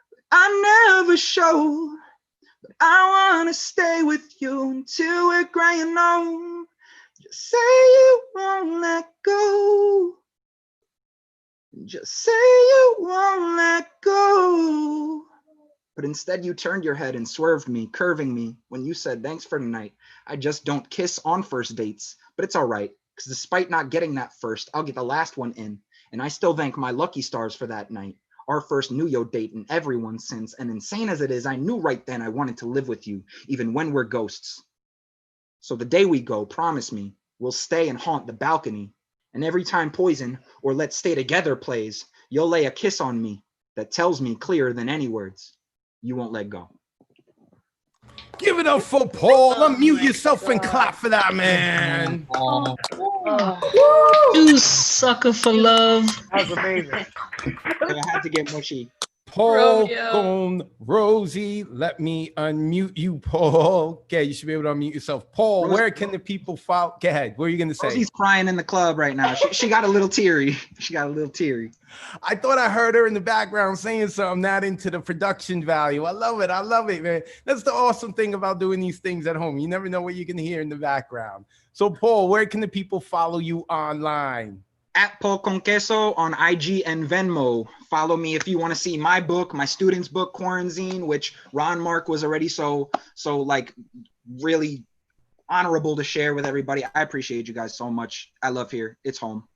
[SPEAKER 6] but I never showed. But I wanna stay with you until we're gray and old. Just say you won't let go. Just say you won't let go. But instead you turned your head and swerved me, curving me when you said thanks for tonight. I just don't kiss on first dates, but it's all right, because despite not getting that first, I'll get the last one in. And I still thank my lucky stars for that night. Our first New Yo date and everyone since. And insane as it is, I knew right then I wanted to live with you, even when we're ghosts. So the day we go, promise me, we'll stay and haunt the balcony. And every time Poison or Let's Stay Together plays, you'll lay a kiss on me that tells me clearer than any words. You won't let go.
[SPEAKER 1] Give it up for Paul. Unmute yourself and clap for that, man.
[SPEAKER 22] You sucker for love.
[SPEAKER 14] That was amazing.
[SPEAKER 6] I had to get mushy.
[SPEAKER 1] Paul Gone Rosie, let me unmute you, Paul. Okay, you should be able to unmute yourself. Paul, where can the people follow? Go ahead. What are you going to say?
[SPEAKER 6] Rosie's crying in the club right now. She got a little teary. She got a little teary.
[SPEAKER 1] I thought I heard her in the background saying something, not into the production value. I love it. I love it, man. That's the awesome thing about doing these things at home. You never know what you can hear in the background. So, Paul, where can the people follow you online?
[SPEAKER 6] At Paul Con Queso on IG and Venmo. Follow me if you want to see my book, my student's book, Quarantine, which Ron Mark was already so like really honorable to share with everybody. I appreciate you guys so much. I love here. It's home.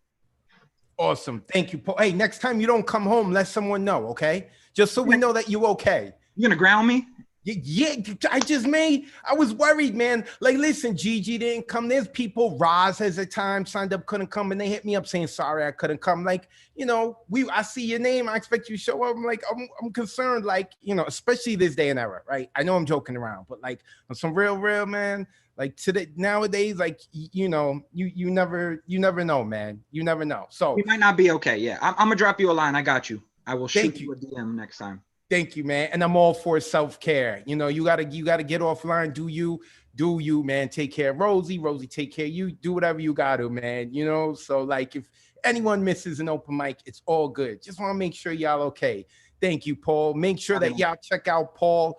[SPEAKER 1] Awesome. Thank you, Paul. Hey, next time you don't come home, let someone know, okay? Just so we know that you okay.
[SPEAKER 6] You gonna ground me?
[SPEAKER 1] Yeah, I was worried, man. Like, listen, Gigi didn't come. There's people, Roz has at times signed up, couldn't come, and they hit me up saying, sorry, I couldn't come. Like, you know, I see your name, I expect you to show up. I'm like, I'm concerned, like, you know, especially this day and era, right? I know I'm joking around, but like, on some real, man, like today, nowadays, like, you know, you never know, man. You never know. So
[SPEAKER 6] we might not be okay. Yeah, I'm gonna drop you a line. I got you. I will shoot you a DM next time.
[SPEAKER 1] Thank you, man. And I'm all for self-care. You know, you gotta get offline. Do you, man. Take care of Rosie. Rosie, take care of you. Do whatever you gotta, man. You know, so like if anyone misses an open mic, it's all good. Just want to make sure y'all okay. Thank you, Paul. Make sure that y'all check out Paul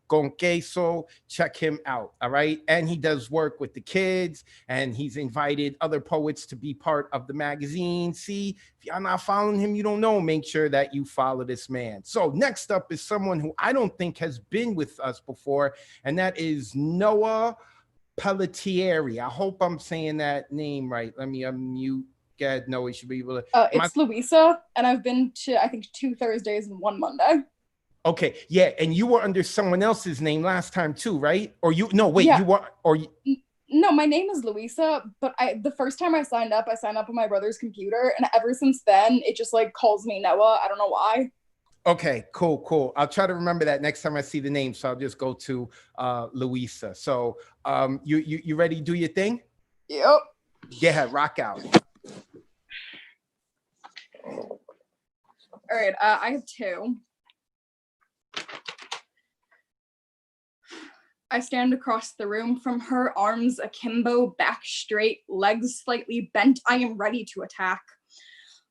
[SPEAKER 1] Con Queso, check him out, all right? And he does work with the kids, and he's invited other poets to be part of the magazine. See, if y'all not following him, you don't know, make sure that you follow this man. So next up is someone who I don't think has been with us before, and that is Noah Pelletieri. I hope I'm saying that name right. Let me unmute. Go ahead, Noah, you should be able to.
[SPEAKER 8] It's Louisa, and I've been to, I think, 2 Thursdays and 1 Monday.
[SPEAKER 1] Okay, yeah, and you were under someone else's name last time too, right? Or you? No, wait,
[SPEAKER 8] yeah.
[SPEAKER 1] you were, or
[SPEAKER 8] no, my name is Louisa, but the first time I signed up on my brother's computer, and ever since then, it just like calls me Noah. I don't know why.
[SPEAKER 1] Okay, cool. I'll try to remember that next time I see the name. So I'll just go to Louisa. So you ready to do your thing?
[SPEAKER 8] Yep.
[SPEAKER 1] Go ahead, rock out.
[SPEAKER 8] All right, I have two. I stand across the room from her, arms akimbo, back straight, legs slightly bent. I am ready to attack.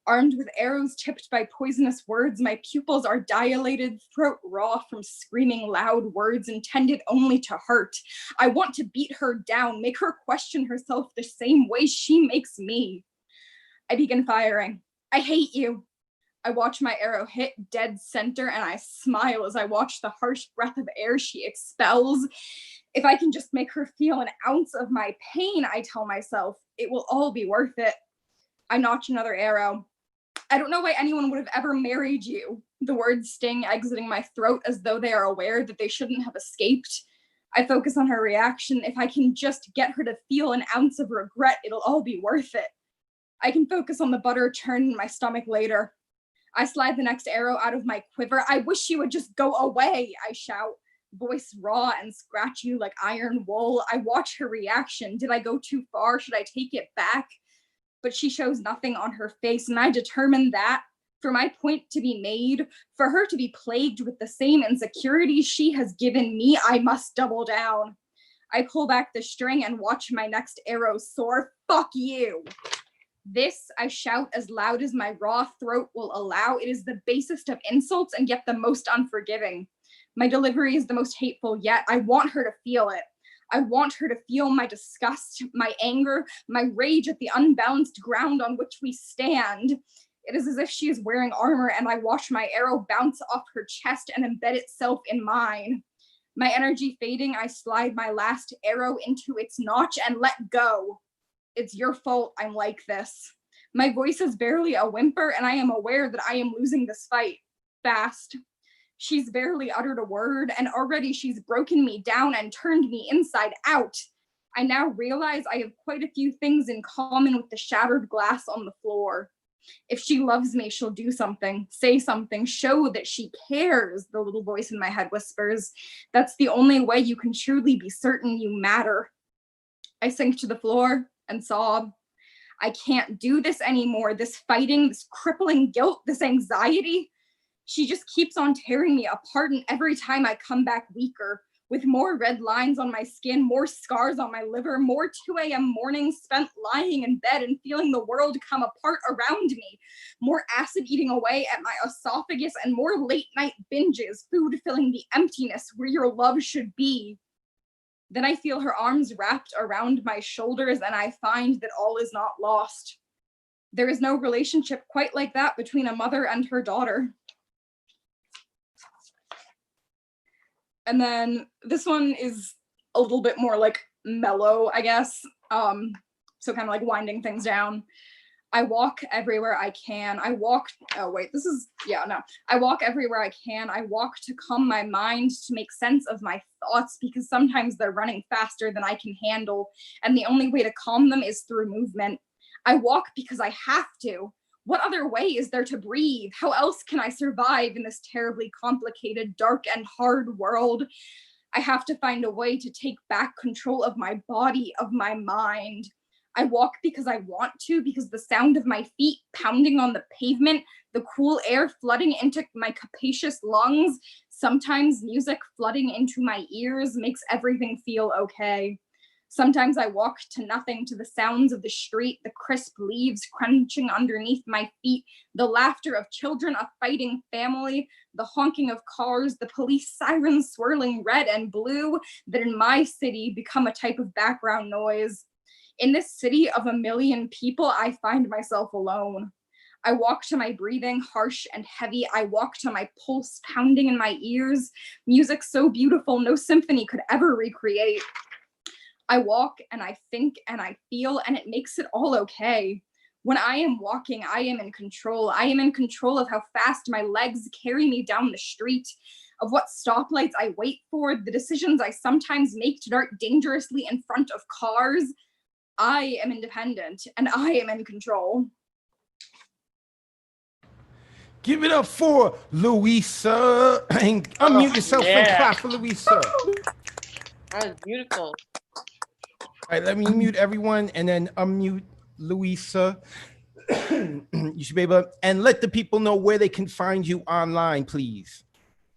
[SPEAKER 8] Armed with arrows tipped by poisonous words, my pupils are dilated, throat raw from screaming loud words intended only to hurt. I want to beat her down, make her question herself the same way she makes me. I begin firing. I hate you. I watch my arrow hit dead center and I smile as I watch the harsh breath of air she expels. If I can just make her feel an ounce of my pain, I tell myself, it will all be worth it. I notch another arrow. I don't know why anyone would have ever married you. The words sting, exiting my throat as though they are aware that they shouldn't have escaped. I focus on her reaction. If I can just get her to feel an ounce of regret, it'll all be worth it. I can focus on the butter churn in my stomach later. I slide the next arrow out of my quiver. I wish you would just go away, I shout, voice raw and scratchy like iron wool. I watch her reaction. Did I go too far? Should I take it back? But she shows nothing on her face, and I determine that for my point to be made, for her to be plagued with the same insecurities she has given me, I must double down. I pull back the string and watch my next arrow soar. Fuck you. This I shout as loud as my raw throat will allow. It is the basest of insults and yet the most unforgiving. My delivery is the most hateful yet. I want her to feel it. I want her to feel my disgust, my anger, my rage at the unbalanced ground on which we stand. It is as if she is wearing armor and I watch my arrow bounce off her chest and embed itself in mine. My energy fading, I slide my last arrow into its notch and let go. It's your fault I'm like this. My voice is barely a whimper and I am aware that I am losing this fight fast. She's barely uttered a word and already she's broken me down and turned me inside out. I now realize I have quite a few things in common with the shattered glass on the floor. If she loves me, she'll do something, say something, show that she cares, the little voice in my head whispers. That's the only way you can truly be certain you matter. I sink to the floor and sob. I can't do this anymore. This fighting, this crippling guilt, this anxiety. She just keeps on tearing me apart, and every time I come back weaker, with more red lines on my skin, more scars on my liver, more 2 a.m. mornings spent lying in bed and feeling the world come apart around me, more acid eating away at my esophagus, and more late night binges, food filling the emptiness where your love should be. Then I feel her arms wrapped around my shoulders and I find that all is not lost. There is no relationship quite like that between a mother and her daughter. And then this one is a little bit more like mellow, I guess. So kind of like winding things down. I walk everywhere I can. I walk everywhere I can. I walk to calm my mind, to make sense of my thoughts, because sometimes they're running faster than I can handle. And the only way to calm them is through movement. I walk because I have to. What other way is there to breathe? How else can I survive in this terribly complicated, dark, and hard world? I have to find a way to take back control of my body, of my mind. I walk because I want to, because the sound of my feet pounding on the pavement, the cool air flooding into my capacious lungs, sometimes music flooding into my ears makes everything feel okay. Sometimes I walk to nothing, to the sounds of the street, the crisp leaves crunching underneath my feet, the laughter of children, a fighting family, the honking of cars, the police sirens swirling red and blue that in my city become a type of background noise. In this city of 1 million people, I find myself alone. I walk to my breathing, harsh and heavy. I walk to my pulse pounding in my ears, music so beautiful no symphony could ever recreate. I walk and I think and I feel, and it makes it all okay. When I am walking, I am in control. I am in control of how fast my legs carry me down the street, of what stoplights I wait for, the decisions I sometimes make to dart dangerously in front of cars. I am independent and I am in control.
[SPEAKER 1] Give it up for Louisa. And unmute yourself and
[SPEAKER 3] yeah.
[SPEAKER 1] clap for Louisa.
[SPEAKER 3] That was beautiful.
[SPEAKER 1] All right, let me mute everyone and then unmute Louisa. You should be able to, and let the people know where they can find you online, please.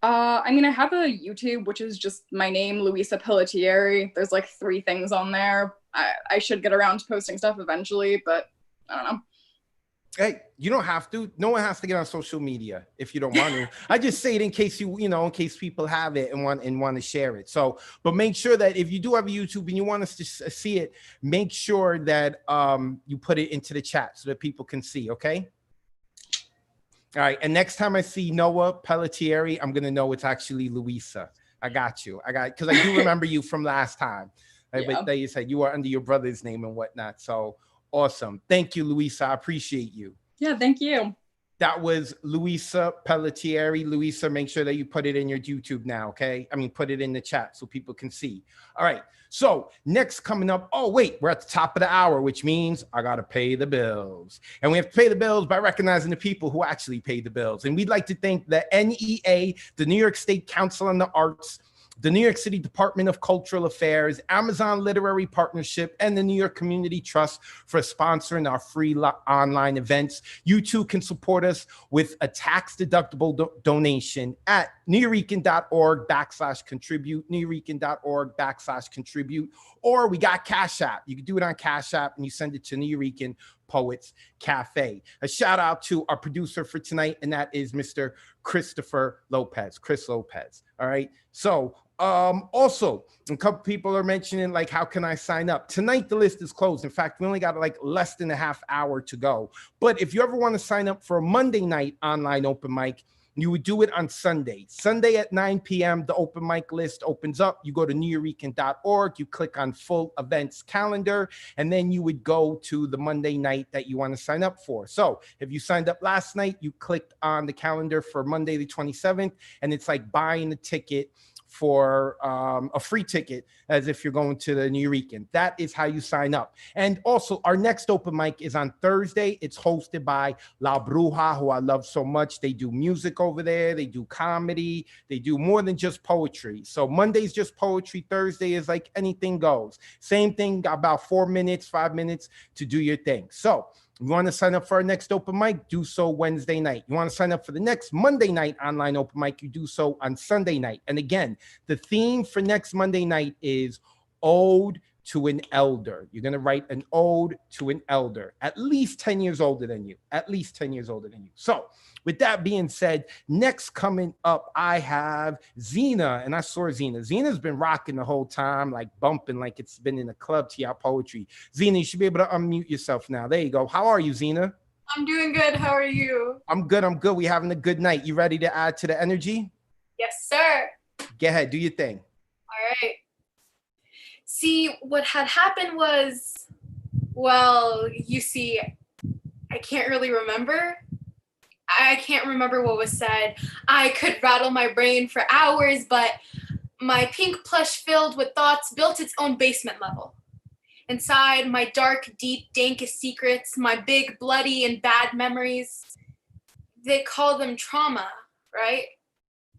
[SPEAKER 8] I mean, I have a YouTube, which is just my name, Luisa Pelletieri. There's like 3 things on there. I should get around to posting stuff eventually, but I don't know.
[SPEAKER 1] Hey, you don't have to. No one has to get on social media if you don't want to. I just say it in case in case people have it and want to share it. So, but make sure that if you do have a YouTube and you want us to see it, make sure that you put it into the chat so that people can see. Okay. All right. And next time I see Noah Pelletieri, I'm gonna know it's actually Louisa. I got you. Because I do remember you from last time. Right?
[SPEAKER 8] Yeah.
[SPEAKER 1] But that you said you are under your brother's name and whatnot. So. Awesome. Thank you, Louisa. I appreciate you.
[SPEAKER 8] Yeah, thank you.
[SPEAKER 1] That was Louisa Pelletieri. Louisa, make sure that you put it in your YouTube now, okay? I mean, put it in the chat so people can see. All right. So next coming up, oh, wait, we're at the top of the hour, which means I got to pay the bills. And we have to pay the bills by recognizing the people who actually pay the bills. And we'd like to thank the NEA, the New York State Council on the Arts, the New York City Department of Cultural Affairs, Amazon Literary Partnership, and the New York Community Trust for sponsoring our free online events. You too can support us with a tax-deductible donation at nuyorican.org/contribute, nuyorican.org/contribute, or we got Cash App. You can do it on Cash App and you send it to Nuyorican Poets Cafe. A shout out to our producer for tonight, and that is Mr. Christopher Lopez, Chris Lopez. All right. So also, a couple people are mentioning, like, how can I sign up? Tonight, the list is closed. In fact, we only got like less than a half hour to go. But if you ever want to sign up for a Monday night online open mic, you would do it on Sunday. Sunday at 9 p.m., the open mic list opens up. You go to nuyorican.org, you click on full events calendar, and then you would go to the Monday night that you want to sign up for. So if you signed up last night, you clicked on the calendar for Monday the 27th, and it's like buying a ticket for a free ticket as if you're going to the Nuyorican. That is how you sign up. And also, our next open mic is on Thursday. It's hosted by La Bruja, who I love so much. They do music over there. They do comedy. They do more than just poetry. So Monday's just poetry. Thursday is like anything goes. Same thing, about 4 minutes, 5 minutes to do your thing. So you want to sign up for our next open mic, do so Wednesday night. You want to sign up for the next Monday night online open mic, you do so on Sunday night. And again, the theme for next Monday night is Ode to an Elder. You're going to write an ode to an elder, at least 10 years older than you, at least 10 years older than you. So with that being said, next coming up, I have Zena, and I saw Zena. Zena's been rocking the whole time, like bumping like it's been in a club to our poetry. Zena, you should be able to unmute yourself now. There you go. How are you, Zena?
[SPEAKER 7] I'm doing good. How are you?
[SPEAKER 1] I'm good. I'm good. We having a good night. You ready to add to the energy?
[SPEAKER 7] Yes, sir.
[SPEAKER 1] Go ahead. Do your thing.
[SPEAKER 7] All right. See, what had happened was, well, you see, I can't really remember. I can't remember what was said. I could rattle my brain for hours, but my pink plush filled with thoughts built its own basement level. Inside my dark, deep, dankest secrets, my big, bloody, and bad memories, they call them trauma, right?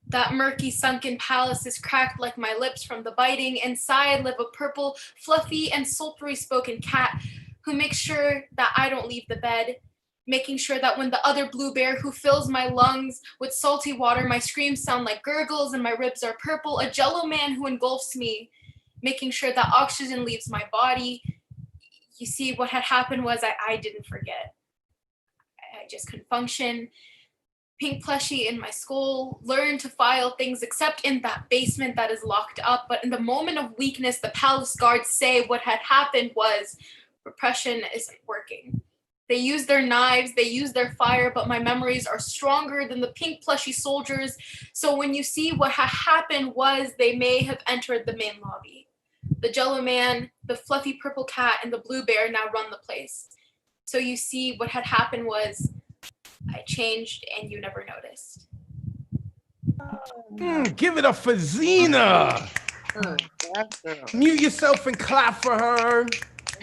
[SPEAKER 7] That murky, sunken palace is cracked like my lips from the biting. Inside live a purple, fluffy, and sultry spoken cat who makes sure that I don't leave the bed, making sure that when the other blue bear who fills my lungs with salty water, my screams sound like gurgles and my ribs are purple, a jello man who engulfs me, making sure that oxygen leaves my body. You see, what had happened was I didn't forget. I just couldn't function. Pink plushie in my skull, learned to file things except in that basement that is locked up. But in the moment of weakness, the palace guards say what had happened was repression isn't working. They use their knives, they use their fire, but my memories are stronger than the pink plushy soldiers. So when you see what had happened was they may have entered the main lobby. The jello man, the fluffy purple cat, and the blue bear now run the place. So you see what had happened was I changed and you never noticed.
[SPEAKER 1] Give it up for Zena. Mute yourself and clap for her.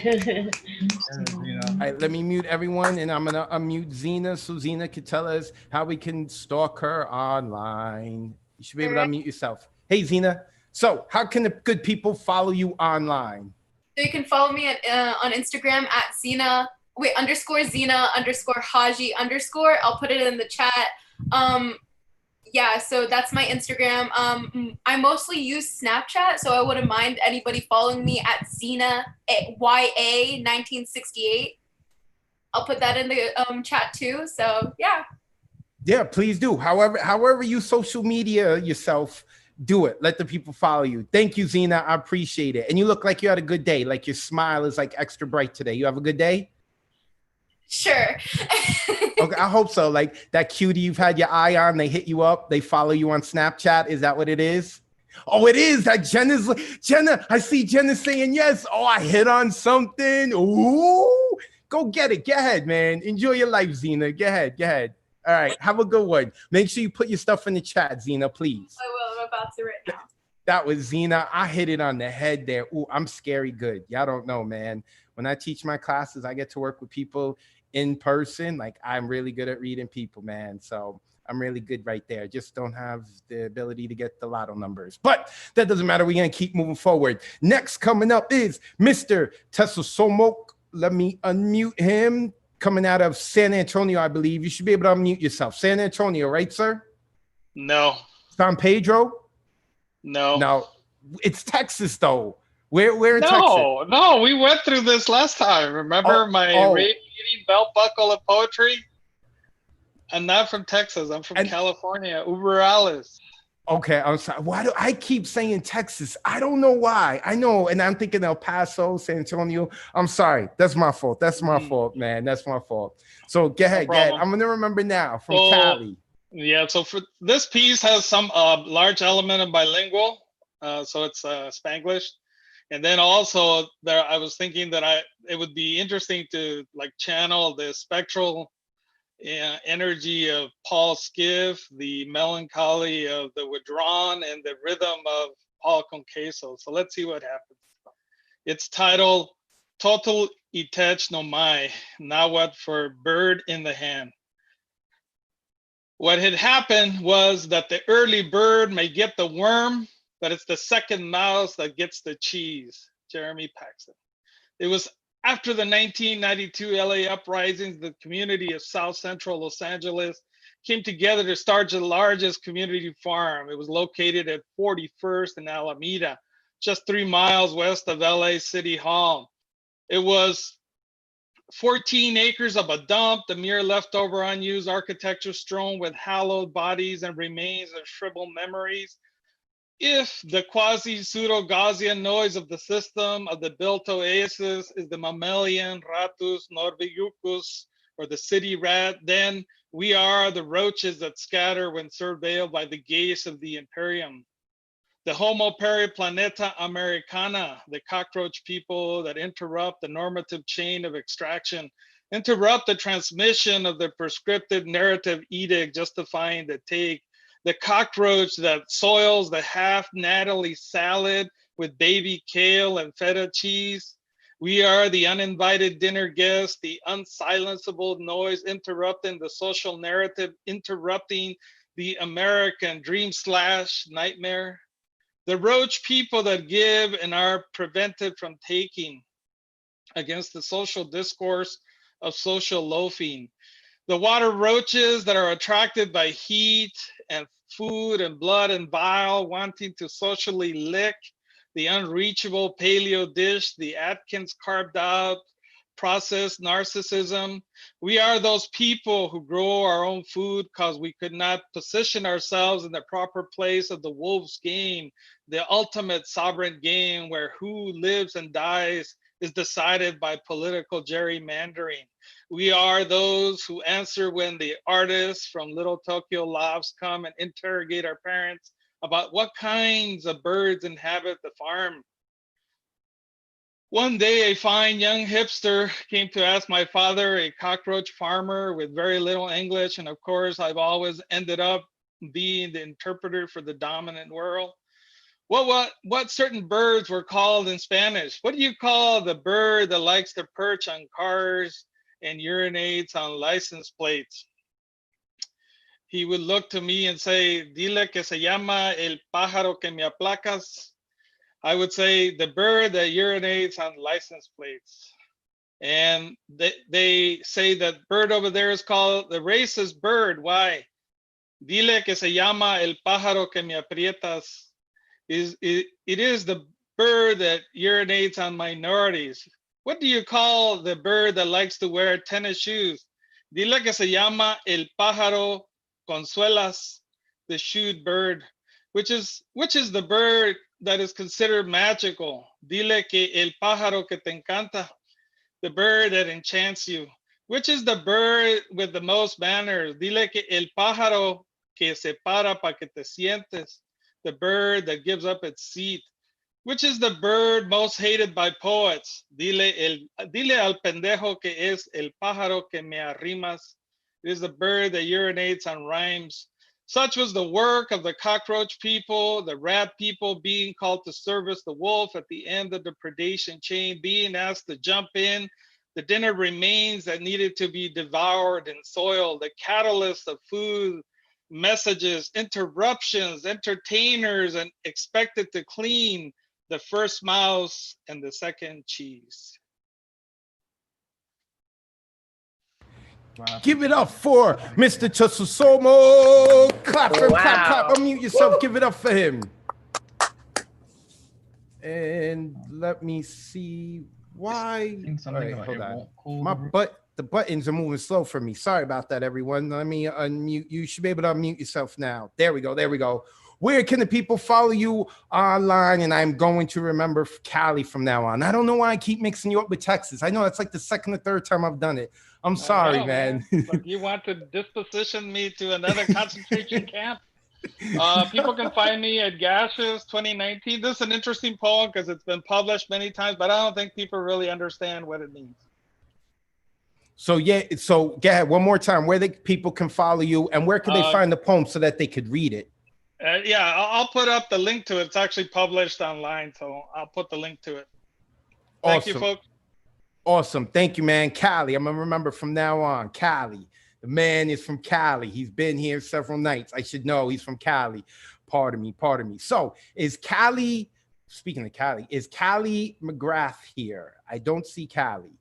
[SPEAKER 1] All right, let me mute everyone, and I'm gonna unmute Zena so Zena can tell us how we can stalk her online. You should be able to unmute yourself. Hey, Zena. So, how can the good people follow you online?
[SPEAKER 7] So you can follow me on Instagram at Zena, _Zena _Haji _. I'll put it in the chat. Yeah, so that's my Instagram. I mostly use Snapchat, so I wouldn't mind anybody following me at Zena YA 1968. I'll put that in the chat too. So yeah.
[SPEAKER 1] Yeah, please do. However you social media yourself, do it. Let the people follow you. Thank you, Zena. I appreciate it. And you look like you had a good day. Like your smile is like extra bright today. You have a good day?
[SPEAKER 7] Sure.
[SPEAKER 1] Okay, I hope so. Like that cutie you've had your eye on, they hit you up, they follow you on Snapchat. Is that what it is? Oh, it is. That Jenna, I see Jenna saying yes. Oh, I hit on something. Ooh, go get it. Go ahead, man. Enjoy your life, Zena. Go ahead. Go ahead. All right, have a good one. Make sure you put your stuff in the chat, Zena, please.
[SPEAKER 7] I will. I'm about to right now.
[SPEAKER 1] That was Zena. I hit it on the head there. Ooh, I'm scary good. Y'all don't know, man. When I teach my classes, I get to work with people in person. Like, I'm really good at reading people, man. So I'm really good right there. Just don't have the ability to get the lotto numbers. But that doesn't matter. We're going to keep moving forward. Next coming up is Mr. Tessa Somok. Let me unmute him. Coming out of San Antonio, I believe. You should be able to unmute yourself. San Antonio, right, sir?
[SPEAKER 9] No.
[SPEAKER 1] San Pedro?
[SPEAKER 9] No.
[SPEAKER 1] No. It's Texas, though. We're in Texas.
[SPEAKER 9] No, we went through this last time. Remember my radiating belt buckle of poetry? I'm not from Texas. I'm from California. Uber Alice.
[SPEAKER 1] Okay, I'm sorry. Why do I keep saying Texas? I don't know why. I know, and I'm thinking El Paso, San Antonio. I'm sorry. That's my fault. That's my fault, man. That's my fault. So go ahead, go ahead. I'm gonna remember now from Cali.
[SPEAKER 9] Yeah. So for this piece has some large element of bilingual. So it's Spanglish, and then also there I was thinking that it would be interesting to like channel the spectral energy of Paul Skiff, the melancholy of the withdrawn, and the rhythm of Paul Conqueso. So let's see what happens. It's titled Total Itech no Mai, Nahuatl for bird in the hand. What had happened was that the early bird may get the worm, but it's the second mouse that gets the cheese. Jeremy Paxton. It was after the 1992 LA uprisings, the community of South Central Los Angeles came together to start the largest community farm. It was located at 41st and Alameda, just 3 miles west of LA City Hall. It was 14 acres of a dump, the mere leftover unused architecture strewn with hallowed bodies and remains of shriveled memories. If the quasi-pseudo-Gaussian noise of the system of the built oasis is the mammalian Ratus norvegicus, or the city rat, then we are the roaches that scatter when surveilled by the gaze of the Imperium. The Homo periplaneta americana, the cockroach people that interrupt the normative chain of extraction, interrupt the transmission of the prescriptive narrative edict justifying the take, the cockroach that soils the half Natalie salad with baby kale and feta cheese. We are the uninvited dinner guests, the unsilenceable noise interrupting the social narrative, interrupting the American dream / nightmare. The roach people that give and are prevented from taking against the social discourse of social loafing. The water roaches that are attracted by heat and food and blood and bile, wanting to socially lick the unreachable paleo dish, the Atkins carved out processed narcissism. We are those people who grow our own food because we could not position ourselves in the proper place of the wolf's game, the ultimate sovereign game where who lives and dies is decided by political gerrymandering. We are those who answer when the artists from Little Tokyo Lofts come and interrogate our parents about what kinds of birds inhabit the farm. One day, a fine young hipster came to ask my father, a cockroach farmer with very little English, and of course, I've always ended up being the interpreter for the dominant world. what certain birds were called in Spanish. What do you call the bird that likes to perch on cars and urinates on license plates? He would look to me and say, dile que se llama el pájaro que me aplacas. I would say, the bird that urinates on license plates. And they say that bird over there is called the racist bird. Why? Dile que se llama el pájaro que me aprietas. It is the bird that urinates on minorities. What do you call the bird that likes to wear tennis shoes? Dile que se llama el pájaro consuelas, the shoed bird, which is the bird that is considered magical. Dile que el pájaro que te encanta, the bird that enchants you. Which is the bird with the most manners? Dile que el pájaro que se para pa que te sientes, the bird that gives up its seat. Which is the bird most hated by poets? Dile al pendejo que es el pájaro que me arrimas. It is the bird that urinates on rhymes. Such was the work of the cockroach people, the rat people being called to service the wolf at the end of the predation chain, being asked to jump in, the dinner remains that needed to be devoured and soiled, the catalyst of food, messages, interruptions, entertainers, and expected to clean the first mouse and the second cheese.
[SPEAKER 1] Give it up for Mr. Chosusomo. Clap for him, clap, clap. Unmute yourself. Give it up for him. And let me see why. All right, hold on. The buttons are moving slow for me. Sorry about that, everyone. Let me unmute. You should be able to unmute yourself now. There we go. There we go. Where can the people follow you online? And I'm going to remember Cali from now on. I don't know why I keep mixing you up with Texas. I know that's like the second or third time I've done it. I'm sorry, man.
[SPEAKER 9] Look, you want to disposition me to another concentration camp? People can find me at Gashes 2019. This is an interesting poem because it's been published many times, but I don't think people really understand what it means.
[SPEAKER 1] So yeah, so go ahead one more time. Where people can follow you, and where can they find the poem so that they could read it?
[SPEAKER 9] Yeah, I'll put up the link to it. It's actually published online, so I'll put the link to it. Thank you, folks.
[SPEAKER 1] Awesome. Thank you, man. Cali. I'm going to remember from now on. Cali. The man is from Cali. He's been here several nights. I should know he's from Cali. Pardon me. Pardon me. So is Cali, speaking of Cali, is Cali McGrath here? I don't see Cali.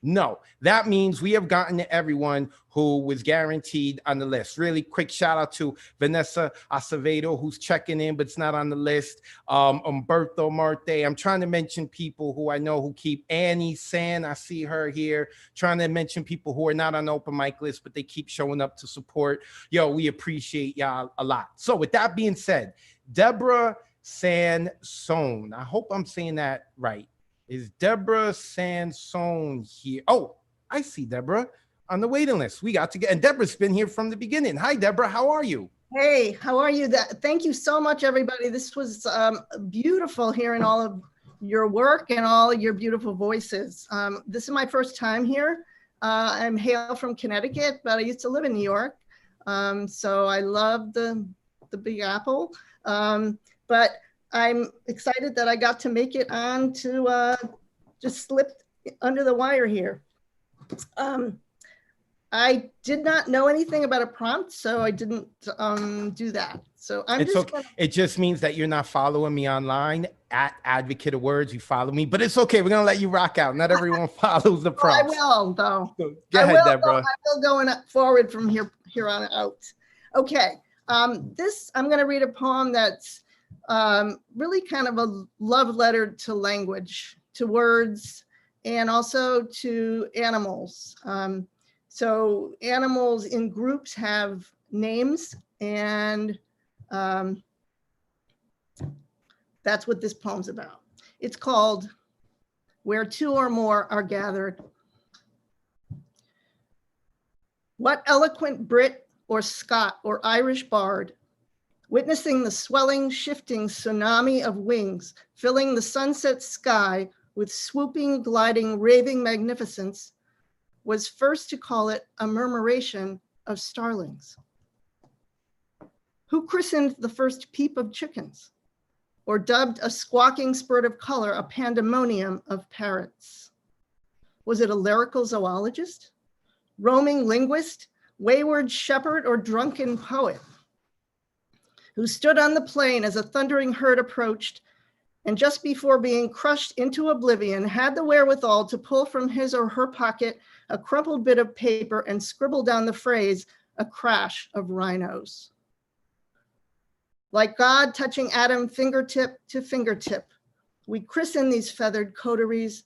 [SPEAKER 1] No, that means we have gotten to everyone who was guaranteed on the list. Really quick shout out to Vanessa Acevedo, who's checking in, but it's not on the list. Umberto Marte. I'm trying to mention people who I know who keep Annie San. I see her here. Trying to mention people who are not on the open mic list, but they keep showing up to support. Yo, we appreciate y'all a lot. So with that being said, Deborah Sansone. I hope I'm saying that right. Is Deborah Sansone here? Oh, I see Deborah on the waiting list. We got to get, and Deborah's been here from the beginning. Hi, Deborah. How are you?
[SPEAKER 18] Hey, how are you? Thank you so much, everybody. This was beautiful hearing all of your work and all your beautiful voices. This is my first time here. I'm hail from Connecticut, but I used to live in New York. So I love the Big Apple. But I'm excited that I got to make it on to just slip under the wire here. I did not know anything about a prompt, so I didn't do that. So I'm just
[SPEAKER 1] okay. It just means that you're not following me online at Advocate of Words. You follow me, but it's okay. We're gonna let you rock out. Not everyone follows the prompts.
[SPEAKER 18] I will, though.
[SPEAKER 1] So go ahead, Deborah.
[SPEAKER 18] I will going forward from here on out. Okay. This I'm gonna read a poem that's really kind of a love letter to language, to words, and also to animals. So animals in groups have names, and that's what this poem's about. It's called Where Two or More Are Gathered. What eloquent Brit or Scot or Irish bard, witnessing the swelling, shifting tsunami of wings, filling the sunset sky with swooping, gliding, raving magnificence, was first to call it a murmuration of starlings? Who christened the first peep of chickens? or dubbed a squawking spurt of color a pandemonium of parrots? Was it a lyrical zoologist, roaming linguist, wayward shepherd, or drunken poet who stood on the plain as a thundering herd approached and just before being crushed into oblivion had the wherewithal to pull from his or her pocket a crumpled bit of paper and scribble down the phrase, "a crash of rhinos"? Like God touching Adam fingertip to fingertip, we christen these feathered coteries,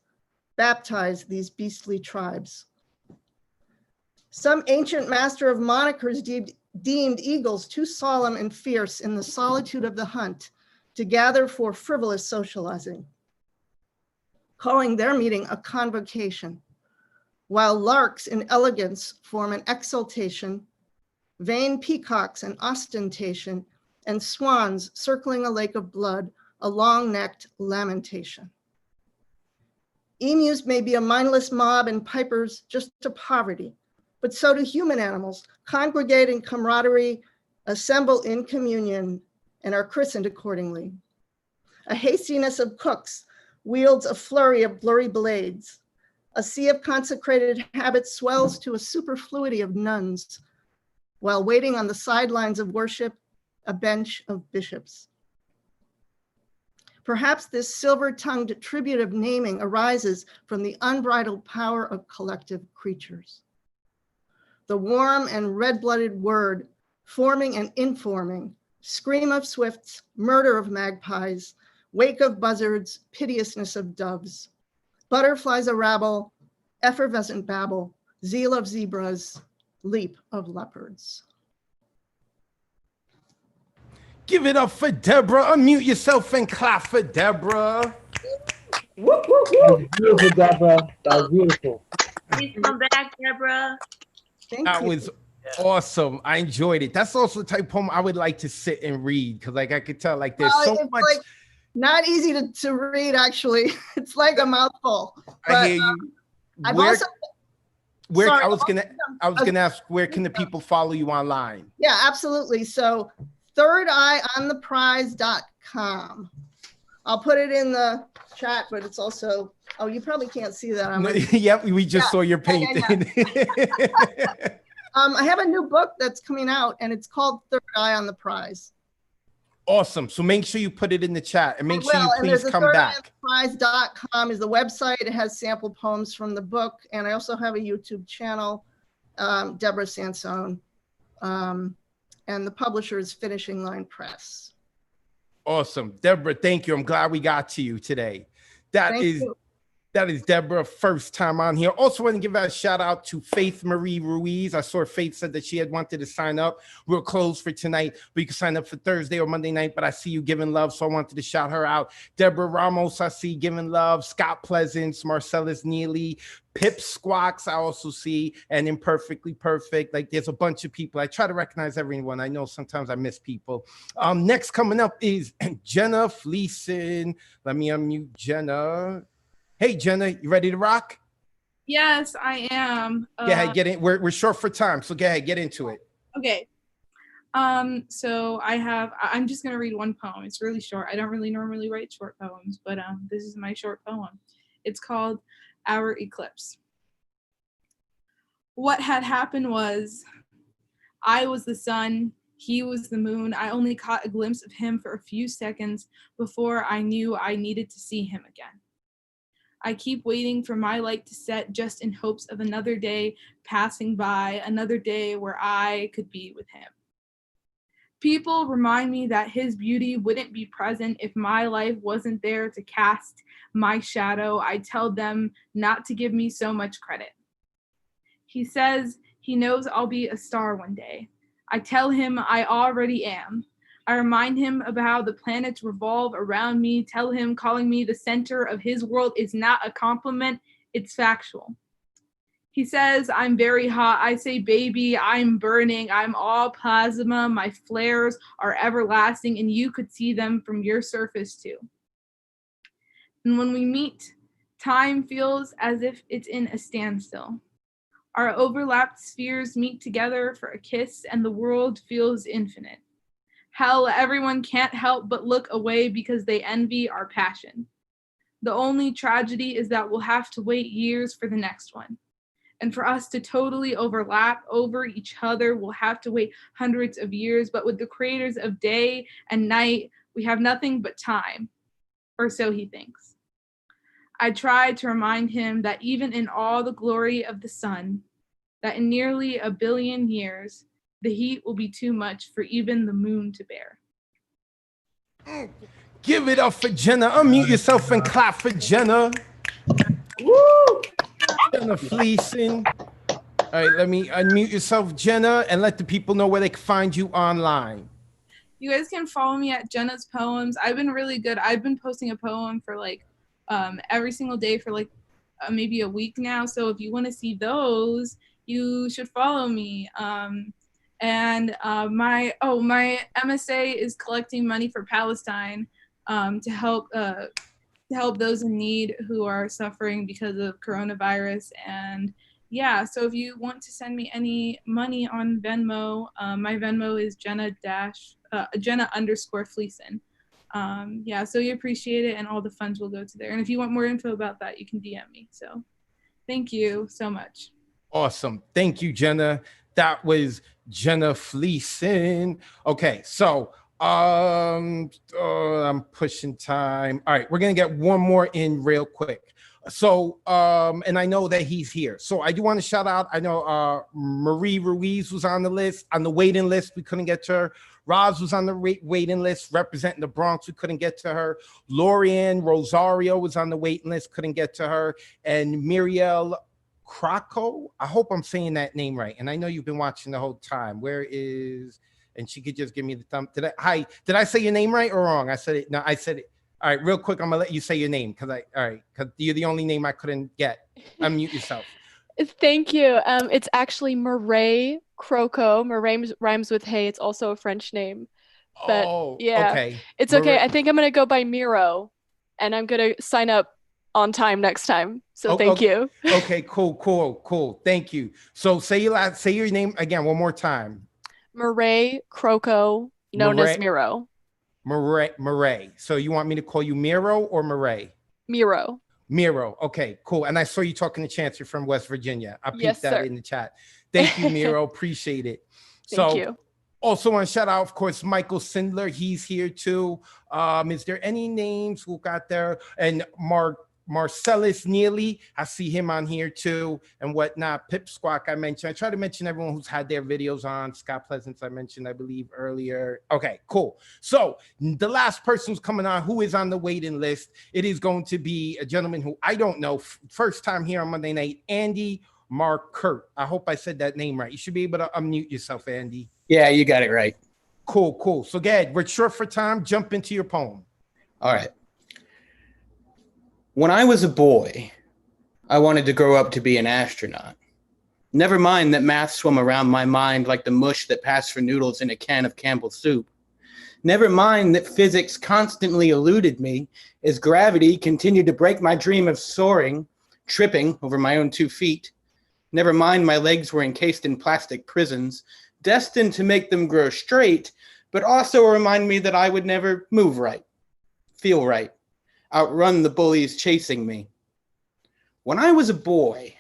[SPEAKER 18] baptize these beastly tribes. Some ancient master of monikers deemed eagles too solemn and fierce in the solitude of the hunt to gather for frivolous socializing, calling their meeting a convocation, while larks in elegance form an exultation, vain peacocks an ostentation, and swans circling a lake of blood, a long-necked lamentation. Emus may be a mindless mob and pipers just to poverty, but so do human animals, congregate in camaraderie, assemble in communion, and are christened accordingly. A hastiness of cooks wields a flurry of blurry blades. A sea of consecrated habits swells to a superfluity of nuns, while waiting on the sidelines of worship, a bench of bishops. Perhaps this silver-tongued tribute of naming arises from the unbridled power of collective creatures. The warm and red-blooded word, forming and informing, scream of swifts, murder of magpies, wake of buzzards, piteousness of doves, butterflies a rabble, effervescent babble, zeal of zebras, leap of leopards.
[SPEAKER 1] Give it up for Deborah. Unmute yourself and clap for Deborah.
[SPEAKER 14] That was beautiful, Deborah. That was beautiful.
[SPEAKER 4] Please come back, Deborah.
[SPEAKER 1] That was awesome. I enjoyed it. That's also the type of poem I would like to sit and read because, like, I could tell, like, there's so
[SPEAKER 18] it's
[SPEAKER 1] much.
[SPEAKER 18] like not easy to read, actually. It's like a mouthful.
[SPEAKER 1] I hear you.
[SPEAKER 18] I've
[SPEAKER 1] Where-
[SPEAKER 18] also,
[SPEAKER 1] Where
[SPEAKER 18] sorry,
[SPEAKER 1] I was gonna ask, where can the people follow you online?
[SPEAKER 18] yeah, absolutely. So thirdeyontheprize.com. I'll put it in the chat, but it's also, oh, you probably can't see that.
[SPEAKER 1] Yep, we just saw your
[SPEAKER 18] Yeah,
[SPEAKER 1] painting.
[SPEAKER 18] I have a new book that's coming out and it's called Third Eye on the Prize.
[SPEAKER 1] Awesome. So make sure you put it in the chat and make sure you
[SPEAKER 18] And
[SPEAKER 1] please
[SPEAKER 18] there's
[SPEAKER 1] come back.
[SPEAKER 18] thirdeyontheprize.com is the website. It has sample poems from the book. And I also have a YouTube channel, Deborah Sansone. And the publisher is Finishing Line Press.
[SPEAKER 1] Awesome. Deborah, thank you. I'm glad we got to you today.
[SPEAKER 18] Thank you.
[SPEAKER 1] That is Deborah, first time on here. Also want to give a shout out to Faith Marie Ruiz. I saw Faith said that she had wanted to sign up. We're closed for tonight, but you can sign up for Thursday or Monday night, but I see you giving love, so I wanted to shout her out. Deborah Ramos, I see giving love. Scott Pleasance, Marcellus Neely, Pip Squawks, I also see, and Imperfectly Perfect. Like, there's a bunch of people. I try to recognize everyone. I know sometimes I miss people. Next coming up is Jenna Fleeson. Let me unmute Jenna. Hey, Jenna, you ready to rock?
[SPEAKER 11] Yes, I am.
[SPEAKER 1] Go ahead, get in. We're short for time, so go ahead, get into it.
[SPEAKER 11] Okay. So I'm just gonna read one poem. It's really short. I don't really normally write short poems, but this is my short poem. It's called Our Eclipse. What had happened was, I was the sun, he was the moon. I only caught a glimpse of him for a few seconds before I knew I needed to see him again. I keep waiting for my light to set just in hopes of another day passing by, another day where I could be with him. People remind me that his beauty wouldn't be present if my life wasn't there to cast my shadow. I tell them not to give me so much credit. He says he knows I'll be a star one day. I tell him I already am. I remind him about how the planets revolve around me, tell him calling me the center of his world is not a compliment, it's factual. He says I'm very hot. I say, baby, I'm burning. I'm all plasma. My flares are everlasting, and you could see them from your surface too. And when we meet, time feels as if it's in a standstill. Our overlapped spheres meet together for a kiss, and the world feels infinite. Hell, everyone can't help but look away because they envy our passion. The only tragedy is that we'll have to wait years for the next one. And for us to totally overlap over each other, we'll have to wait hundreds of years. But with the creators of day and night, we have nothing but time, or so he thinks. I tried to remind him that even in all the glory of the sun, that in nearly 1 billion years, the heat will be too much for even the moon to bear.
[SPEAKER 1] Give it up for Jenna. Unmute yourself and clap for Jenna. Woo! Jenna Fleeson. All right, let me unmute yourself, Jenna, and let the people know where they can find you online.
[SPEAKER 11] You guys can follow me at Jenna's Poems. I've been really good. I've been posting a poem for like every single day for like maybe a week now. So if you want to see those, you should follow me. And my MSA is collecting money for Palestine to help those in need who are suffering because of coronavirus. And yeah, so if you want to send me any money on Venmo, my Venmo is Jenna_Fleeson. Yeah, so you appreciate it, and all the funds will go to there. And if you want more info about that, you can DM me. So thank you so much.
[SPEAKER 1] Awesome. Thank you, Jenna. That was Jenna Fleeson. Okay, so I'm pushing time. All right, we're gonna get one more in real quick. So and I know that he's here. So I do want to shout out. I know Marie Ruiz was on the list, on the waiting list. We couldn't get to her. Roz was on the waiting list representing the Bronx. We couldn't get to her. Lorianne Rosario was on the waiting list. Couldn't get to her. And Miriel Krakow. I hope I'm saying that name right. And I know you've been watching the whole time. Where is, and she could just give me the thumb. Did I say your name right or wrong? I said it. No, I said it. All right, real quick, I'm gonna let you say your name because you're the only name I couldn't get. Unmute yourself.
[SPEAKER 10] Thank you. It's actually Mireille Croco. Mireille rhymes with hay. It's also a French name. But yeah,
[SPEAKER 1] okay.
[SPEAKER 10] It's okay. I think I'm gonna go by Miro, and I'm gonna sign up on time next time. So thank you.
[SPEAKER 1] Okay, cool. Thank you. So say your name again one more time.
[SPEAKER 10] Mireille Croco, known as Miro.
[SPEAKER 1] Mireille. So you want me to call you Miro or Mireille?
[SPEAKER 10] Miro.
[SPEAKER 1] Okay, cool. And I saw you talking to Chance. You're from West Virginia. I peeped
[SPEAKER 10] Yes,
[SPEAKER 1] that
[SPEAKER 10] sir.
[SPEAKER 1] in the chat. Thank you, Miro. Appreciate it.
[SPEAKER 10] Thank you.
[SPEAKER 1] Also want to shout out, of course, Michael Sindler. He's here too. Is there any names who got there? And Marcellus Neely, I see him on here too, and whatnot. Pip Squawk, I mentioned. I try to mention everyone who's had their videos on. Scott Pleasance, I mentioned, I believe, earlier. Okay, cool. So the last person who's coming on, who is on the waiting list, it is going to be a gentleman who I don't know. First time here on Monday night, Andy Markert. I hope I said that name right. You should be able to unmute yourself, Andy.
[SPEAKER 13] Yeah, you got it right.
[SPEAKER 1] Cool. So, Gad, we're short for time. Jump into your poem.
[SPEAKER 13] All right. When I was a boy, I wanted to grow up to be an astronaut. Never mind that math swam around my mind like the mush that passed for noodles in a can of Campbell's soup. Never mind that physics constantly eluded me as gravity continued to break my dream of soaring, tripping over my own 2 feet. Never mind my legs were encased in plastic prisons, destined to make them grow straight, but also remind me that I would never move right, feel right, outrun the bullies chasing me. When I was a boy,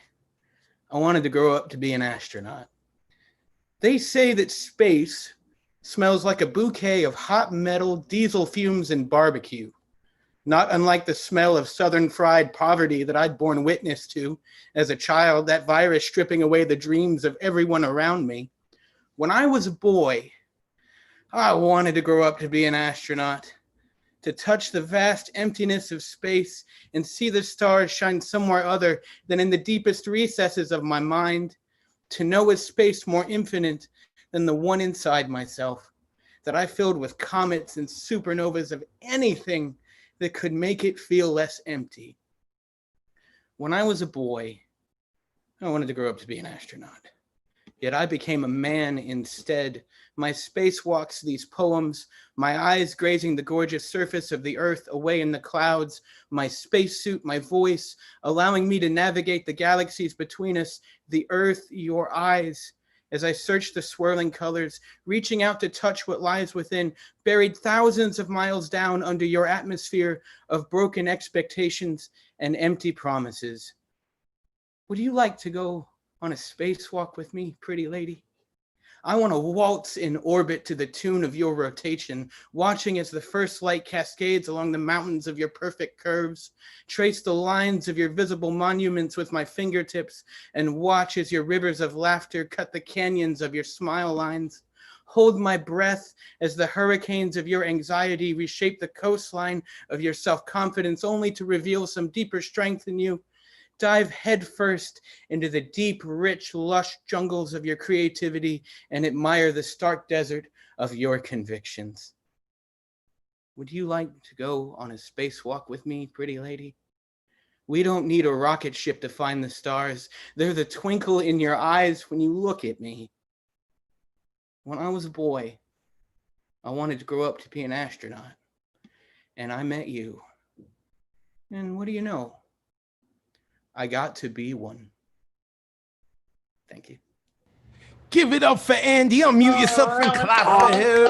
[SPEAKER 13] I wanted to grow up to be an astronaut. They say that space smells like a bouquet of hot metal, diesel fumes, and barbecue, not unlike the smell of southern fried poverty that I'd borne witness to as a child, that virus stripping away the dreams of everyone around me. When I was a boy, I wanted to grow up to be an astronaut, to touch the vast emptiness of space and see the stars shine somewhere other than in the deepest recesses of my mind, to know a space more infinite than the one inside myself, that I filled with comets and supernovas of anything that could make it feel less empty. When I was a boy, I wanted to grow up to be an astronaut. Yet I became a man instead. My spacewalks, these poems, my eyes grazing the gorgeous surface of the earth away in the clouds, my spacesuit, my voice, allowing me to navigate the galaxies between us, the earth, your eyes, as I search the swirling colors, reaching out to touch what lies within, buried thousands of miles down under your atmosphere of broken expectations and empty promises. Would you like to go on a spacewalk with me, pretty lady? I want to waltz in orbit to the tune of your rotation, watching as the first light cascades along the mountains of your perfect curves, trace the lines of your visible monuments with my fingertips, and watch as your rivers of laughter cut the canyons of your smile lines. Hold my breath as the hurricanes of your anxiety reshape the coastline of your self-confidence, only to reveal some deeper strength in you. Dive headfirst into the deep, rich, lush jungles of your creativity and admire the stark desert of your convictions. Would you like to go on a spacewalk with me, pretty lady? We don't need a rocket ship to find the stars. They're the twinkle in your eyes when you look at me. When I was a boy, I wanted to grow up to be an astronaut. And I met you. And what do you know? I got to be one. Thank you.
[SPEAKER 1] Give it up for Andy. Unmute yourself and clap for him.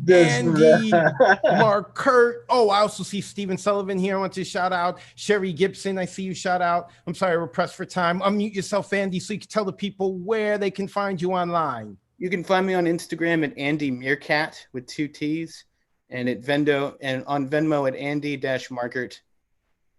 [SPEAKER 1] Andy, Mark Kurt. Oh, I also see Steven Sullivan here. I want to shout out Sherry Gibson. I see you shout out. I'm sorry, we're pressed for time. Unmute yourself, Andy, so you can tell the people where they can find you online.
[SPEAKER 13] You can find me on Instagram at Andy Meerkat with 2 T's. And at Venmo at Andy-Markert.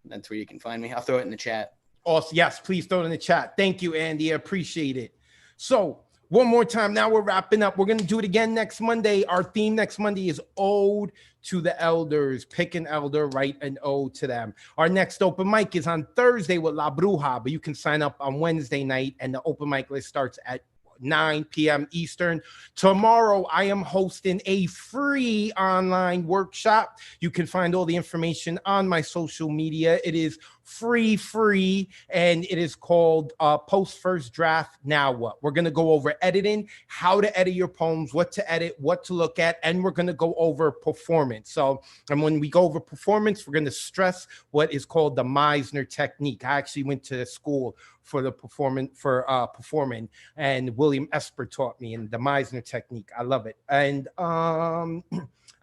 [SPEAKER 13] That's where you can find me. I'll throw it in the chat.
[SPEAKER 1] Awesome. Yes, please throw it in the chat. Thank you, Andy. I appreciate it. So one more time. Now we're wrapping up. We're going to do it again next Monday. Our theme next Monday is Ode to the Elders. Pick an elder, write an ode to them. Our next open mic is on Thursday with La Bruja, but you can sign up on Wednesday night, and the open mic list starts at 9 p.m. Eastern. Tomorrow, I am hosting a free online workshop. You can find all the information on my social media. It is free, and it is called Post First Draft, Now What? We're going to go over editing, how to edit your poems, what to edit, what to look at, and we're going to go over performance. So, and when we go over performance, we're going to stress what is called the Meisner technique. I actually went to school for the performing, and William Esper taught me in the Meisner technique. I love it. And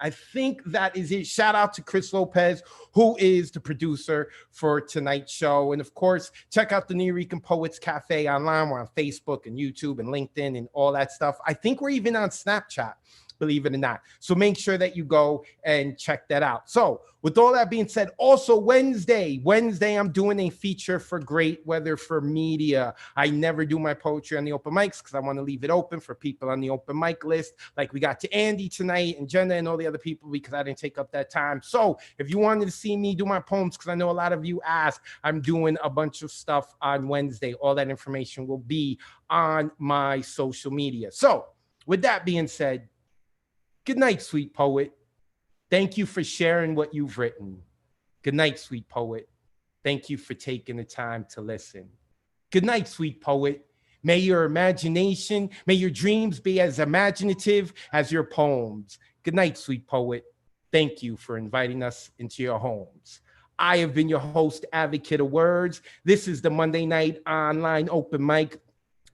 [SPEAKER 1] I think that is it. Shout out to Chris Lopez, who is the producer for tonight's show. And of course, check out the Nuyorican Poets Cafe online. We're on Facebook and YouTube and LinkedIn and all that stuff. I think we're even on Snapchat, believe it or not. So make sure that you go and check that out. So with all that being said, also Wednesday, I'm doing a feature for Great Weather for Media. I never do my poetry on the open mics because I want to leave it open for people on the open mic list. Like we got to Andy tonight and Jenna and all the other people because I didn't take up that time. So if you wanted to see me do my poems, because I know a lot of you asked, I'm doing a bunch of stuff on Wednesday. All that information will be on my social media. So with that being said, good night, sweet poet. Thank you for sharing what you've written. Good night, sweet poet. Thank you for taking the time to listen. Good night, sweet poet. May your imagination, may your dreams be as imaginative as your poems. Good night, sweet poet. Thank you for inviting us into your homes. I have been your host, Advocate of Words. This is the Monday night online open mic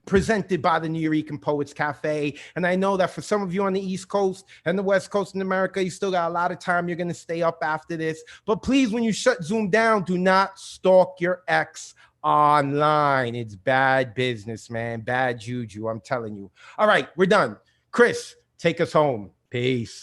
[SPEAKER 1] presented by the Nuyorican Poets Cafe. And I know that for some of you on the East Coast and the West Coast in America, you still got a lot of time. You're going to stay up after this. But please, when you shut Zoom down, do not stalk your ex online. It's bad business, man. Bad juju, I'm telling you. All right, we're done. Chris, take us home. Peace.